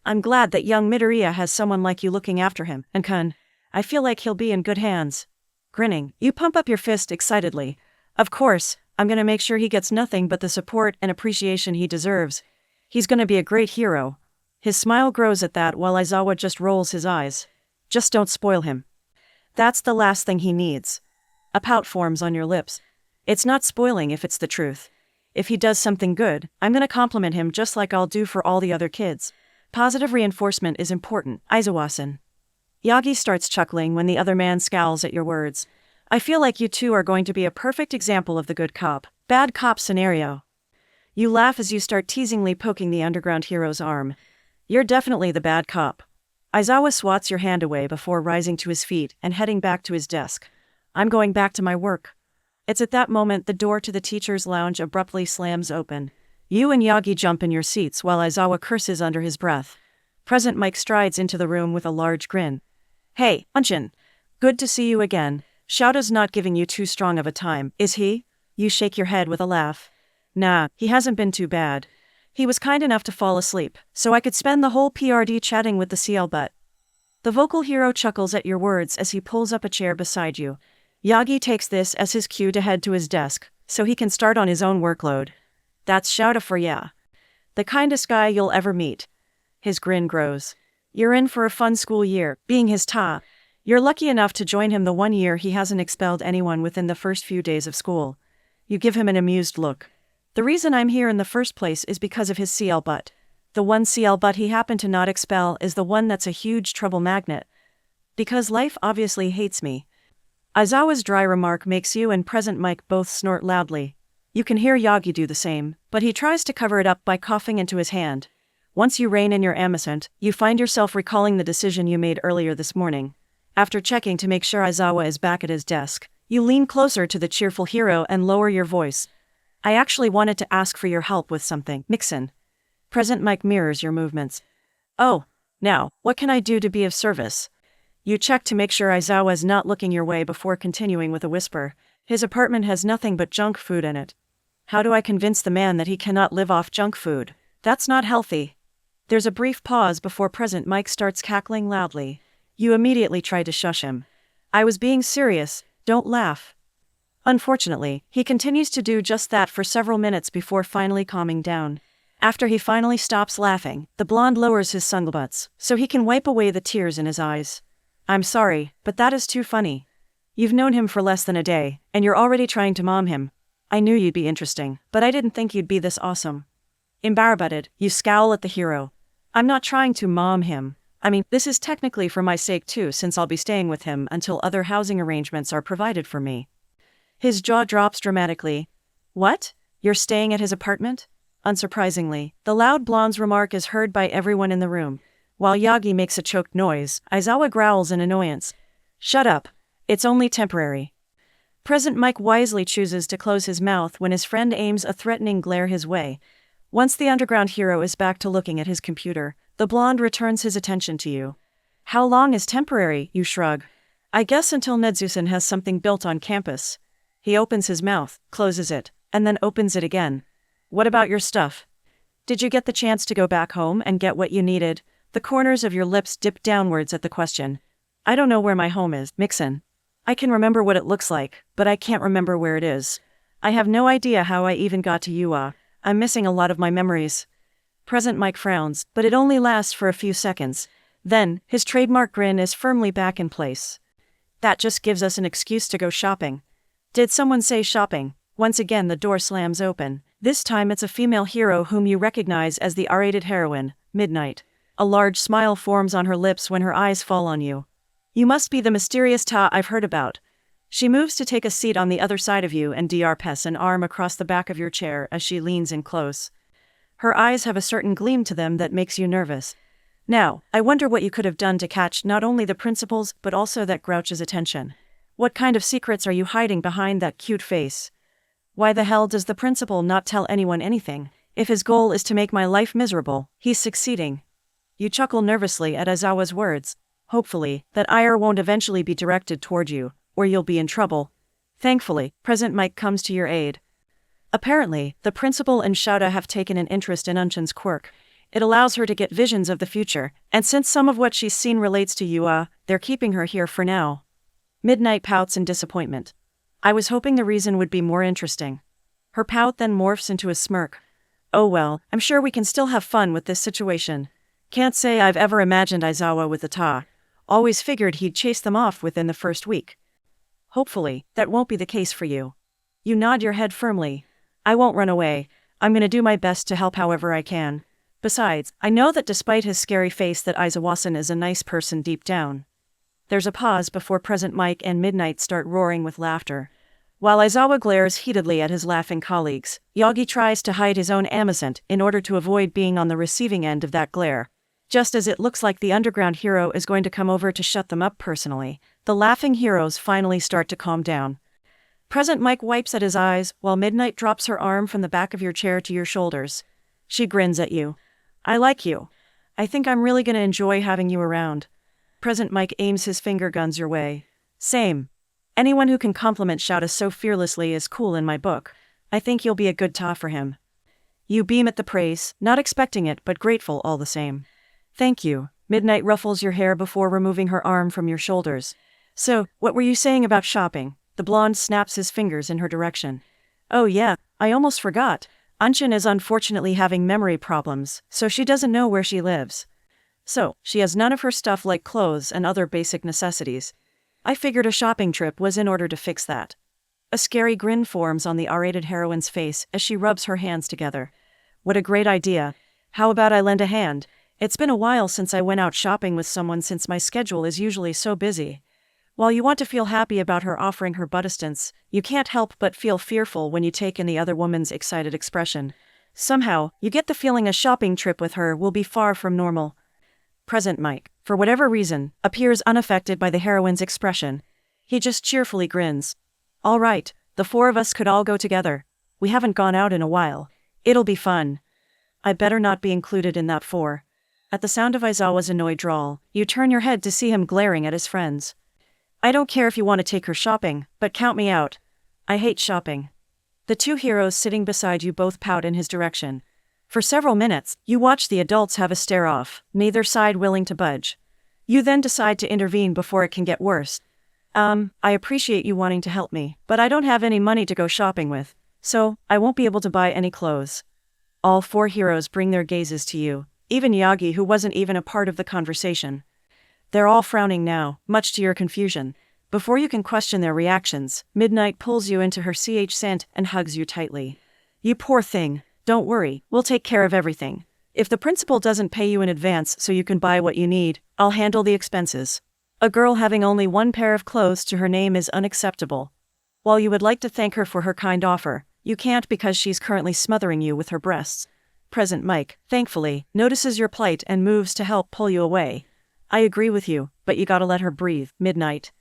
S1: I'm glad that young Midoriya has someone like you looking after him, and Kun. I feel like he'll be in good hands. Grinning, you pump up your fist excitedly. Of course, I'm gonna make sure he gets nothing but the support and appreciation he deserves. He's gonna be a great hero. His smile grows at that while Aizawa just rolls his eyes. Just don't spoil him. That's the last thing he needs. A pout forms on your lips. It's not spoiling if it's the truth. If he does something good, I'm gonna compliment him just like I'll do for all the other kids. Positive reinforcement is important, Aizawa-san. Yagi starts chuckling when the other man scowls at your words. I feel like you two are going to be a perfect example of the good cop, bad cop scenario. You laugh as you start teasingly poking the underground hero's arm. You're definitely the bad cop. Aizawa swats your hand away before rising to his feet and heading back to his desk. I'm going back to my work. It's at that moment the door to the teacher's lounge abruptly slams open. You and Yagi jump in your seats while Aizawa curses under his breath. Present Mike strides into the room with a large grin. Hey, Unchin. Good to see you again. Shouta's not giving you too strong of a time, is he? You shake your head with a laugh. Nah, he hasn't been too bad. He was kind enough to fall asleep, so I could spend the whole PRD chatting with the CL butt. The vocal hero chuckles at your words as he pulls up a chair beside you. Yagi takes this as his cue to head to his desk, so he can start on his own workload. That's Shouta for ya. The kindest guy you'll ever meet. His grin grows. You're in for a fun school year, being his ta. You're lucky enough to join him the 1 year he hasn't expelled anyone within the first few days of school. You give him an amused look. The reason I'm here in the first place is because of his CL butt. The one CL butt he happened to not expel is the one that's a huge trouble magnet. Because life obviously hates me. Aizawa's dry remark makes you and Present Mike both snort loudly. You can hear Yagi do the same, but he tries to cover it up by coughing into his hand. Once you rein in your amnesia, you find yourself recalling the decision you made earlier this morning. After checking to make sure Aizawa is back at his desk, you lean closer to the cheerful hero and lower your voice. I actually wanted to ask for your help with something, Mixon. Present Mike mirrors your movements. Oh, now, what can I do to be of service? You check to make sure Aizawa is not looking your way before continuing with a whisper. His apartment has nothing but junk food in it. How do I convince the man that he cannot live off junk food? That's not healthy. There's a brief pause before Present Mike starts cackling loudly. You immediately try to shush him. I was being serious, don't laugh. Unfortunately, he continues to do just that for several minutes before finally calming down. After he finally stops laughing, the blonde lowers his sunglasses so he can wipe away the tears in his eyes. I'm sorry, but that is too funny. You've known him for less than a day, and you're already trying to mom him. I knew you'd be interesting, but I didn't think you'd be this awesome. Embarrassed, you scowl at the hero. I'm not trying to mom him. I mean, this is technically for my sake too, since I'll be staying with him until other housing arrangements are provided for me. His jaw drops dramatically. What? You're staying at his apartment? Unsurprisingly, the loud blonde's remark is heard by everyone in the room. While Yagi makes a choked noise, Aizawa growls in annoyance. Shut up. It's only temporary. Present Mike wisely chooses to close his mouth when his friend aims a threatening glare his way. Once the underground hero is back to looking at his computer, the blonde returns his attention to you. How long is temporary, you shrug? I guess until Nedzusen has something built on campus. He opens his mouth, closes it, and then opens it again. What about your stuff? Did you get the chance to go back home and get what you needed? The corners of your lips dip downwards at the question. I don't know where my home is, Mixon. I can remember what it looks like, but I can't remember where it is. I have no idea how I even got to Yua. I'm missing a lot of my memories. Present Mike frowns, but it only lasts for a few seconds. Then, his trademark grin is firmly back in place. That just gives us an excuse to go shopping. Did someone say shopping? Once again the door slams open. This time it's a female hero whom you recognize as the R-rated heroine, Midnight. A large smile forms on her lips when her eyes fall on you. You must be the mysterious Ta I've heard about. She moves to take a seat on the other side of you and passes an arm across the back of your chair as she leans in close. Her eyes have a certain gleam to them that makes you nervous. Now, I wonder what you could have done to catch not only the principal's but also that grouch's attention. What kind of secrets are you hiding behind that cute face? Why the hell does the principal not tell anyone anything? If his goal is to make my life miserable, he's succeeding. You chuckle nervously at Aizawa's words. Hopefully, that ire won't eventually be directed toward you, or you'll be in trouble. Thankfully, Present Mike comes to your aid. Apparently, the principal and Shouta have taken an interest in Unchin's quirk. It allows her to get visions of the future, and since some of what she's seen relates to Yua, they're keeping her here for now. Midnight pouts in disappointment. I was hoping the reason would be more interesting. Her pout then morphs into a smirk. Oh well, I'm sure we can still have fun with this situation. Can't say I've ever imagined Aizawa with the Ta. Always figured he'd chase them off within the first week. Hopefully, that won't be the case for you. You nod your head firmly. I won't run away. I'm gonna do my best to help however I can. Besides, I know that despite his scary face that Aizawa-san is a nice person deep down. There's a pause before Present Mike and Midnight start roaring with laughter. While Aizawa glares heatedly at his laughing colleagues, Yagi tries to hide his own amnesia in order to avoid being on the receiving end of that glare. Just as it looks like the underground hero is going to come over to shut them up personally, The laughing heroes finally start to calm down. Present Mike wipes at his eyes while Midnight drops her arm from the back of your chair to your shoulders. She grins at you. I like you. I think I'm really gonna enjoy having you around. Present Mike aims his finger guns your way. Same. Anyone who can compliment Shouta so fearlessly is cool in my book. I think you'll be a good ta for him. You beam at the praise, not expecting it but grateful all the same. Thank you. Midnight ruffles your hair before removing her arm from your shoulders. So, what were you saying about shopping? The blonde snaps his fingers in her direction. Oh yeah, I almost forgot. Anshin is unfortunately having memory problems, so she doesn't know where she lives. So, she has none of her stuff like clothes and other basic necessities. I figured a shopping trip was in order to fix that. A scary grin forms on the R-rated heroine's face as she rubs her hands together. What a great idea. How about I lend a hand? It's been a while since I went out shopping with someone since my schedule is usually so busy. While you want to feel happy about her offering her buttistance, you can't help but feel fearful when you take in the other woman's excited expression. Somehow, you get the feeling a shopping trip with her will be far from normal. Present Mike, for whatever reason, appears unaffected by the heroine's expression. He just cheerfully grins. All right, the four of us could all go together. We haven't gone out in a while. It'll be fun. I better not be included in that four. At the sound of Aizawa's annoyed drawl, you turn your head to see him glaring at his friends. I don't care if you want to take her shopping, but count me out. I hate shopping. The two heroes sitting beside you both pout in his direction. For several minutes, you watch the adults have a stare-off, neither side willing to budge. You then decide to intervene before it can get worse. I appreciate you wanting to help me, but I don't have any money to go shopping with, so I won't be able to buy any clothes. All four heroes bring their gazes to you, even Yagi, who wasn't even a part of the conversation. They're all frowning now, much to your confusion. Before you can question their reactions, Midnight pulls you into her scent and hugs you tightly. You poor thing, don't worry, we'll take care of everything. If the principal doesn't pay you in advance so you can buy what you need, I'll handle the expenses. A girl having only one pair of clothes to her name is unacceptable. While you would like to thank her for her kind offer, you can't because she's currently smothering you with her breasts. Present Mike, thankfully, notices your plight and moves to help pull you away. I agree with you, but you gotta let her breathe, Midnight.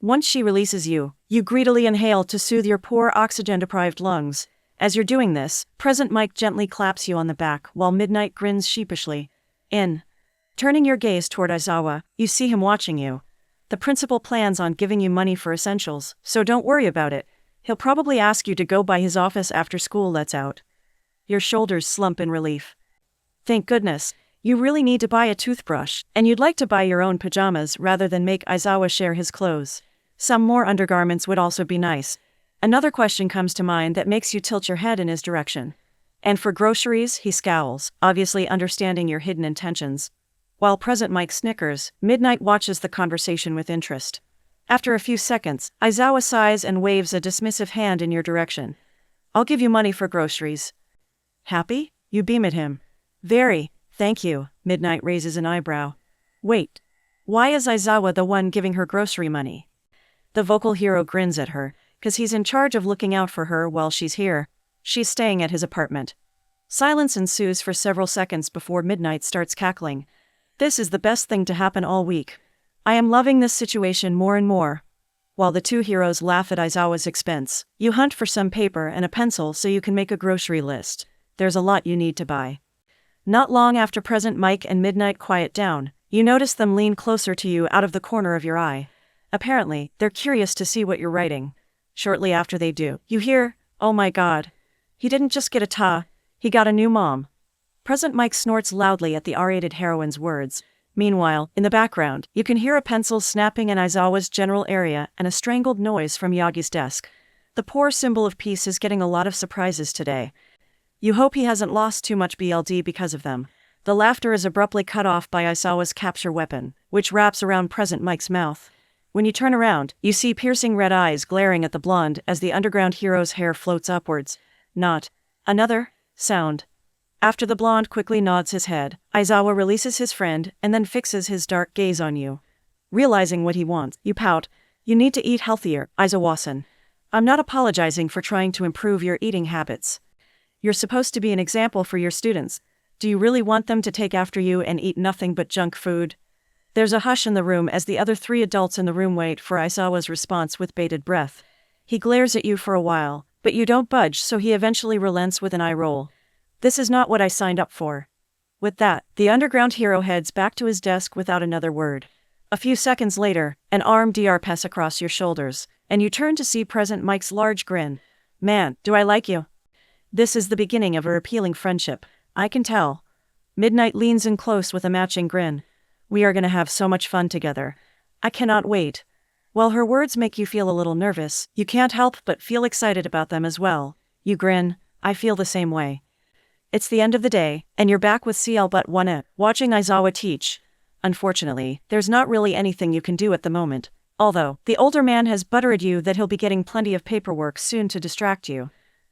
S1: Once she releases you, you greedily inhale to soothe your poor oxygen-deprived lungs. As you're doing this, Present Mike gently claps you on the back while Midnight grins sheepishly. Turning your gaze toward Aizawa, you see him watching you. The principal plans on giving you money for essentials, so don't worry about it. He'll probably ask you to go by his office after school lets out. Your shoulders slump in relief. Thank goodness. You really need to buy a toothbrush, and you'd like to buy your own pajamas rather than make Aizawa share his clothes. Some more undergarments would also be nice. Another question comes to mind that makes you tilt your head in his direction. And for groceries, he scowls, obviously understanding your hidden intentions. While Present Mike snickers, Midnight watches the conversation with interest. After a few seconds, Aizawa sighs and waves a dismissive hand in your direction. I'll give you money for groceries. Happy? You beam at him. Very. Thank you, Midnight raises an eyebrow. Wait. Why is Aizawa the one giving her grocery money? The vocal hero grins at her, 'cause he's in charge of looking out for her while she's here. She's staying at his apartment. Silence ensues for several seconds before Midnight starts cackling. This is the best thing to happen all week. I am loving this situation more and more. While the two heroes laugh at Aizawa's expense, you hunt for some paper and a pencil so you can make a grocery list. There's a lot you need to buy. Not long after Present Mike and Midnight quiet down, you notice them lean closer to you out of the corner of your eye. Apparently, they're curious to see what you're writing. Shortly after they do, you hear, "Oh my god. He didn't just get a ta, he got a new mom." Present Mike snorts loudly at the R-rated heroine's words. Meanwhile, in the background, you can hear a pencil snapping in Aizawa's general area and a strangled noise from Yagi's desk. The poor symbol of peace is getting a lot of surprises today. You hope he hasn't lost too much BLD because of them. The laughter is abruptly cut off by Aizawa's capture weapon, which wraps around Present Mike's mouth. When you turn around, you see piercing red eyes glaring at the blonde as the underground hero's hair floats upwards. Not another sound. After the blonde quickly nods his head, Aizawa releases his friend and then fixes his dark gaze on you. Realizing what he wants, you pout. You need to eat healthier, Aizawa-san. I'm not apologizing for trying to improve your eating habits. You're supposed to be an example for your students. Do you really want them to take after you and eat nothing but junk food? There's a hush in the room as the other three adults in the room wait for Aizawa's response with bated breath. He glares at you for a while, but you don't budge, so he eventually relents with an eye roll. This is not what I signed up for. With that, the underground hero heads back to his desk without another word. A few seconds later, an arm passes across your shoulders, and you turn to see present Mike's large grin. Man, do I like you? This is the beginning of a appealing friendship. I can tell. Midnight leans in close with a matching grin. We are gonna have so much fun together. I cannot wait. While her words make you feel a little nervous, you can't help but feel excited about them as well. You grin. I feel the same way. It's the end of the day, and you're back with CL but 1 watching Aizawa teach. Unfortunately, there's not really anything you can do at the moment. Although, the older man has buttered you that he'll be getting plenty of paperwork soon to distract you.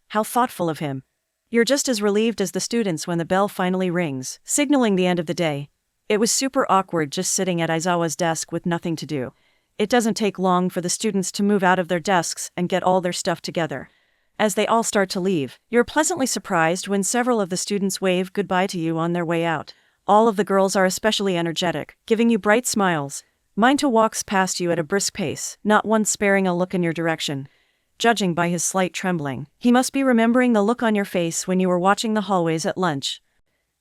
S1: How thoughtful of him. You're just as relieved as the students when the bell finally rings, signaling the end of the day. It was super awkward just sitting at Aizawa's desk with nothing to do. It doesn't take long for the students to move out of their desks and get all their stuff together. As they all start to leave, you're pleasantly surprised when several of the students wave goodbye to you on their way out. All of the girls are especially energetic, giving you bright smiles. Minto walks past you at a brisk pace, not once sparing a look in your direction. Judging by his slight trembling, he must be remembering the look on your face when you were watching the hallways at lunch.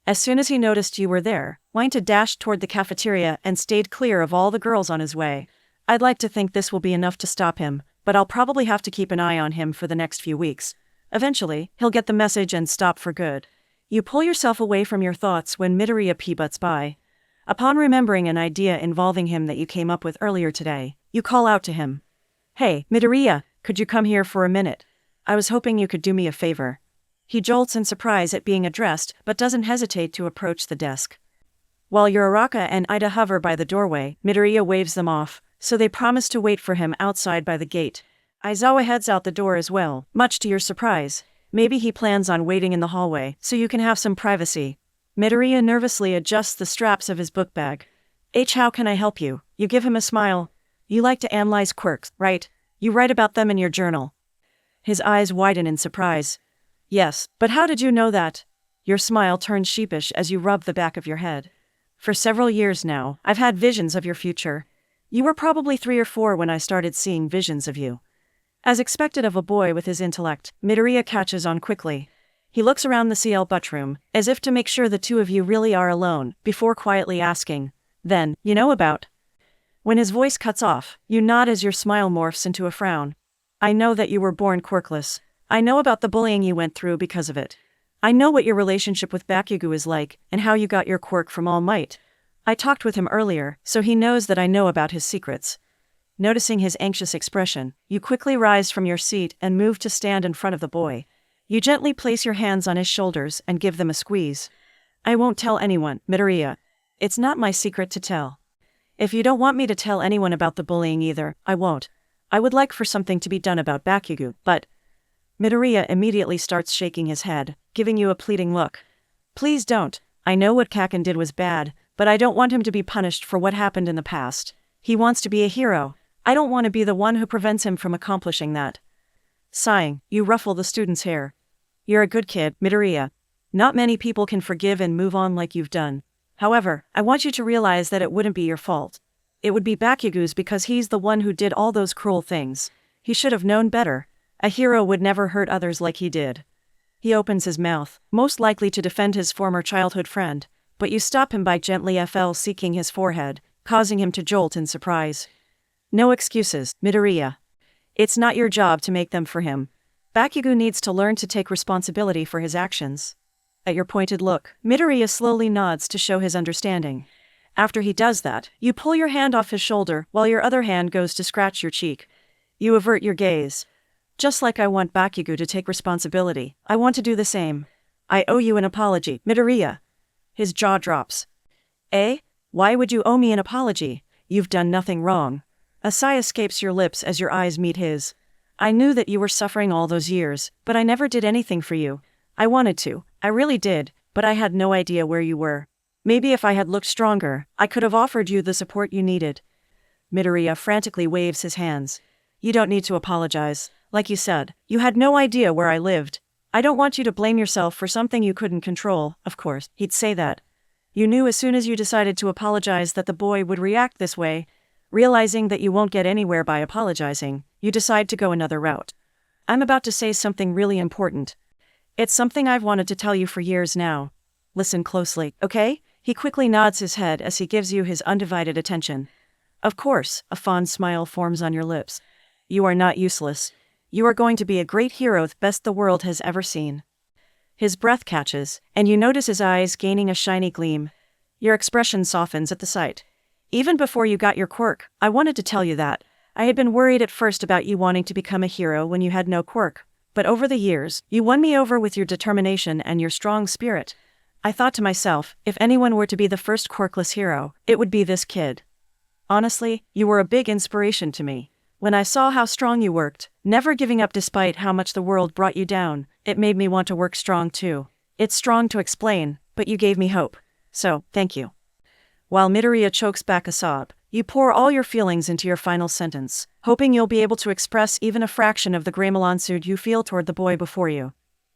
S1: As soon as he noticed you were there, Minto dashed toward the cafeteria and stayed clear of all the girls on his way. I'd like to think this will be enough to stop him, but I'll probably have to keep an eye on him for the next few weeks. Eventually, he'll get the message and stop for good. You pull yourself away from your thoughts when Midoriya butts by. Upon remembering an idea involving him that you came up with earlier today, you call out to him. Hey, Midoriya, could you come here for a minute? I was hoping you could do me a favor. He jolts in surprise at being addressed, but doesn't hesitate to approach the desk. While Uraraka and Ida hover by the doorway, Midoriya waves them off, so they promise to wait for him outside by the gate. Aizawa heads out the door as well, much to your surprise. Maybe he plans on waiting in the hallway, so you can have some privacy. Midoriya nervously adjusts the straps of his book bag. How can I help you? You give him a smile. You like to analyze quirks, right? You write about them in your journal. His eyes widen in surprise. Yes, but how did you know that? Your smile turns sheepish as you rub the back of your head. For several years now, I've had visions of your future. You were probably 3 or 4 when I started seeing visions of you. As expected of a boy with his intellect, Midoriya catches on quickly. He looks around the CL Butch room, as if to make sure the two of you really are alone, before quietly asking, then, you know about? When his voice cuts off, you nod as your smile morphs into a frown. I know that you were born quirkless. I know about the bullying you went through because of it. I know what your relationship with Bakugo is like, and how you got your quirk from All Might. I talked with him earlier, so he knows that I know about his secrets. Noticing his anxious expression, you quickly rise from your seat and move to stand in front of the boy. You gently place your hands on his shoulders and give them a squeeze. I won't tell anyone, Midoriya. It's not my secret to tell. If you don't want me to tell anyone about the bullying either, I won't. I would like for something to be done about Bakugo, but... Midoriya immediately starts shaking his head, giving you a pleading look. Please don't. I know what Kaken did was bad, but I don't want him to be punished for what happened in the past. He wants to be a hero. I don't want to be the one who prevents him from accomplishing that. Sighing, you ruffle the student's hair. You're a good kid, Midoriya. Not many people can forgive and move on like you've done. However, I want you to realize that it wouldn't be your fault. It would be Bakugo's because he's the one who did all those cruel things. He should have known better. A hero would never hurt others like he did. He opens his mouth, most likely to defend his former childhood friend, but you stop him by gently seeking his forehead, causing him to jolt in surprise. No excuses, Midoriya. It's not your job to make them for him. Bakugo needs to learn to take responsibility for his actions. At your pointed look, Midoriya slowly nods to show his understanding. After he does that, you pull your hand off his shoulder while your other hand goes to scratch your cheek. You avert your gaze. Just like I want Bakugo to take responsibility, I want to do the same. I owe you an apology, Midoriya. His jaw drops. Eh? Why would you owe me an apology? You've done nothing wrong. A sigh escapes your lips as your eyes meet his. I knew that you were suffering all those years, but I never did anything for you. I wanted to, I really did, but I had no idea where you were. Maybe if I had looked stronger, I could have offered you the support you needed. Midoriya frantically waves his hands. You don't need to apologize. Like you said, you had no idea where I lived. I don't want you to blame yourself for something you couldn't control, of course, he'd say that. You knew as soon as you decided to apologize that the boy would react this way. Realizing that you won't get anywhere by apologizing, you decide to go another route. I'm about to say something really important. It's something I've wanted to tell you for years now. Listen closely, okay? He quickly nods his head as he gives you his undivided attention. Of course, a fond smile forms on your lips. You are not useless. You are going to be a great hero, the best the world has ever seen. His breath catches, and you notice his eyes gaining a shiny gleam. Your expression softens at the sight. Even before you got your quirk, I wanted to tell you that. I had been worried at first about you wanting to become a hero when you had no quirk. But over the years, you won me over with your determination and your strong spirit. I thought to myself, if anyone were to be the first quirkless hero, it would be this kid. Honestly, you were a big inspiration to me. When I saw how strong you worked, never giving up despite how much the world brought you down, it made me want to work strong too. It's strong to explain, but you gave me hope. So, thank you. While Midoriya chokes back a sob, you pour all your feelings into your final sentence, hoping you'll be able to express even a fraction of the gratitude you feel toward the boy before you.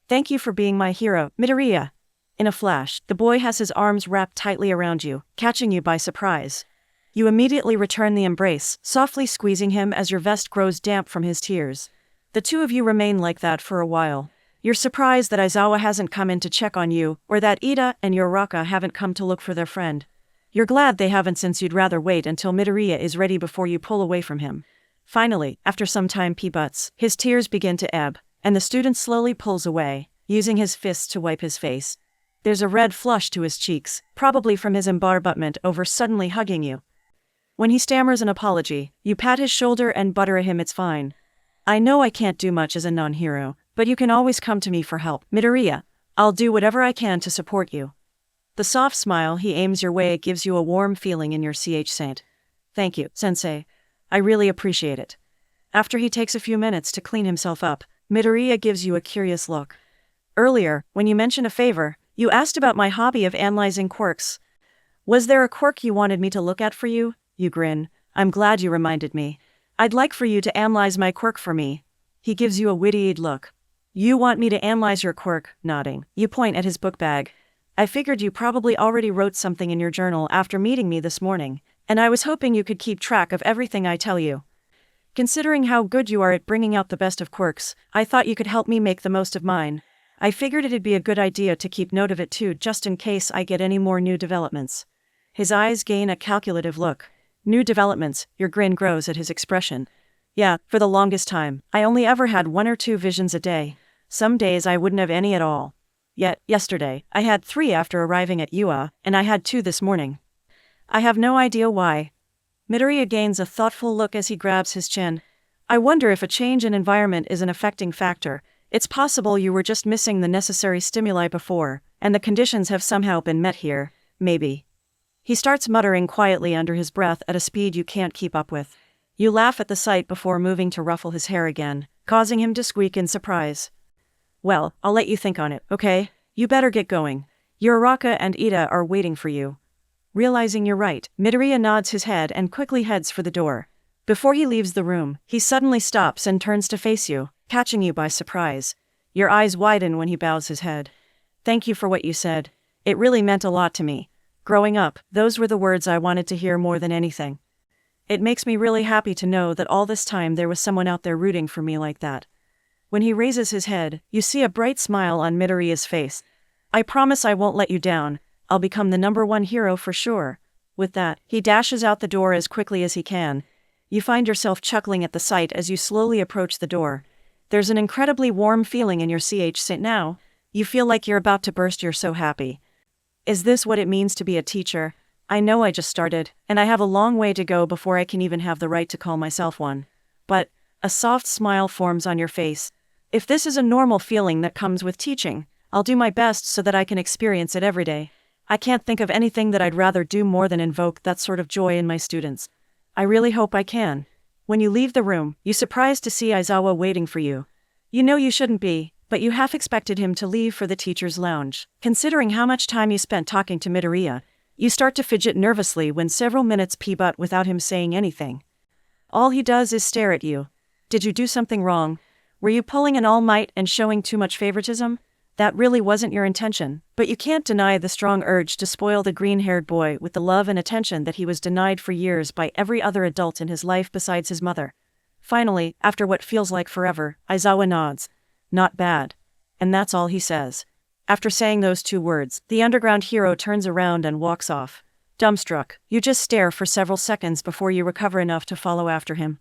S1: Thank you for being my hero, Midoriya. In a flash, the boy has his arms wrapped tightly around you, catching you by surprise. You immediately return the embrace, softly squeezing him as your vest grows damp from his tears. The two of you remain like that for a while. You're surprised that Aizawa hasn't come in to check on you, or that Ida and Yoraka haven't come to look for their friend. You're glad they haven't, since you'd rather wait until Midoriya is ready before you pull away from him. Finally, after some time P-butts, his tears begin to ebb, and the student slowly pulls away, using his fists to wipe his face. There's a red flush to his cheeks, probably from his embarrassment over suddenly hugging you. When he stammers an apology, you pat his shoulder and butter him. It's fine. I know I can't do much as a non-hero, but you can always come to me for help. Midoriya, I'll do whatever I can to support you. The soft smile he aims your way gives you a warm feeling in your saint. Thank you, sensei. I really appreciate it. After he takes a few minutes to clean himself up, Midoriya gives you a curious look. Earlier, when you mentioned a favor, you asked about my hobby of analyzing quirks. Was there a quirk you wanted me to look at for you? You grin. I'm glad you reminded me. I'd like for you to analyze my quirk for me. He gives you a witty-eyed look. You want me to analyze your quirk? Nodding. You point at his book bag. I figured you probably already wrote something in your journal after meeting me this morning, and I was hoping you could keep track of everything I tell you. Considering how good you are at bringing out the best of quirks, I thought you could help me make the most of mine. I figured it'd be a good idea to keep note of it too, just in case I get any more new developments. His eyes gain a calculative look. New developments, your grin grows at his expression. Yeah, for the longest time, I only ever had 1 or 2 visions a day. Some days I wouldn't have any at all. Yet, yesterday, I had 3 after arriving at UA, and I had 2 this morning. I have no idea why. Midoriya gains a thoughtful look as he grabs his chin. I wonder if a change in environment is an affecting factor. It's possible you were just missing the necessary stimuli before, and the conditions have somehow been met here, maybe. He starts muttering quietly under his breath at a speed you can't keep up with. You laugh at the sight before moving to ruffle his hair again, causing him to squeak in surprise. Well, I'll let you think on it, okay? You better get going. Yoraka and Ida are waiting for you. Realizing you're right, Midoriya nods his head and quickly heads for the door. Before he leaves the room, he suddenly stops and turns to face you, catching you by surprise. Your eyes widen when he bows his head. Thank you for what you said. It really meant a lot to me. Growing up, those were the words I wanted to hear more than anything. It makes me really happy to know that all this time there was someone out there rooting for me like that. When he raises his head, you see a bright smile on Midoriya's face. I promise I won't let you down. I'll become the #1 hero for sure. With that, he dashes out the door as quickly as he can. You find yourself chuckling at the sight as you slowly approach the door. There's an incredibly warm feeling in your saint now. You feel like you're about to burst. You're so happy. Is this what it means to be a teacher? I know I just started, and I have a long way to go before I can even have the right to call myself one. But a soft smile forms on your face. If this is a normal feeling that comes with teaching, I'll do my best so that I can experience it every day. I can't think of anything that I'd rather do more than invoke that sort of joy in my students. I really hope I can. When you leave the room, you're surprised to see Aizawa waiting for you. You know you shouldn't be, but you half expected him to leave for the teacher's lounge. Considering how much time you spent talking to Midoriya, you start to fidget nervously when several minutes pass without him saying anything. All he does is stare at you. Did you do something wrong? Were you pulling an all-might and showing too much favoritism? That really wasn't your intention, but you can't deny the strong urge to spoil the green-haired boy with the love and attention that he was denied for years by every other adult in his life besides his mother. Finally, after what feels like forever, Aizawa nods. Not bad. And that's all he says. After saying those 2 words, the underground hero turns around and walks off. Dumbstruck, you just stare for several seconds before you recover enough to follow after him.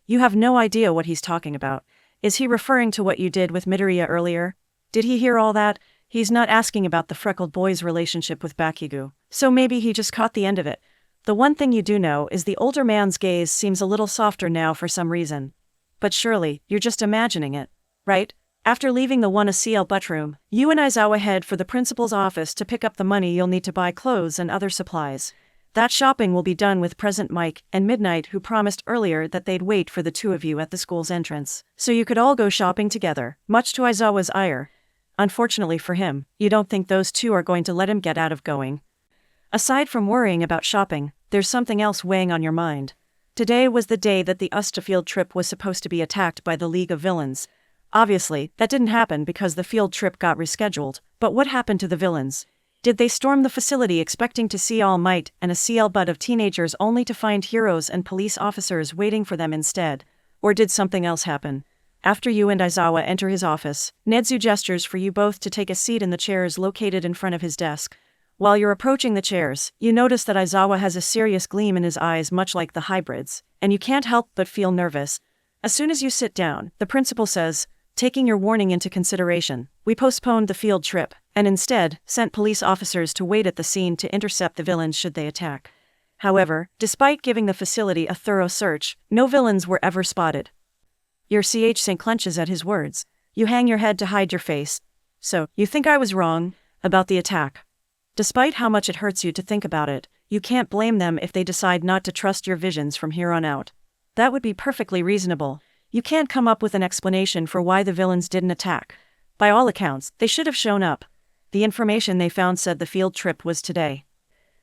S1: You have no idea what he's talking about. Is he referring to what you did with Midoriya earlier? Did he hear all that? He's not asking about the freckled boy's relationship with Bakugo, so maybe he just caught the end of it. The one thing you do know is the older man's gaze seems a little softer now for some reason. But surely, you're just imagining it, right? After leaving the 1ACL butt room, you and Aizawa head for the principal's office to pick up the money you'll need to buy clothes and other supplies. That shopping will be done with Present Mike and Midnight, who promised earlier that they'd wait for the 2 of you at the school's entrance, so you could all go shopping together, much to Aizawa's ire. Unfortunately for him, you don't think those 2 are going to let him get out of going. Aside from worrying about shopping, there's something else weighing on your mind. Today was the day that the Usta field trip was supposed to be attacked by the League of Villains. Obviously, that didn't happen because the field trip got rescheduled, but what happened to the villains? Did they storm the facility expecting to see All Might and a CL butt of teenagers only to find heroes and police officers waiting for them instead? Or did something else happen? After you and Aizawa enter his office, Nedzu gestures for you both to take a seat in the chairs located in front of his desk. While you're approaching the chairs, you notice that Aizawa has a serious gleam in his eyes, much like the hybrids, and you can't help but feel nervous. As soon as you sit down, the principal says, "Taking your warning into consideration, we postponed the field trip, and instead, sent police officers to wait at the scene to intercept the villains should they attack. However, despite giving the facility a thorough search, no villains were ever spotted." Your CH clenches at his words. You hang your head to hide your face. "So, you think I was wrong about the attack?" Despite how much it hurts you to think about it, you can't blame them if they decide not to trust your visions from here on out. That would be perfectly reasonable. You can't come up with an explanation for why the villains didn't attack. By all accounts, they should have shown up. The information they found said the field trip was today.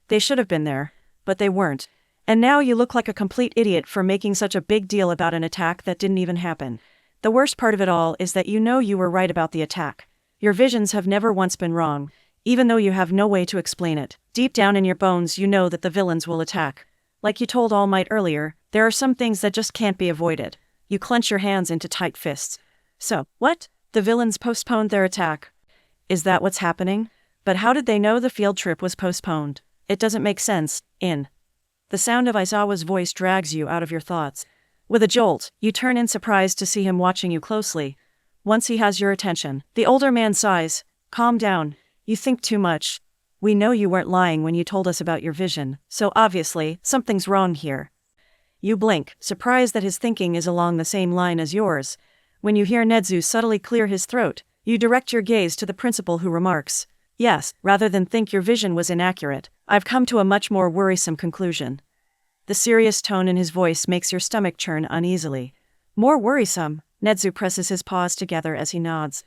S1: They should have been there, but they weren't. And now you look like a complete idiot for making such a big deal about an attack that didn't even happen. The worst part of it all is that you know you were right about the attack. Your visions have never once been wrong. Even though you have no way to explain it, deep down in your bones you know that the villains will attack. Like you told All Might earlier, there are some things that just can't be avoided. You clench your hands into tight fists. So, what? The villains postponed their attack? Is that what's happening? But how did they know the field trip was postponed? It doesn't make sense. The sound of Aizawa's voice drags you out of your thoughts. With a jolt, you turn in surprise to see him watching you closely. Once he has your attention, the older man sighs. "Calm down. You think too much. We know you weren't lying when you told us about your vision, so obviously, something's wrong here." You blink, surprised that his thinking is along the same line as yours. When you hear Nedzu subtly clear his throat, you direct your gaze to the principal, who remarks, "Yes, rather than think your vision was inaccurate, I've come to a much more worrisome conclusion." The serious tone in his voice makes your stomach churn uneasily. "More worrisome?" Nedzu presses his paws together as he nods.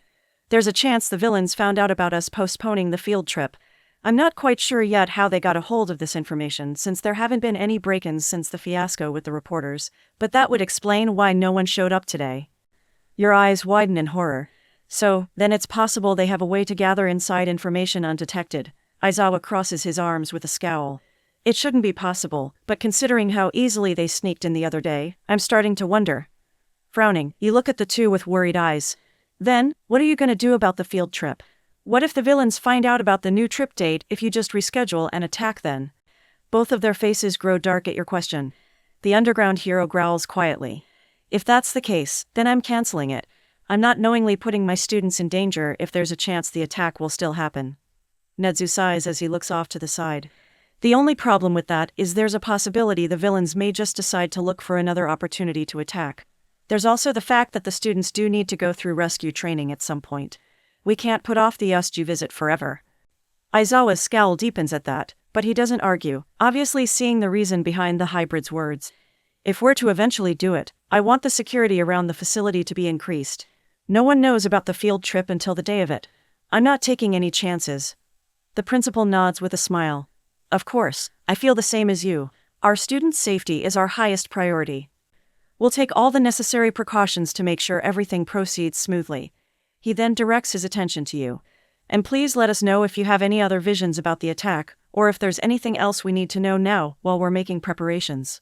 S1: "There's a chance the villains found out about us postponing the field trip. I'm not quite sure yet how they got a hold of this information, since there haven't been any break-ins since the fiasco with the reporters, but that would explain why no one showed up today." Your eyes widen in horror. "So, then it's possible they have a way to gather inside information undetected." Aizawa crosses his arms with a scowl. "It shouldn't be possible, but considering how easily they sneaked in the other day, I'm starting to wonder." Frowning, you look at the 2 with worried eyes. "Then, what are you going to do about the field trip? What if the villains find out about the new trip date if you just reschedule and attack then?" Both of their faces grow dark at your question. The underground hero growls quietly. "If that's the case, then I'm canceling it. I'm not knowingly putting my students in danger if there's a chance the attack will still happen." Nedzu sighs as he looks off to the side. "The only problem with that is there's a possibility the villains may just decide to look for another opportunity to attack. There's also the fact that the students do need to go through rescue training at some point. We can't put off the USG visit forever." Aizawa's scowl deepens at that, but he doesn't argue, obviously seeing the reason behind the hybrid's words. "If we're to eventually do it, I want the security around the facility to be increased. No one knows about the field trip until the day of it. I'm not taking any chances." The principal nods with a smile. "Of course, I feel the same as you. Our students' safety is our highest priority. We'll take all the necessary precautions to make sure everything proceeds smoothly." He then directs his attention to you. And please let us know if you have any other visions about the attack, or if there's anything else we need to know now while we're making preparations.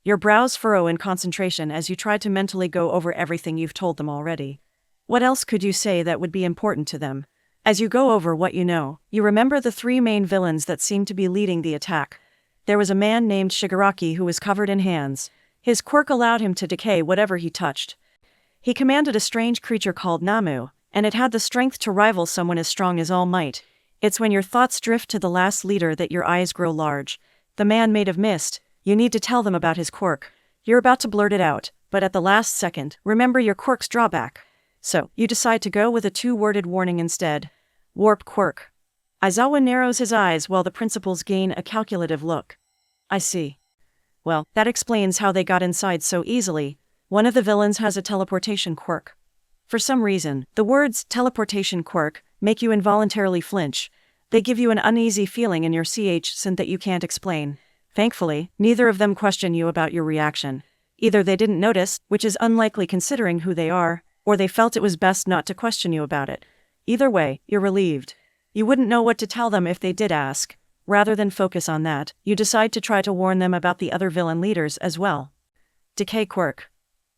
S1: Your brows furrow in concentration as you try to mentally go over everything you've told them already. What else could you say that would be important to them? As you go over what you know, you remember the three main villains that seemed to be leading the attack. There was a man named Shigaraki who was covered in hands. His quirk allowed him to decay whatever he touched. He commanded a strange creature called Namu, and it had the strength to rival someone as strong as All Might. It's when your thoughts drift to the last leader that your eyes grow large. The man made of mist. You need to tell them about his quirk. You're about to blurt it out, but at the last second, remember your quirk's drawback. So, you decide to go with a two-worded warning instead. Warp quirk. Aizawa narrows his eyes while the principals gain a calculative look. I see. Well, that explains how they got inside so easily. One of the villains has a teleportation quirk. For some reason, the words teleportation quirk make you involuntarily flinch. They give you an uneasy feeling in your CH that you can't explain. Thankfully, neither of them question you about your reaction. Either they didn't notice, which is unlikely considering who they are, or they felt it was best not to question you about it. Either way, you're relieved. You wouldn't know what to tell them if they did ask. Rather than focus on that, you decide to try to warn them about the other villain leaders as well. Decay quirk.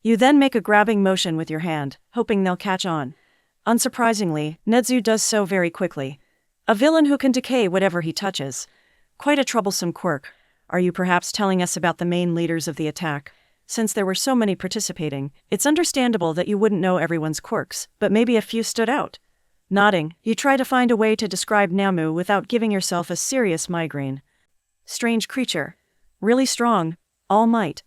S1: You then make a grabbing motion with your hand, hoping they'll catch on. Unsurprisingly, Nedzu does so very quickly. A villain who can decay whatever he touches. Quite a troublesome quirk. Are you perhaps telling us about the main leaders of the attack? Since there were so many participating, it's understandable that you wouldn't know everyone's quirks, but maybe a few stood out. Nodding, you try to find a way to describe Namu without giving yourself a serious migraine. Strange creature. Really strong. All Might.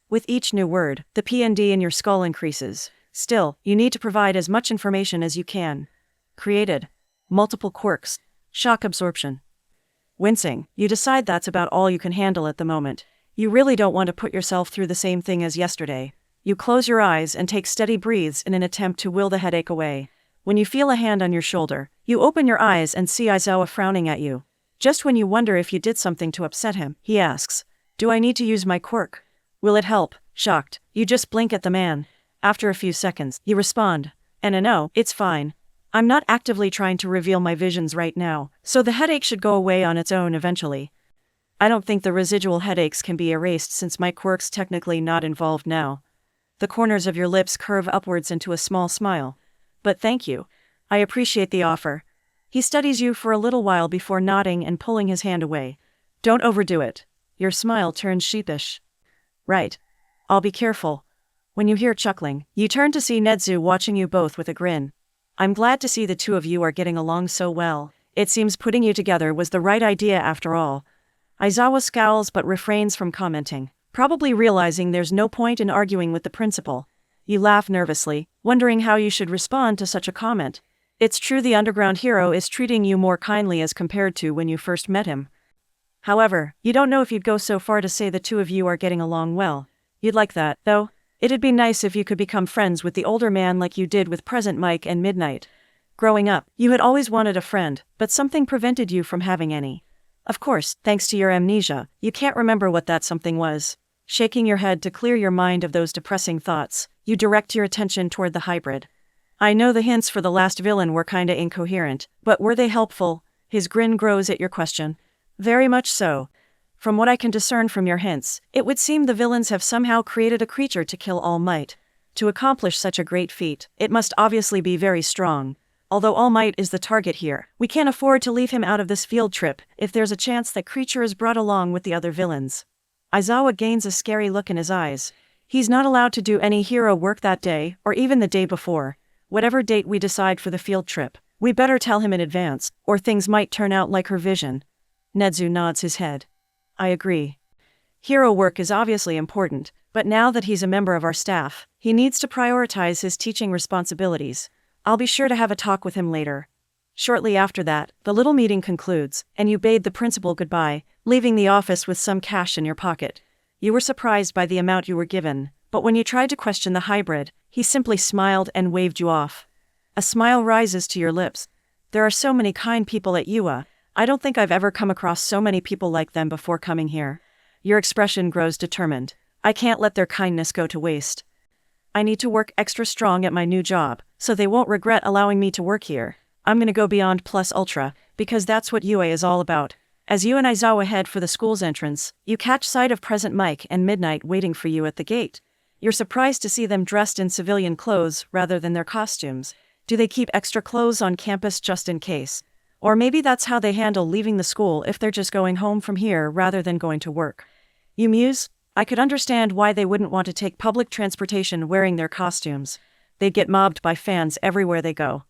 S1: With each new word, the P&D in your skull increases. Still, you need to provide as much information as you can. Created. Multiple quirks. Shock absorption. Wincing, you decide that's about all you can handle at the moment. You really don't want to put yourself through the same thing as yesterday. You close your eyes and take steady breaths in an attempt to will the headache away. When you feel a hand on your shoulder, you open your eyes and see Aizawa frowning at you. Just when you wonder if you did something to upset him, he asks, "Do I need to use my quirk? Will it help?" Shocked, you just blink at the man. After a few seconds, you respond, "No, it's fine. I'm not actively trying to reveal my visions right now, so the headache should go away on its own eventually. I don't think the residual headaches can be erased since my quirk's technically not involved now." The corners of your lips curve upwards into a small smile. "But thank you. I appreciate the offer." He studies you for a little while before nodding and pulling his hand away. "Don't overdo it." Your smile turns sheepish. "Right. I'll be careful." When you hear chuckling, you turn to see Nedzu watching you both with a grin. "I'm glad to see the two of you are getting along so well. It seems putting you together was the right idea after all." Aizawa scowls but refrains from commenting, probably realizing there's no point in arguing with the principal. You laugh nervously, wondering how you should respond to such a comment. It's true the underground hero is treating you more kindly as compared to when you first met him. However, you don't know if you'd go so far to say the two of you are getting along well. You'd like that, though. It'd be nice if you could become friends with the older man like you did with Present Mike and Midnight. Growing up, you had always wanted a friend, but something prevented you from having any. Of course, thanks to your amnesia, you can't remember what that something was. Shaking your head to clear your mind of those depressing thoughts, you direct your attention toward the hybrid. "I know the hints for the last villain were kinda incoherent, but were they helpful?" His grin grows at your question. "Very much so. From what I can discern from your hints, it would seem the villains have somehow created a creature to kill All Might. To accomplish such a great feat, it must obviously be very strong. Although All Might is the target here, we can't afford to leave him out of this field trip if there's a chance that creature is brought along with the other villains." Aizawa gains a scary look in his eyes. He's not allowed to do any hero work that day, or even the day before. Whatever date we decide for the field trip, we better tell him in advance, or things might turn out like her vision. Nedzu nods his head. "I agree. Hero work is obviously important, but now that he's a member of our staff, he needs to prioritize his teaching responsibilities. I'll be sure to have a talk with him later." Shortly after that, the little meeting concludes, and you bade the principal goodbye, leaving the office with some cash in your pocket. You were surprised by the amount you were given, but when you tried to question the hybrid, he simply smiled and waved you off. A smile rises to your lips. "There are so many kind people at UA. I don't think I've ever come across so many people like them before coming here." Your expression grows determined. "I can't let their kindness go to waste." I need to work extra strong at my new job, so they won't regret allowing me to work here. I'm gonna go beyond plus ultra, because that's what UA is all about. As you and Aizawa head for the school's entrance, you catch sight of Present Mike and Midnight waiting for you at the gate. You're surprised to see them dressed in civilian clothes rather than their costumes. Do they keep extra clothes on campus just in case? Or maybe that's how they handle leaving the school if they're just going home from here rather than going to work. You muse? I could understand why they wouldn't want to take public transportation wearing their costumes. They'd get mobbed by fans everywhere they go.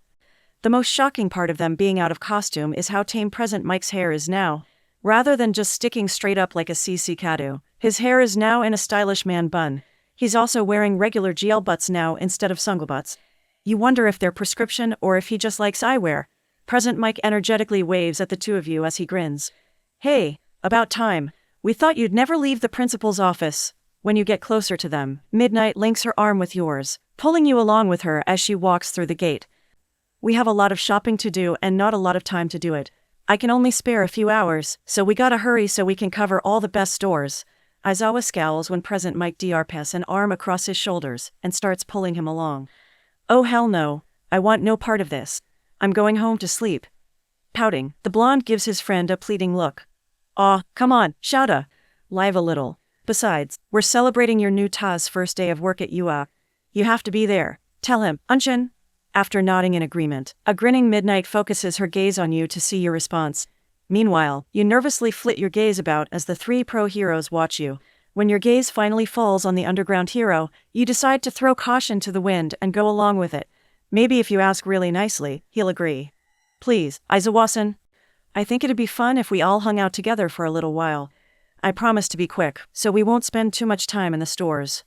S1: The most shocking part of them being out of costume is how tame Present Mike's hair is now. Rather than just sticking straight up like a CC Kadu, his hair is now in a stylish man bun. He's also wearing regular GL butts now instead of sungle butts. You wonder if they're prescription or if he just likes eyewear. Present Mike energetically waves at the two of you as he grins. Hey, about time. We thought you'd never leave the principal's office. When you get closer to them, Midnight links her arm with yours, pulling you along with her as she walks through the gate. We have a lot of shopping to do and not a lot of time to do it. I can only spare a few hours, so we gotta hurry so we can cover all the best stores. Aizawa scowls when Present Mike passes an arm across his shoulders and starts pulling him along. Oh hell no, I want no part of this. I'm going home to sleep. Pouting, the blonde gives his friend a pleading look. Aw, come on, Shouta. Live a little. Besides, we're celebrating your new Ta's first day of work at UA. You have to be there. Tell him, Unshin. After nodding in agreement, a grinning Midnight focuses her gaze on you to see your response. Meanwhile, you nervously flit your gaze about as the three pro heroes watch you. When your gaze finally falls on the underground hero, you decide to throw caution to the wind and go along with it. Maybe if you ask really nicely, he'll agree. Please, Aizawa-san. I think it'd be fun if we all hung out together for a little while. I promise to be quick, so we won't spend too much time in the stores.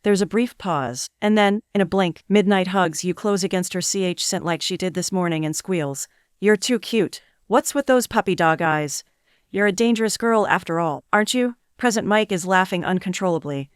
S1: There's a brief pause, and then, in a blink, Midnight hugs you close against her scent like she did this morning and squeals. You're too cute. What's with those puppy dog eyes? You're a dangerous girl after all, aren't you? Present Mike is laughing uncontrollably.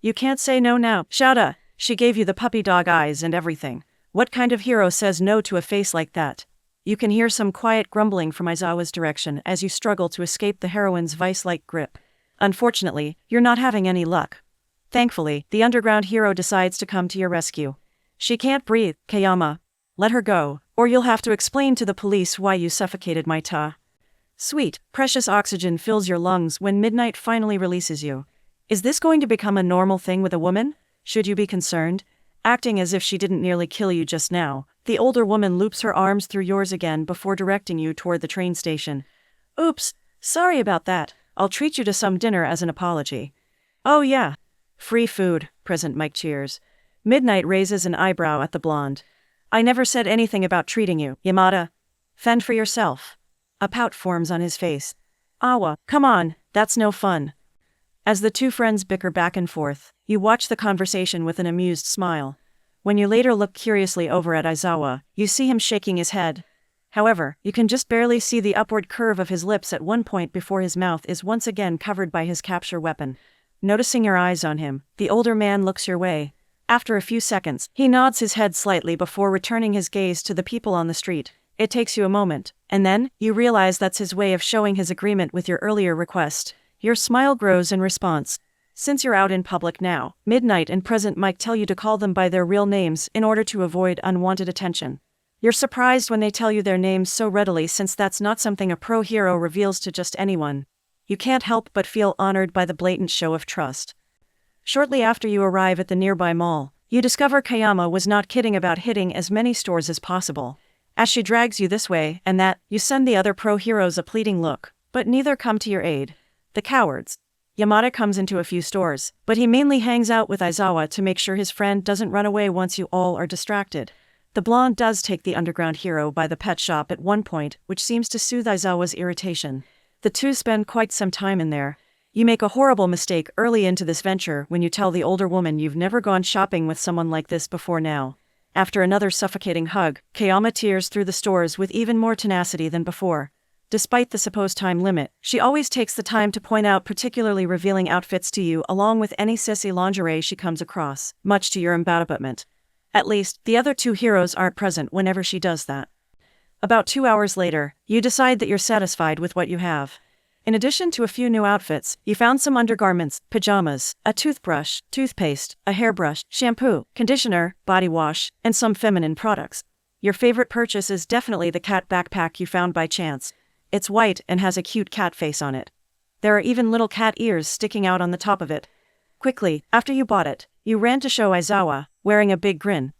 S1: You can't say no now, Shouta. She gave you the puppy dog eyes and everything. What kind of hero says no to a face like that? You can hear some quiet grumbling from Aizawa's direction as you struggle to escape the heroine's vice-like grip. Unfortunately, you're not having any luck. Thankfully, the underground hero decides to come to your rescue. She can't breathe, Kayama. Let her go, or you'll have to explain to the police why you suffocated my Ta. Sweet, precious oxygen fills your lungs when Midnight finally releases you. Is this going to become a normal thing with a woman? Should you be concerned? Acting as if she didn't nearly kill you just now, the older woman loops her arms through yours again before directing you toward the train station. Oops, sorry about that. I'll treat you to some dinner as an apology. Oh yeah. Free food, Present Mike cheers. Midnight raises an eyebrow at the blonde. I never said anything about treating you, Yamada. Fend for yourself. A pout forms on his face. Awa, come on, that's no fun. As the two friends bicker back and forth, you watch the conversation with an amused smile. When you later look curiously over at Aizawa, you see him shaking his head. However, you can just barely see the upward curve of his lips at one point before his mouth is once again covered by his capture weapon. Noticing your eyes on him, the older man looks your way. After a few seconds, he nods his head slightly before returning his gaze to the people on the street. It takes you a moment, and then, you realize that's his way of showing his agreement with your earlier request. Your smile grows in response. Since you're out in public now, Midnight and Present Mike tell you to call them by their real names in order to avoid unwanted attention. You're surprised when they tell you their names so readily since that's not something a pro hero reveals to just anyone. You can't help but feel honored by the blatant show of trust. Shortly after you arrive at the nearby mall, you discover Kayama was not kidding about hitting as many stores as possible. As she drags you this way and that, you send the other pro heroes a pleading look, but neither come to your aid. The cowards. Yamada comes into a few stores, but he mainly hangs out with Aizawa to make sure his friend doesn't run away once you all are distracted. The blonde does take the underground hero by the pet shop at one point, which seems to soothe Aizawa's irritation. The two spend quite some time in there. You make a horrible mistake early into this venture when you tell the older woman you've never gone shopping with someone like this before now. After another suffocating hug, Kayama tears through the stores with even more tenacity than before. Despite the supposed time limit, she always takes the time to point out particularly revealing outfits to you along with any sissy lingerie she comes across, much to your embarrassment. At least, the other two heroes aren't present whenever she does that. About 2 hours later, you decide that you're satisfied with what you have. In addition to a few new outfits, you found some undergarments, pajamas, a toothbrush, toothpaste, a hairbrush, shampoo, conditioner, body wash, and some feminine products. Your favorite purchase is definitely the cat backpack you found by chance. It's white and has a cute cat face on it. There are even little cat ears sticking out on the top of it. Quickly, after you bought it, you ran to show Aizawa, wearing a big grin.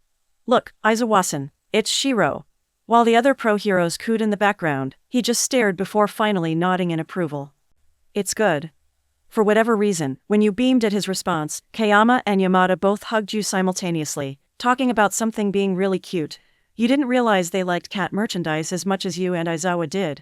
S1: Look, Aizawa-san, it's Shiro. While the other pro heroes cooed in the background, he just stared before finally nodding in approval. It's good. For whatever reason, when you beamed at his response, Kayama and Yamada both hugged you simultaneously, talking about something being really cute. You didn't realize they liked cat merchandise as much as you and Aizawa did.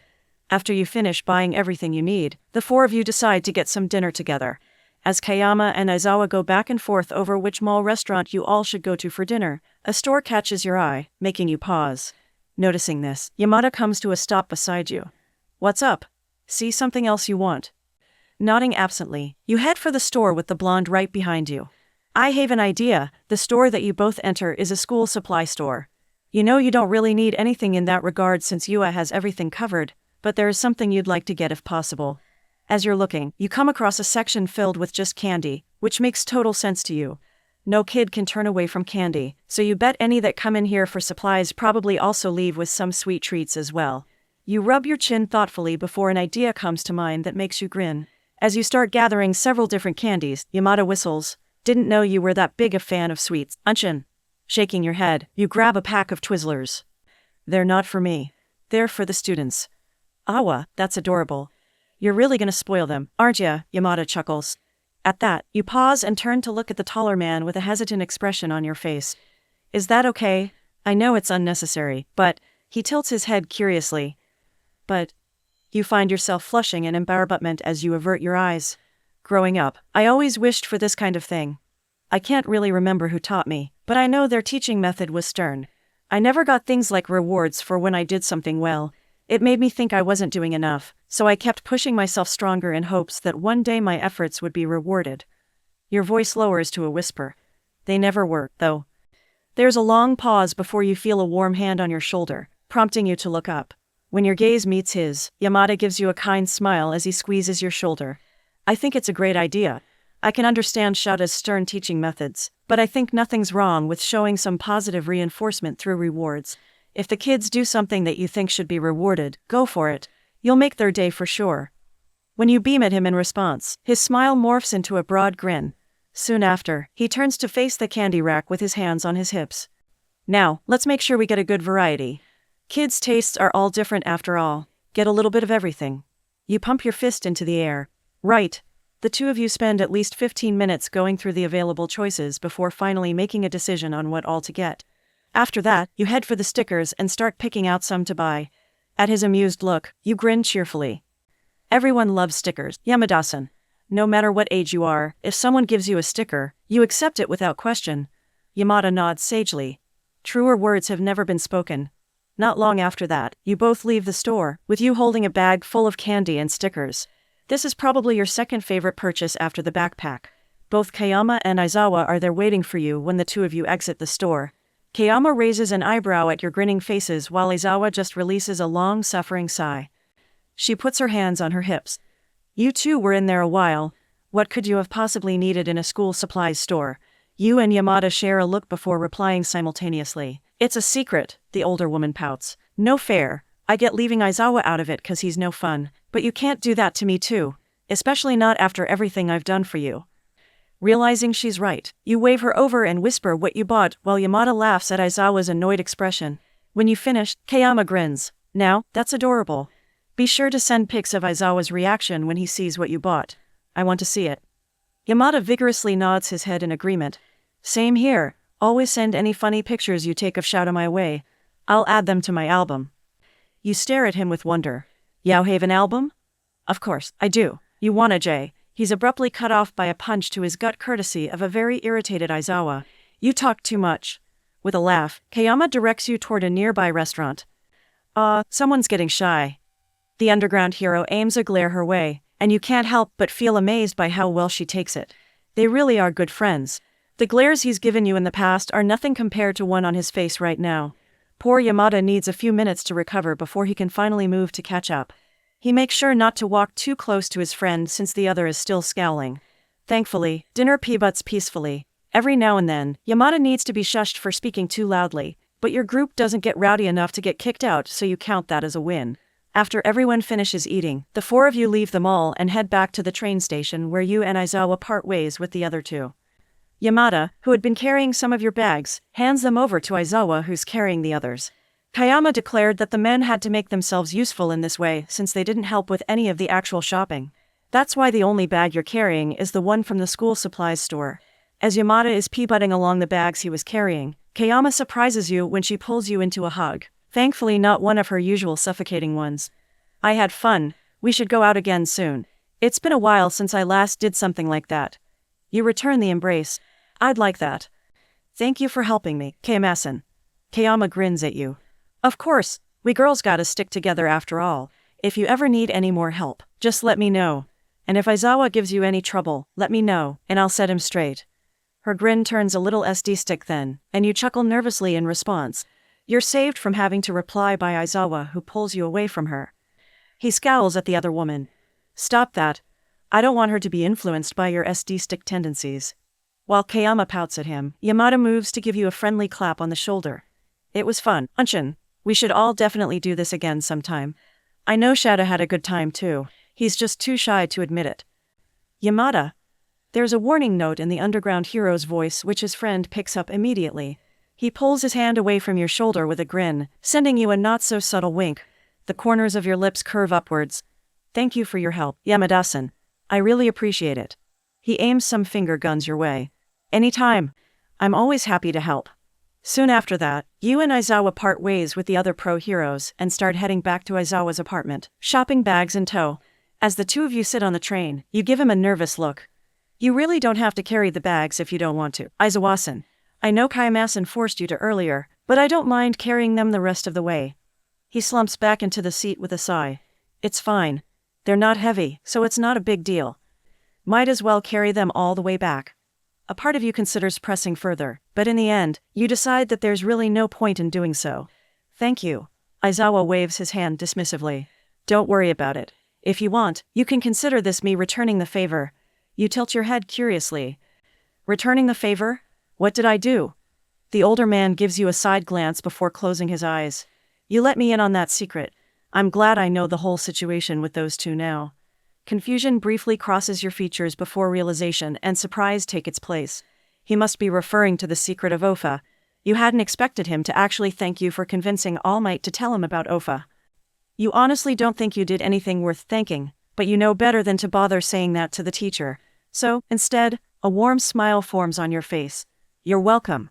S1: After you finish buying everything you need, the four of you decide to get some dinner together. As Kayama and Aizawa go back and forth over which mall restaurant you all should go to for dinner, a store catches your eye, making you pause. Noticing this, Yamada comes to a stop beside you. What's up? See something else you want? Nodding absently, you head for the store with the blonde right behind you. I have an idea, the store that you both enter is a school supply store. You know you don't really need anything in that regard since Yua has everything covered, but there is something you'd like to get if possible. As you're looking, you come across a section filled with just candy, which makes total sense to you. No kid can turn away from candy, so you bet any that come in here for supplies probably also leave with some sweet treats as well. You rub your chin thoughtfully before an idea comes to mind that makes you grin. As you start gathering several different candies, Yamada whistles. Didn't know you were that big a fan of sweets, Unchin. Shaking your head, you grab a pack of Twizzlers. They're not for me. They're for the students. Awa, that's adorable. You're really gonna spoil them, aren't ya? Yamada chuckles. At that, you pause and turn to look at the taller man with a hesitant expression on your face. Is that okay? I know it's unnecessary, but... He tilts his head curiously. But... You find yourself flushing in embarrassment as you avert your eyes. Growing up, I always wished for this kind of thing. I can't really remember who taught me, but I know their teaching method was stern. I never got things like rewards for when I did something well. It made me think I wasn't doing enough, so I kept pushing myself stronger in hopes that one day my efforts would be rewarded. Your voice lowers to a whisper. They never were, though. There's a long pause before you feel a warm hand on your shoulder, prompting you to look up. When your gaze meets his, Yamada gives you a kind smile as he squeezes your shoulder. I think it's a great idea. I can understand Shada's stern teaching methods, but I think nothing's wrong with showing some positive reinforcement through rewards. If the kids do something that you think should be rewarded, go for it. You'll make their day for sure. When you beam at him in response, his smile morphs into a broad grin. Soon after, he turns to face the candy rack with his hands on his hips. Now, let's make sure we get a good variety. Kids' tastes are all different after all. Get a little bit of everything. You pump your fist into the air. Right. The two of you spend at least 15 minutes going through the available choices before finally making a decision on what all to get. After that, you head for the stickers and start picking out some to buy. At his amused look, you grin cheerfully. Everyone loves stickers, Yamada-san. No matter what age you are, if someone gives you a sticker, you accept it without question. Yamada nods sagely. Truer words have never been spoken. Not long after that, you both leave the store, with you holding a bag full of candy and stickers. This is probably your second favorite purchase after the backpack. Both Kayama and Aizawa are there waiting for you when the two of you exit the store. Kayama raises an eyebrow at your grinning faces while Aizawa just releases a long, suffering sigh. She puts her hands on her hips. You two were in there a while. What could you have possibly needed in a school supplies store? You and Yamada share a look before replying simultaneously. It's a secret, the older woman pouts. No fair. I get leaving Aizawa out of it 'cause he's no fun, but you can't do that to me too. Especially not after everything I've done for you. Realizing she's right, you wave her over and whisper what you bought while Yamada laughs at Aizawa's annoyed expression. When you finish, Kayama grins. Now, that's adorable. Be sure to send pics of Aizawa's reaction when he sees what you bought. I want to see it. Yamada vigorously nods his head in agreement. Same here. Always send any funny pictures you take of Shada my way. I'll add them to my album. You stare at him with wonder. Yauhaven album? Of course, I do. You wanna, Jay. He's abruptly cut off by a punch to his gut courtesy of a very irritated Aizawa. You talk too much. With a laugh, Kayama directs you toward a nearby restaurant. Someone's getting shy. The underground hero aims a glare her way, and you can't help but feel amazed by how well she takes it. They really are good friends. The glares he's given you in the past are nothing compared to one on his face right now. Poor Yamada needs a few minutes to recover before he can finally move to catch up. He makes sure not to walk too close to his friend since the other is still scowling. Thankfully, dinner butts peacefully. Every now and then, Yamada needs to be shushed for speaking too loudly, but your group doesn't get rowdy enough to get kicked out, so you count that as a win. After everyone finishes eating, the four of you leave the mall and head back to the train station where you and Aizawa part ways with the other two. Yamada, who had been carrying some of your bags, hands them over to Aizawa, who's carrying the others. Kayama declared that the men had to make themselves useful in this way since they didn't help with any of the actual shopping. That's why the only bag you're carrying is the one from the school supplies store. As Yamada is pee-butting along the bags he was carrying, Kayama surprises you when she pulls you into a hug. Thankfully not one of her usual suffocating ones. I had fun. We should go out again soon. It's been a while since I last did something like that. You return the embrace. I'd like that. Thank you for helping me, Kayama-san. Kayama grins at you. Of course, we girls gotta stick together after all. If you ever need any more help, just let me know. And if Aizawa gives you any trouble, let me know, and I'll set him straight. Her grin turns a little SD stick then, and you chuckle nervously in response. You're saved from having to reply by Aizawa, who pulls you away from her. He scowls at the other woman. Stop that. I don't want her to be influenced by your SD stick tendencies. While Kayama pouts at him, Yamada moves to give you a friendly clap on the shoulder. It was fun, Unshin. We should all definitely do this again sometime. I know Shada had a good time too. He's just too shy to admit it. Yamada. There's a warning note in the underground hero's voice which his friend picks up immediately. He pulls his hand away from your shoulder with a grin, sending you a not-so-subtle wink. The corners of your lips curve upwards. Thank you for your help, Yamada-san. I really appreciate it. He aims some finger guns your way. Anytime. I'm always happy to help. Soon after that, you and Aizawa part ways with the other pro-heroes and start heading back to Aizawa's apartment, shopping bags in tow. As the two of you sit on the train, you give him a nervous look. You really don't have to carry the bags if you don't want to, Aizawa-san. I know Kayama-san forced you to earlier, but I don't mind carrying them the rest of the way. He slumps back into the seat with a sigh. It's fine. They're not heavy, so it's not a big deal. Might as well carry them all the way back. A part of you considers pressing further, but in the end, you decide that there's really no point in doing so. Thank you. Aizawa waves his hand dismissively. Don't worry about it. If you want, you can consider this me returning the favor. You tilt your head curiously. Returning the favor? What did I do? The older man gives you a side glance before closing his eyes. You let me in on that secret. I'm glad I know the whole situation with those two now. Confusion briefly crosses your features before realization and surprise take its place. He must be referring to the secret of Ofa. You hadn't expected him to actually thank you for convincing All Might to tell him about Ofa. You honestly don't think you did anything worth thanking, but you know better than to bother saying that to the teacher. So, instead, a warm smile forms on your face. You're welcome.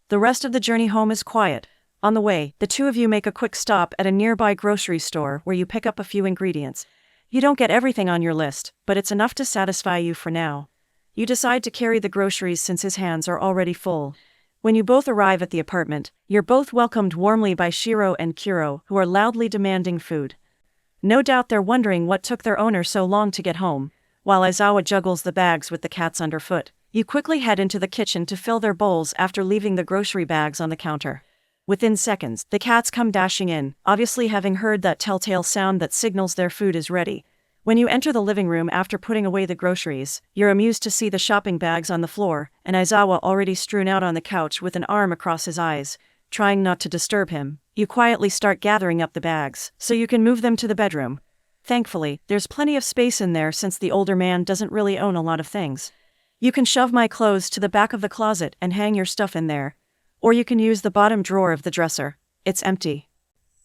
S1: The rest of the journey home is quiet. On the way, the two of you make a quick stop at a nearby grocery store where you pick up a few ingredients. You don't get everything on your list, but it's enough to satisfy you for now. You decide to carry the groceries since his hands are already full. When you both arrive at the apartment, you're both welcomed warmly by Shiro and Kuro, who are loudly demanding food. No doubt they're wondering what took their owner so long to get home. While Aizawa juggles the bags with the cats underfoot, you quickly head into the kitchen to fill their bowls after leaving the grocery bags on the counter. Within seconds, the cats come dashing in, obviously having heard that telltale sound that signals their food is ready. When you enter the living room after putting away the groceries, you're amused to see the shopping bags on the floor, and Aizawa already strewn out on the couch with an arm across his eyes. Trying not to disturb him, you quietly start gathering up the bags, so you can move them to the bedroom. Thankfully, there's plenty of space in there since the older man doesn't really own a lot of things. You can shove my clothes to the back of the closet and hang your stuff in there. Or you can use the bottom drawer of the dresser. It's empty.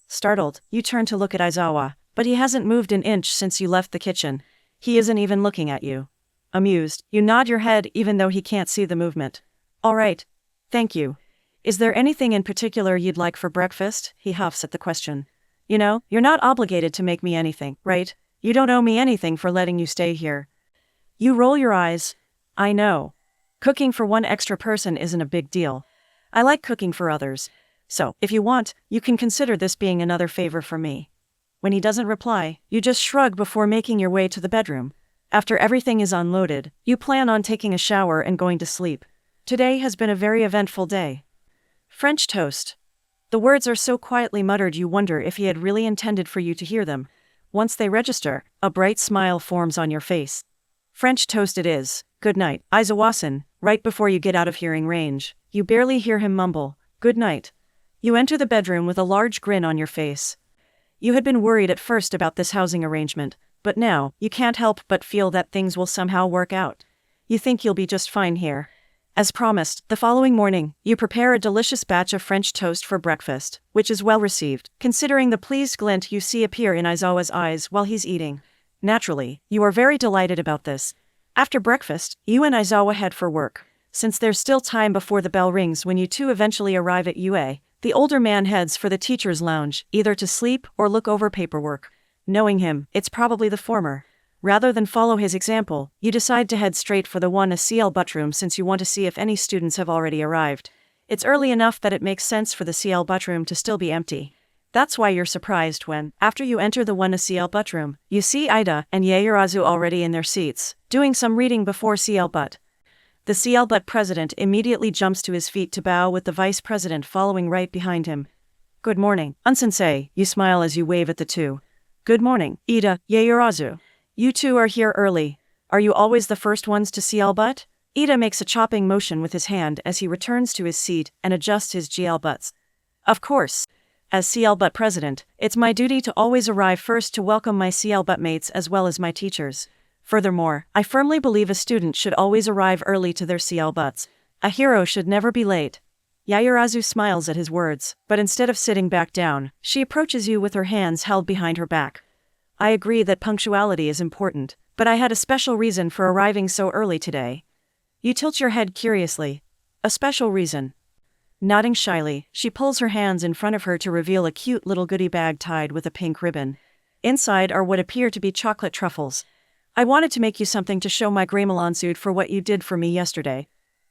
S1: Startled, you turn to look at Aizawa, but he hasn't moved an inch since you left the kitchen. He isn't even looking at you. Amused, you nod your head even though he can't see the movement. All right. Thank you. Is there anything in particular you'd like for breakfast? He huffs at the question. You know, you're not obligated to make me anything, right? You don't owe me anything for letting you stay here. You roll your eyes. I know. Cooking for one extra person isn't a big deal. I like cooking for others. So, if you want, you can consider this being another favor for me. When he doesn't reply, you just shrug before making your way to the bedroom. After everything is unloaded, you plan on taking a shower and going to sleep. Today has been a very eventful day. French toast. The words are so quietly muttered you wonder if he had really intended for you to hear them. Once they register, a bright smile forms on your face. French toast it is. Good night, Aizawa-san. Right before you get out of hearing range, you barely hear him mumble, "Good night." You enter the bedroom with a large grin on your face. You had been worried at first about this housing arrangement, but now, you can't help but feel that things will somehow work out. You think you'll be just fine here. As promised, the following morning, you prepare a delicious batch of French toast for breakfast, which is well received, considering the pleased glint you see appear in Aizawa's eyes while he's eating. Naturally, you are very delighted about this. After breakfast, you and Aizawa head for work. Since there's still time before the bell rings when you two eventually arrive at UA, the older man heads for the teacher's lounge, either to sleep or look over paperwork. Knowing him, it's probably the former. Rather than follow his example, you decide to head straight for the 1CL butt-room since you want to see if any students have already arrived. It's early enough that it makes sense for the CL butt-room to still be empty. That's why you're surprised when, after you enter the 1CL butt-room, you see Ida and Yaoyorozu already in their seats, doing some reading before CL butt. The CL butt president immediately jumps to his feet to bow with the vice president following right behind him. "Good morning, Unsensei," you smile as you wave at the two. "Good morning, Ida, Yaoyorozu. You two are here early. Are you always the first ones to CL butt?" Ida makes a chopping motion with his hand as he returns to his seat and adjusts his GL butts. "Of course. As CL butt president, it's my duty to always arrive first to welcome my CL butt mates as well as my teachers. Furthermore, I firmly believe a student should always arrive early to their CL butts. A hero should never be late." Yaoyorozu smiles at his words, but instead of sitting back down, she approaches you with her hands held behind her back. "I agree that punctuality is important, but I had a special reason for arriving so early today." You tilt your head curiously. "A special reason?" Nodding shyly, she pulls her hands in front of her to reveal a cute little goodie bag tied with a pink ribbon. Inside are what appear to be chocolate truffles. "I wanted to make you something to show my gratitude for what you did for me yesterday."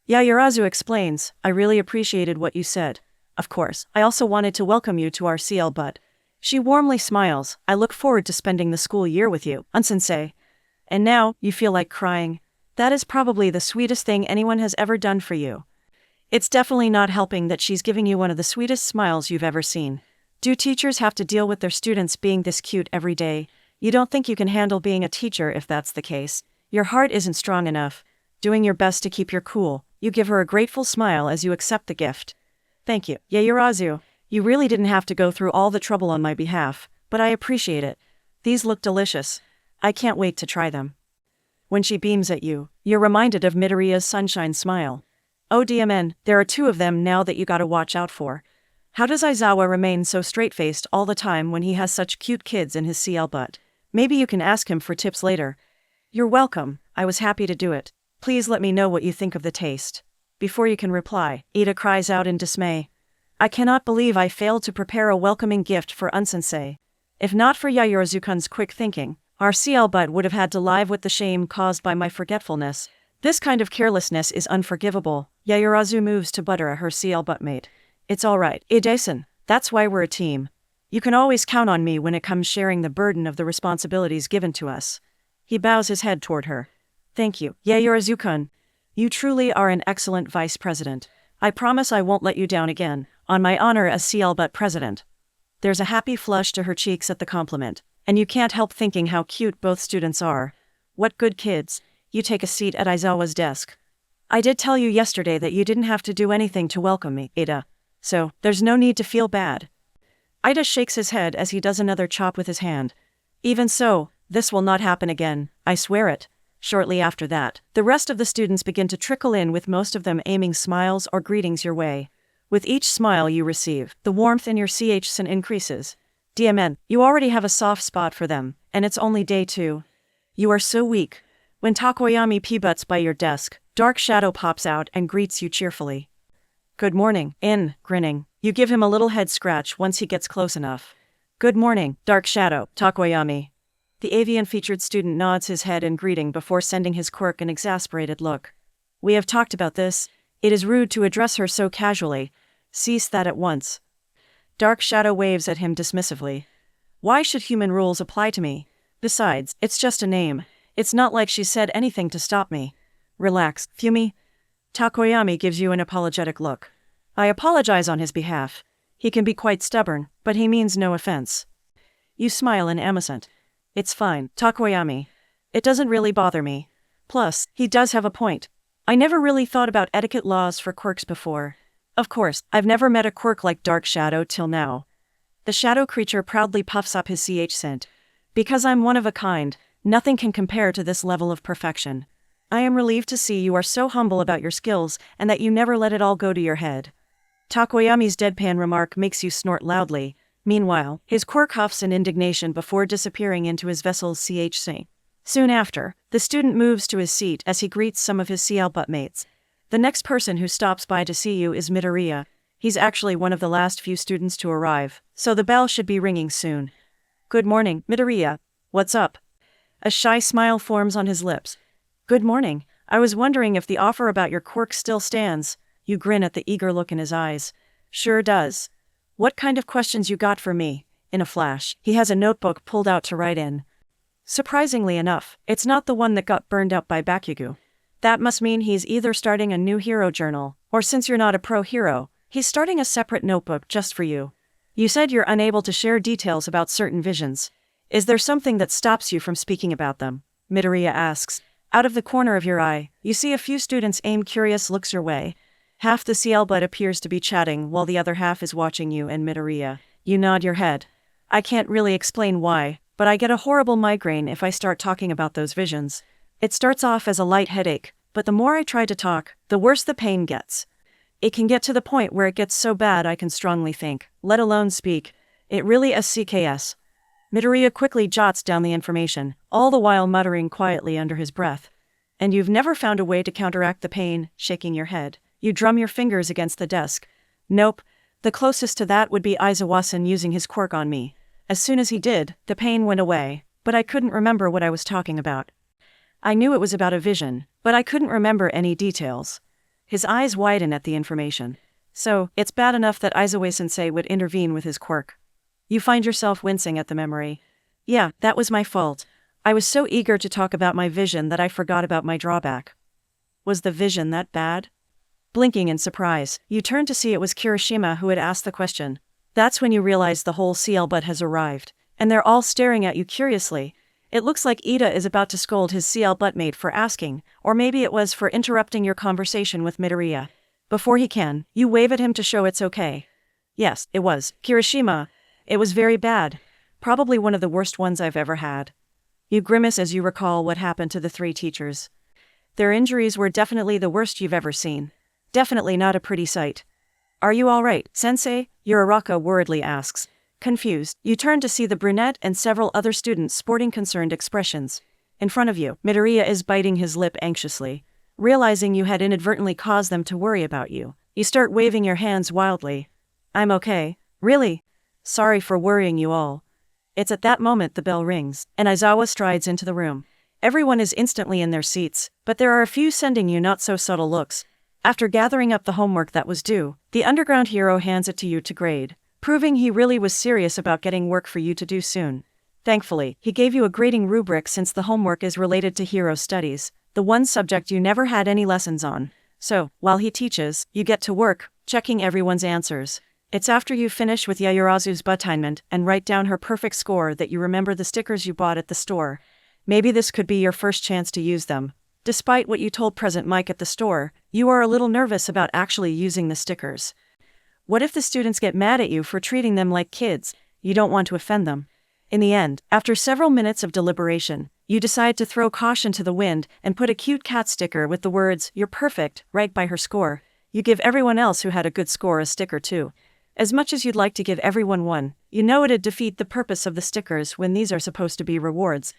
S1: Yaoyorozu explains, "I really appreciated what you said. Of course, I also wanted to welcome you to our CL butt." She warmly smiles. "I look forward to spending the school year with you, Unsensei." And now, you feel like crying. That is probably the sweetest thing anyone has ever done for you. It's definitely not helping that she's giving you one of the sweetest smiles you've ever seen. Do teachers have to deal with their students being this cute every day? You don't think you can handle being a teacher if that's the case. Your heart isn't strong enough. Doing your best to keep your cool, you give her a grateful smile as you accept the gift. "Thank you, Yaoyorozu. You really didn't have to go through all the trouble on my behalf, but I appreciate it. These look delicious. I can't wait to try them." When she beams at you, you're reminded of Midoriya's sunshine smile. "Oh DMN, there are two of them now that you gotta watch out for." How does Aizawa remain so straight-faced all the time when he has such cute kids in his CL butt? Maybe you can ask him for tips later. "You're welcome, I was happy to do it. Please let me know what you think of the taste." Before you can reply, Ida cries out in dismay. "I cannot believe I failed to prepare a welcoming gift for Unsensei. If not for Yaoyorozu-kun's quick thinking, our CL butt would have had to live with the shame caused by my forgetfulness. This kind of carelessness is unforgivable." Yaoyorozu moves to butter her CL butt mate. "It's alright, Ide-san. That's why we're a team. You can always count on me when it comes sharing the burden of the responsibilities given to us." He bows his head toward her. "Thank you, Yaoyorozu-kun. You truly are an excellent vice president. I promise I won't let you down again, on my honor as CL butt president." There's a happy flush to her cheeks at the compliment, and you can't help thinking how cute both students are. What good kids. You take a seat at Aizawa's desk. "I did tell you yesterday that you didn't have to do anything to welcome me, Ida. So, there's no need to feel bad." Ida shakes his head as he does another chop with his hand. "Even so, this will not happen again, I swear it." Shortly after that, the rest of the students begin to trickle in with most of them aiming smiles or greetings your way. With each smile you receive, the warmth in your CH-san increases. DMN, you already have a soft spot for them, and it's only day 2. You are so weak. When Takoyami p-butts by your desk, Dark Shadow pops out and greets you cheerfully. "Good morning," grinning. You give him a little head scratch once he gets close enough. "Good morning, Dark Shadow, Takoyami." The avian-featured student nods his head in greeting before sending his Quirk an exasperated look. "We have talked about this. It is rude to address her so casually. Cease that at once." Dark Shadow waves at him dismissively. "Why should human rules apply to me? Besides, it's just a name. It's not like she said anything to stop me." "Relax, Fumi." Takoyami gives you an apologetic look. "I apologize on his behalf. He can be quite stubborn, but he means no offense." You smile in amazement. It's fine, Takoyami. It doesn't really bother me. Plus, he does have a point. I never really thought about etiquette laws for quirks before. Of course, I've never met a quirk like Dark Shadow till now. The shadow creature proudly puffs up his CH scent. Because I'm one of a kind, nothing can compare to this level of perfection. I am relieved to see you are so humble about your skills and that you never let it all go to your head. Takoyami's deadpan remark makes you snort loudly. Meanwhile, his quirk huffs in indignation before disappearing into his vessel's CHC. Soon after, the student moves to his seat as he greets some of his CL buttmates. The next person who stops by to see you is Midoriya. He's actually one of the last few students to arrive, so the bell should be ringing soon. Good morning, Midoriya. What's up? A shy smile forms on his lips. Good morning. I was wondering if the offer about your quirk still stands. You grin at the eager look in his eyes. Sure does. What kind of questions you got for me? In a flash, he has a notebook pulled out to write in. Surprisingly enough, it's not the one that got burned up by Bakugo. That must mean he's either starting a new hero journal, or since you're not a pro hero, he's starting a separate notebook just for you. You said you're unable to share details about certain visions. Is there something that stops you from speaking about them? Midoriya asks. Out of the corner of your eye, you see a few students aim curious looks your way. Half the CL bud appears to be chatting while the other half is watching you and Midoriya. You nod your head. I can't really explain why, but I get a horrible migraine if I start talking about those visions. It starts off as a light headache, but the more I try to talk, the worse the pain gets. It can get to the point where it gets so bad I can strongly think, let alone speak. It really is CKS. Midoriya quickly jots down the information, all the while muttering quietly under his breath. And you've never found a way to counteract the pain, shaking your head. You drum your fingers against the desk. Nope. The closest to that would be Aizawa-san using his quirk on me. As soon as he did, the pain went away, but I couldn't remember what I was talking about. I knew it was about a vision, but I couldn't remember any details. His eyes widen at the information. So, it's bad enough that Aizawa-sensei would intervene with his quirk. You find yourself wincing at the memory. Yeah, that was my fault. I was so eager to talk about my vision that I forgot about my drawback. Was the vision that bad? Blinking in surprise, you turn to see it was Kirishima who had asked the question. That's when you realize the whole CL bud has arrived, and they're all staring at you curiously. It looks like Ida is about to scold his CL buttmate for asking, or maybe it was for interrupting your conversation with Midoriya. Before he can, you wave at him to show it's okay. Yes, it was. Kirishima. It was very bad. Probably one of the worst ones I've ever had. You grimace as you recall what happened to the 3 teachers. Their injuries were definitely the worst you've ever seen. Definitely not a pretty sight. Are you all right, sensei? Uraraka worriedly asks. Confused, you turn to see the brunette and several other students sporting concerned expressions. In front of you, Midoriya is biting his lip anxiously. Realizing you had inadvertently caused them to worry about you, you start waving your hands wildly. I'm okay. Really? Sorry for worrying you all. It's at that moment the bell rings, and Aizawa strides into the room. Everyone is instantly in their seats, but there are a few sending you not so subtle looks. After gathering up the homework that was due, the underground hero hands it to you to grade, proving he really was serious about getting work for you to do soon. Thankfully, he gave you a grading rubric since the homework is related to hero studies, the one subject you never had any lessons on. So, while he teaches, you get to work, checking everyone's answers. It's after you finish with Yayurazu's buttainment and write down her perfect score that you remember the stickers you bought at the store. Maybe this could be your first chance to use them. Despite what you told Present Mike at the store, you are a little nervous about actually using the stickers. What if the students get mad at you for treating them like kids? You don't want to offend them. In the end, after several minutes of deliberation, you decide to throw caution to the wind and put a cute cat sticker with the words, "You're perfect," right by her score. You give everyone else who had a good score a sticker too. As much as you'd like to give everyone one, you know it'd defeat the purpose of the stickers when these are supposed to be rewards.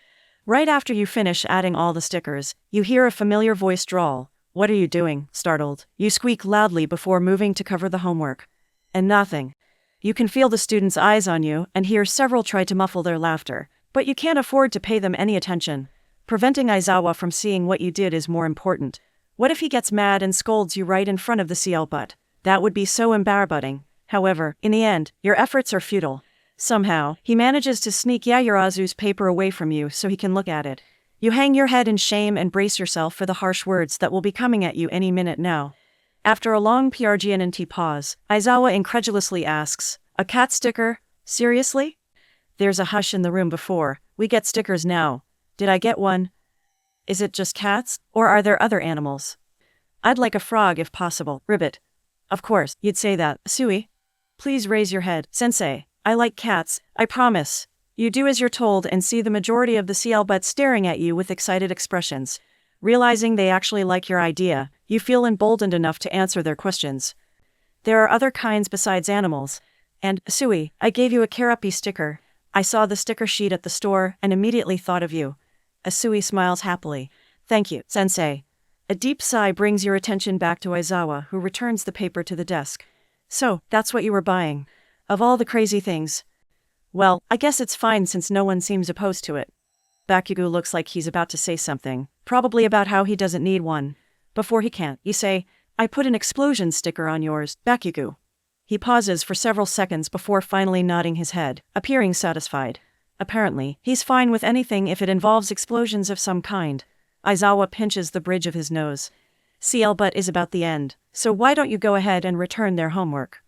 S1: Right after you finish adding all the stickers, you hear a familiar voice drawl. What are you doing? Startled, you squeak loudly before moving to cover the homework. And nothing. You can feel the students' eyes on you and hear several try to muffle their laughter, but you can't afford to pay them any attention. Preventing Aizawa from seeing what you did is more important. What if he gets mad and scolds you right in front of the CL butt? That would be so embarrassing. However, in the end, your efforts are futile. Somehow, he manages to sneak Yayurazu's paper away from you so he can look at it. You hang your head in shame and brace yourself for the harsh words that will be coming at you any minute now. After a long PRGNT pause, Aizawa incredulously asks, "A cat sticker? Seriously?" There's a hush in the room before We get stickers now. Did I get one? Is it just cats, or are there other animals? I'd like a frog if possible. Ribbit. Of course, you'd say that. Sui. Please raise your head. Sensei, I like cats, I promise. You do as you're told and see the majority of the CL butts staring at you with excited expressions. Realizing they actually like your idea, you feel emboldened enough to answer their questions. There are other kinds besides animals. And, Sui, I gave you a Karapi sticker. I saw the sticker sheet at the store and immediately thought of you. Asui smiles happily. Thank you, Sensei. A deep sigh brings your attention back to Aizawa, who returns the paper to the desk. So, that's what you were buying. Of all the crazy things. Well, I guess it's fine since no one seems opposed to it. Bakugo looks like he's about to say something, probably about how he doesn't need one. Before he can, you say, I put an explosion sticker on yours, Bakugo. He pauses for several seconds before finally nodding his head, appearing satisfied. Apparently, he's fine with anything if it involves explosions of some kind. Aizawa pinches the bridge of his nose. CL Butt is about the end, so why don't you go ahead and return their homework?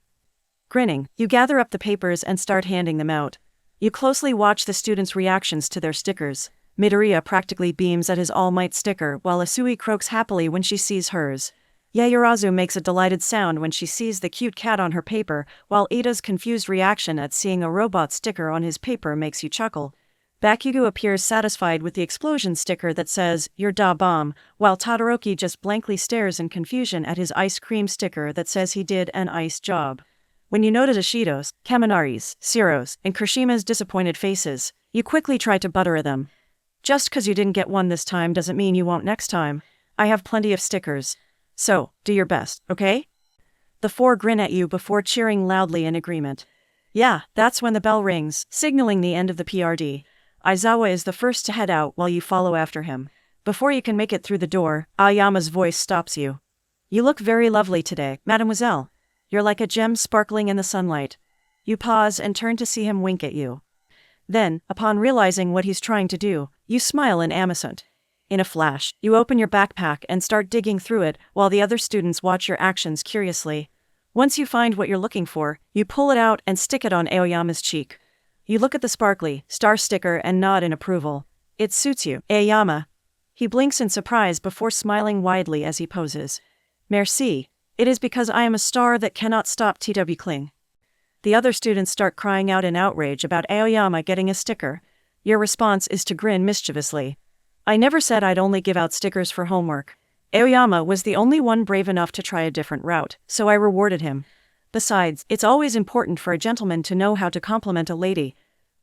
S1: Grinning, you gather up the papers and start handing them out. You closely watch the students' reactions to their stickers. Midoriya practically beams at his All Might sticker while Asui croaks happily when she sees hers. Yaoyorozu makes a delighted sound when she sees the cute cat on her paper, while Ida's confused reaction at seeing a robot sticker on his paper makes you chuckle. Bakugo appears satisfied with the explosion sticker that says, You're da bomb, while Todoroki just blankly stares in confusion at his ice cream sticker that says he did an ice job. When you notice Ishido's, Kaminari's, Shiro's, and Kirishima's disappointed faces, you quickly try to butter them. Just 'cause you didn't get one this time doesn't mean you won't next time. I have plenty of stickers. So, do your best, okay? The four grin at you before cheering loudly in agreement. Yeah, that's when the bell rings, signaling the end of the PRD. Aizawa is the first to head out while you follow after him. Before you can make it through the door, Aoyama's voice stops you. You look very lovely today, mademoiselle. You're like a gem sparkling in the sunlight. You pause and turn to see him wink at you. Then, upon realizing what he's trying to do, you smile in amazement. In a flash, you open your backpack and start digging through it while the other students watch your actions curiously. Once you find what you're looking for, you pull it out and stick it on Aoyama's cheek. You look at the sparkly, star sticker and nod in approval. It suits you, Aoyama. He blinks in surprise before smiling widely as he poses. Merci. It is because I am a star that cannot stop TW Kling. The other students start crying out in outrage about Aoyama getting a sticker. Your response is to grin mischievously. I never said I'd only give out stickers for homework. Aoyama was the only one brave enough to try a different route, so I rewarded him. Besides, it's always important for a gentleman to know how to compliment a lady.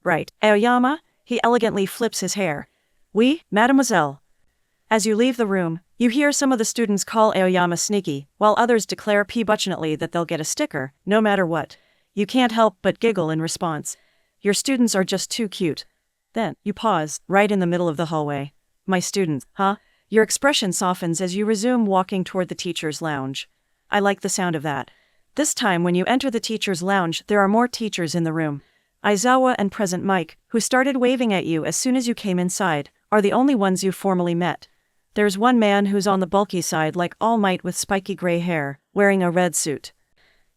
S1: Right, Aoyama? He elegantly flips his hair. Oui, mademoiselle. As you leave the room, you hear some of the students call Aoyama sneaky, while others declare petulantly that they'll get a sticker, no matter what. You can't help but giggle in response. Your students are just too cute. Then, you pause, right in the middle of the hallway. My students, huh? Your expression softens as you resume walking toward the teacher's lounge. I like the sound of that. This time when you enter the teacher's lounge, there are more teachers in the room. Aizawa and Present Mike, who started waving at you as soon as you came inside, are the only ones you formally met. There's one man who's on the bulky side like All Might with spiky gray hair, wearing a red suit.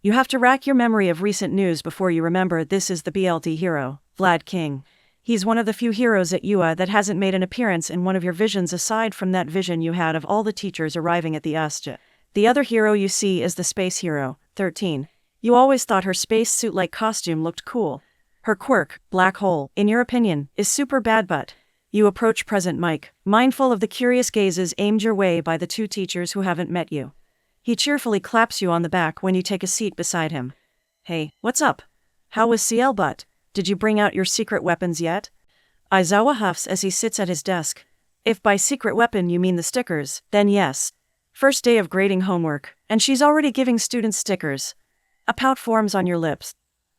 S1: You have to rack your memory of recent news before you remember this is the BLT hero, Vlad King. He's one of the few heroes at UA that hasn't made an appearance in one of your visions aside from that vision you had of all the teachers arriving at the USJ. The other hero you see is the space hero, 13. You always thought her space suit-like costume looked cool. Her quirk, black hole, in your opinion, is super bad but... You approach Present Mike, mindful of the curious gazes aimed your way by the two teachers who haven't met you. He cheerfully claps you on the back when you take a seat beside him. Hey, what's up? How was CL Butt? Did you bring out your secret weapons yet? Aizawa huffs as he sits at his desk. If by secret weapon you mean the stickers, then yes. First day of grading homework, and she's already giving students stickers. A pout forms on your lips.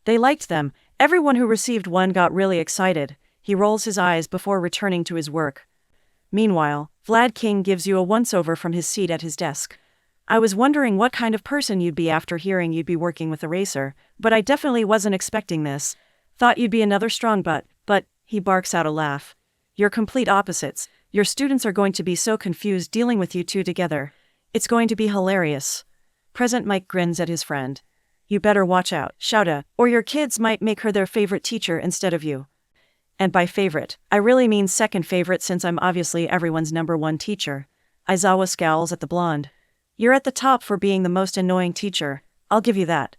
S1: They liked them. Everyone who received one got really excited. He rolls his eyes before returning to his work. Meanwhile, Vlad King gives you a once-over from his seat at his desk. I was wondering what kind of person you'd be after hearing you'd be working with Eraser, but I definitely wasn't expecting this. Thought you'd be another strong butt, but, he barks out a laugh. You're complete opposites. Your students are going to be so confused dealing with you two together. It's going to be hilarious. Present Mike grins at his friend. You better watch out, Shouta, or your kids might make her their favorite teacher instead of you. And by favorite, I really mean second favorite since I'm obviously everyone's #1 teacher. Aizawa scowls at the blonde. You're at the top for being the most annoying teacher, I'll give you that.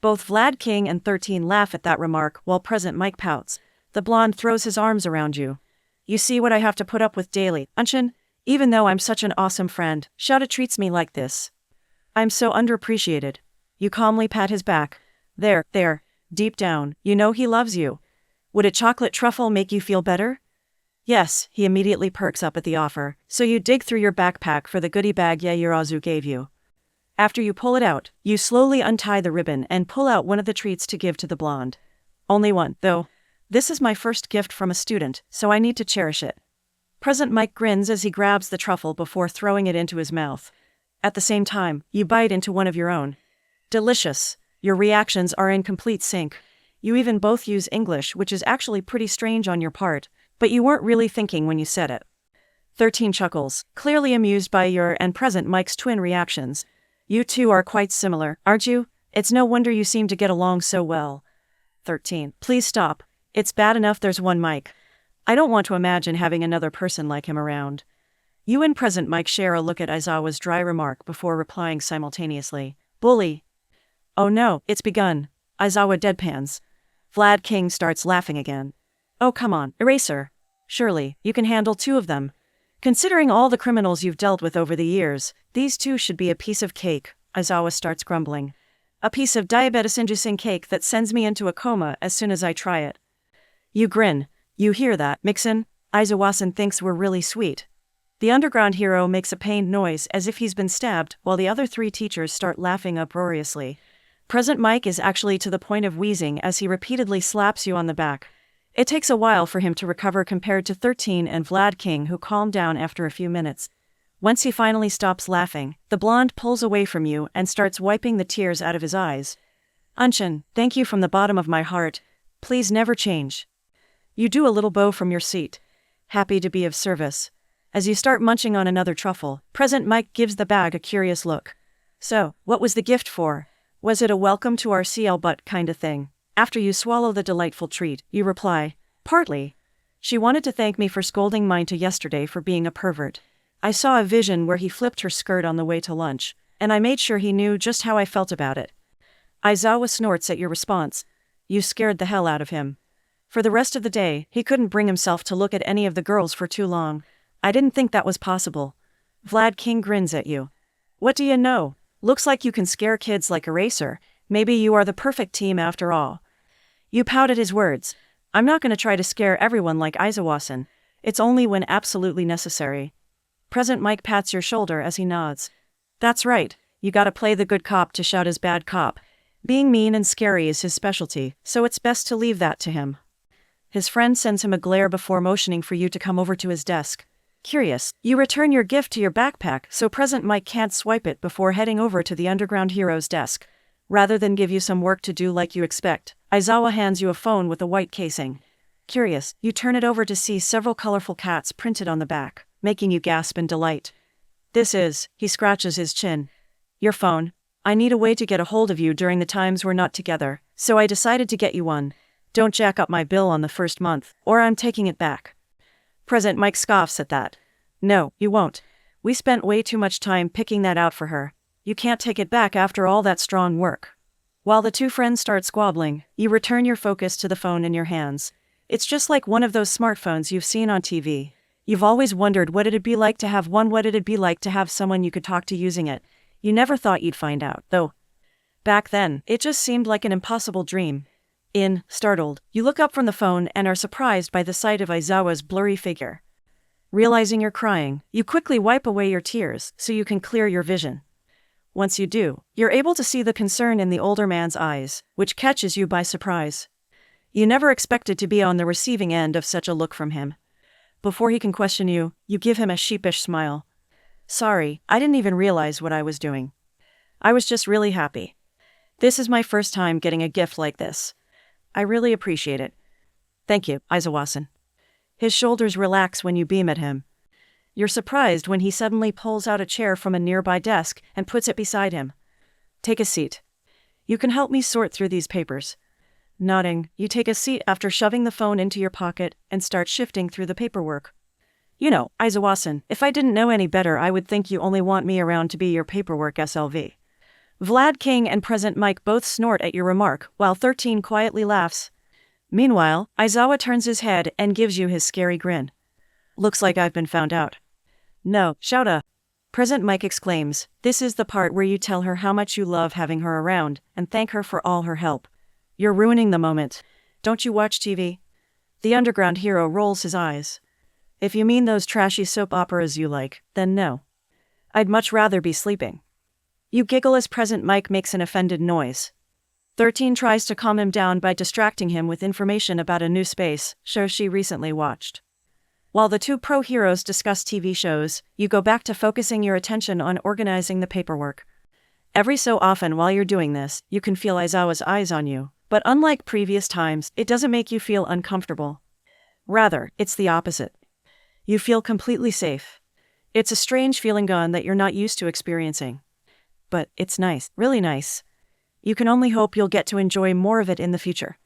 S1: Both Vlad King and 13 laugh at that remark while present Mike pouts. The blonde throws his arms around you. You see what I have to put up with daily, Unshin? Even though I'm such an awesome friend, Shouta treats me like this. I'm so underappreciated. You calmly pat his back. There, deep down, you know he loves you. Would a chocolate truffle make you feel better? Yes, he immediately perks up at the offer, so you dig through your backpack for the goodie bag Yaoyorozu gave you. After you pull it out, you slowly untie the ribbon and pull out one of the treats to give to the blonde. Only one, though. This is my first gift from a student, so I need to cherish it. Present Mike grins as he grabs the truffle before throwing it into his mouth. At the same time, you bite into one of your own. Delicious. Your reactions are in complete sync. You even both use English, which is actually pretty strange on your part, but you weren't really thinking when you said it. 13 chuckles, clearly amused by your and present Mike's twin reactions. You two are quite similar, aren't you? It's no wonder you seem to get along so well. 13. Please stop. It's bad enough there's one Mike. I don't want to imagine having another person like him around. You and present Mike share a look at Aizawa's dry remark before replying simultaneously. Bully. Oh no, it's begun. Aizawa deadpans. Vlad King starts laughing again. Oh come on, Eraser. Surely, you can handle 2 of them. Considering all the criminals you've dealt with over the years, these 2 should be a piece of cake, Aizawa starts grumbling. A piece of diabetes-inducing cake that sends me into a coma as soon as I try it. You grin. You hear that, Mixon? Aizawa-san thinks we're really sweet. The underground hero makes a pained noise as if he's been stabbed, while the other 3 teachers start laughing uproariously. Present Mike is actually to the point of wheezing as he repeatedly slaps you on the back. It takes a while for him to recover compared to 13 and Vlad King, who calmed down after a few minutes. Once he finally stops laughing, the blonde pulls away from you and starts wiping the tears out of his eyes. Unshin, thank you from the bottom of my heart. Please never change. You do a little bow from your seat. Happy to be of service. As you start munching on another truffle, present Mike gives the bag a curious look. So, what was the gift for? Was it a welcome to our CL butt kinda thing? After you swallow the delightful treat, you reply, partly. She wanted to thank me for scolding Mineta yesterday for being a pervert. I saw a vision where he flipped her skirt on the way to lunch, and I made sure he knew just how I felt about it. Aizawa snorts at your response. You scared the hell out of him. For the rest of the day, he couldn't bring himself to look at any of the girls for too long. I didn't think that was possible. Vlad King grins at you. What do you know? Looks like you can scare kids like Eraser. Maybe you are the perfect team after all. You pout at his words. I'm not going to try to scare everyone like Aizawa-san. It's only when absolutely necessary. Present Mike pats your shoulder as he nods. That's right. You gotta play the good cop to shout as bad cop. Being mean and scary is his specialty, so it's best to leave that to him. His friend sends him a glare before motioning for you to come over to his desk. Curious, you return your gift to your backpack so present Mike can't swipe it before heading over to the underground hero's desk. Rather than give you some work to do like you expect, Aizawa hands you a phone with a white casing. Curious, you turn it over to see several colorful cats printed on the back, making you gasp in delight. This is, he scratches his chin. Your phone. I need a way to get a hold of you during the times we're not together, so I decided to get you one. Don't jack up my bill on the first month, or I'm taking it back. Present Mike scoffs at that. No, you won't. We spent way too much time picking that out for her. You can't take it back after all that strong work. While the 2 friends start squabbling, you return your focus to the phone in your hands. It's just like one of those smartphones you've seen on TV. You've always wondered what it'd be like to have one, what it'd be like to have someone you could talk to using it. You never thought you'd find out, though. Back then, it just seemed like an impossible dream. Startled, you look up from the phone and are surprised by the sight of Aizawa's blurry figure. Realizing you're crying, you quickly wipe away your tears so you can clear your vision. Once you do, you're able to see the concern in the older man's eyes, which catches you by surprise. You never expected to be on the receiving end of such a look from him. Before he can question you, you give him a sheepish smile. Sorry, I didn't even realize what I was doing. I was just really happy. This is my first time getting a gift like this. I really appreciate it. Thank you, Aizawa-san. His shoulders relax when you beam at him. You're surprised when he suddenly pulls out a chair from a nearby desk and puts it beside him. Take a seat. You can help me sort through these papers. Nodding, you take a seat after shoving the phone into your pocket and start shifting through the paperwork. You know, Aizawa-san, if I didn't know any better, I would think you only want me around to be your paperwork SLV. Vlad King and Present Mike both snort at your remark, while 13 quietly laughs. Meanwhile, Aizawa turns his head and gives you his scary grin. Looks like I've been found out. No, Shouta. Present Mike exclaims, this is the part where you tell her how much you love having her around and thank her for all her help. You're ruining the moment. Don't you watch TV? The underground hero rolls his eyes. If you mean those trashy soap operas you like, then no. I'd much rather be sleeping. You giggle as Present Mike makes an offended noise. 13 tries to calm him down by distracting him with information about a new space show she recently watched. While the two pro heroes discuss TV shows, you go back to focusing your attention on organizing the paperwork. Every so often while you're doing this, you can feel Aizawa's eyes on you, but unlike previous times, it doesn't make you feel uncomfortable. Rather, it's the opposite. You feel completely safe. It's a strange feeling that you're not used to experiencing. But it's nice, really nice. You can only hope you'll get to enjoy more of it in the future.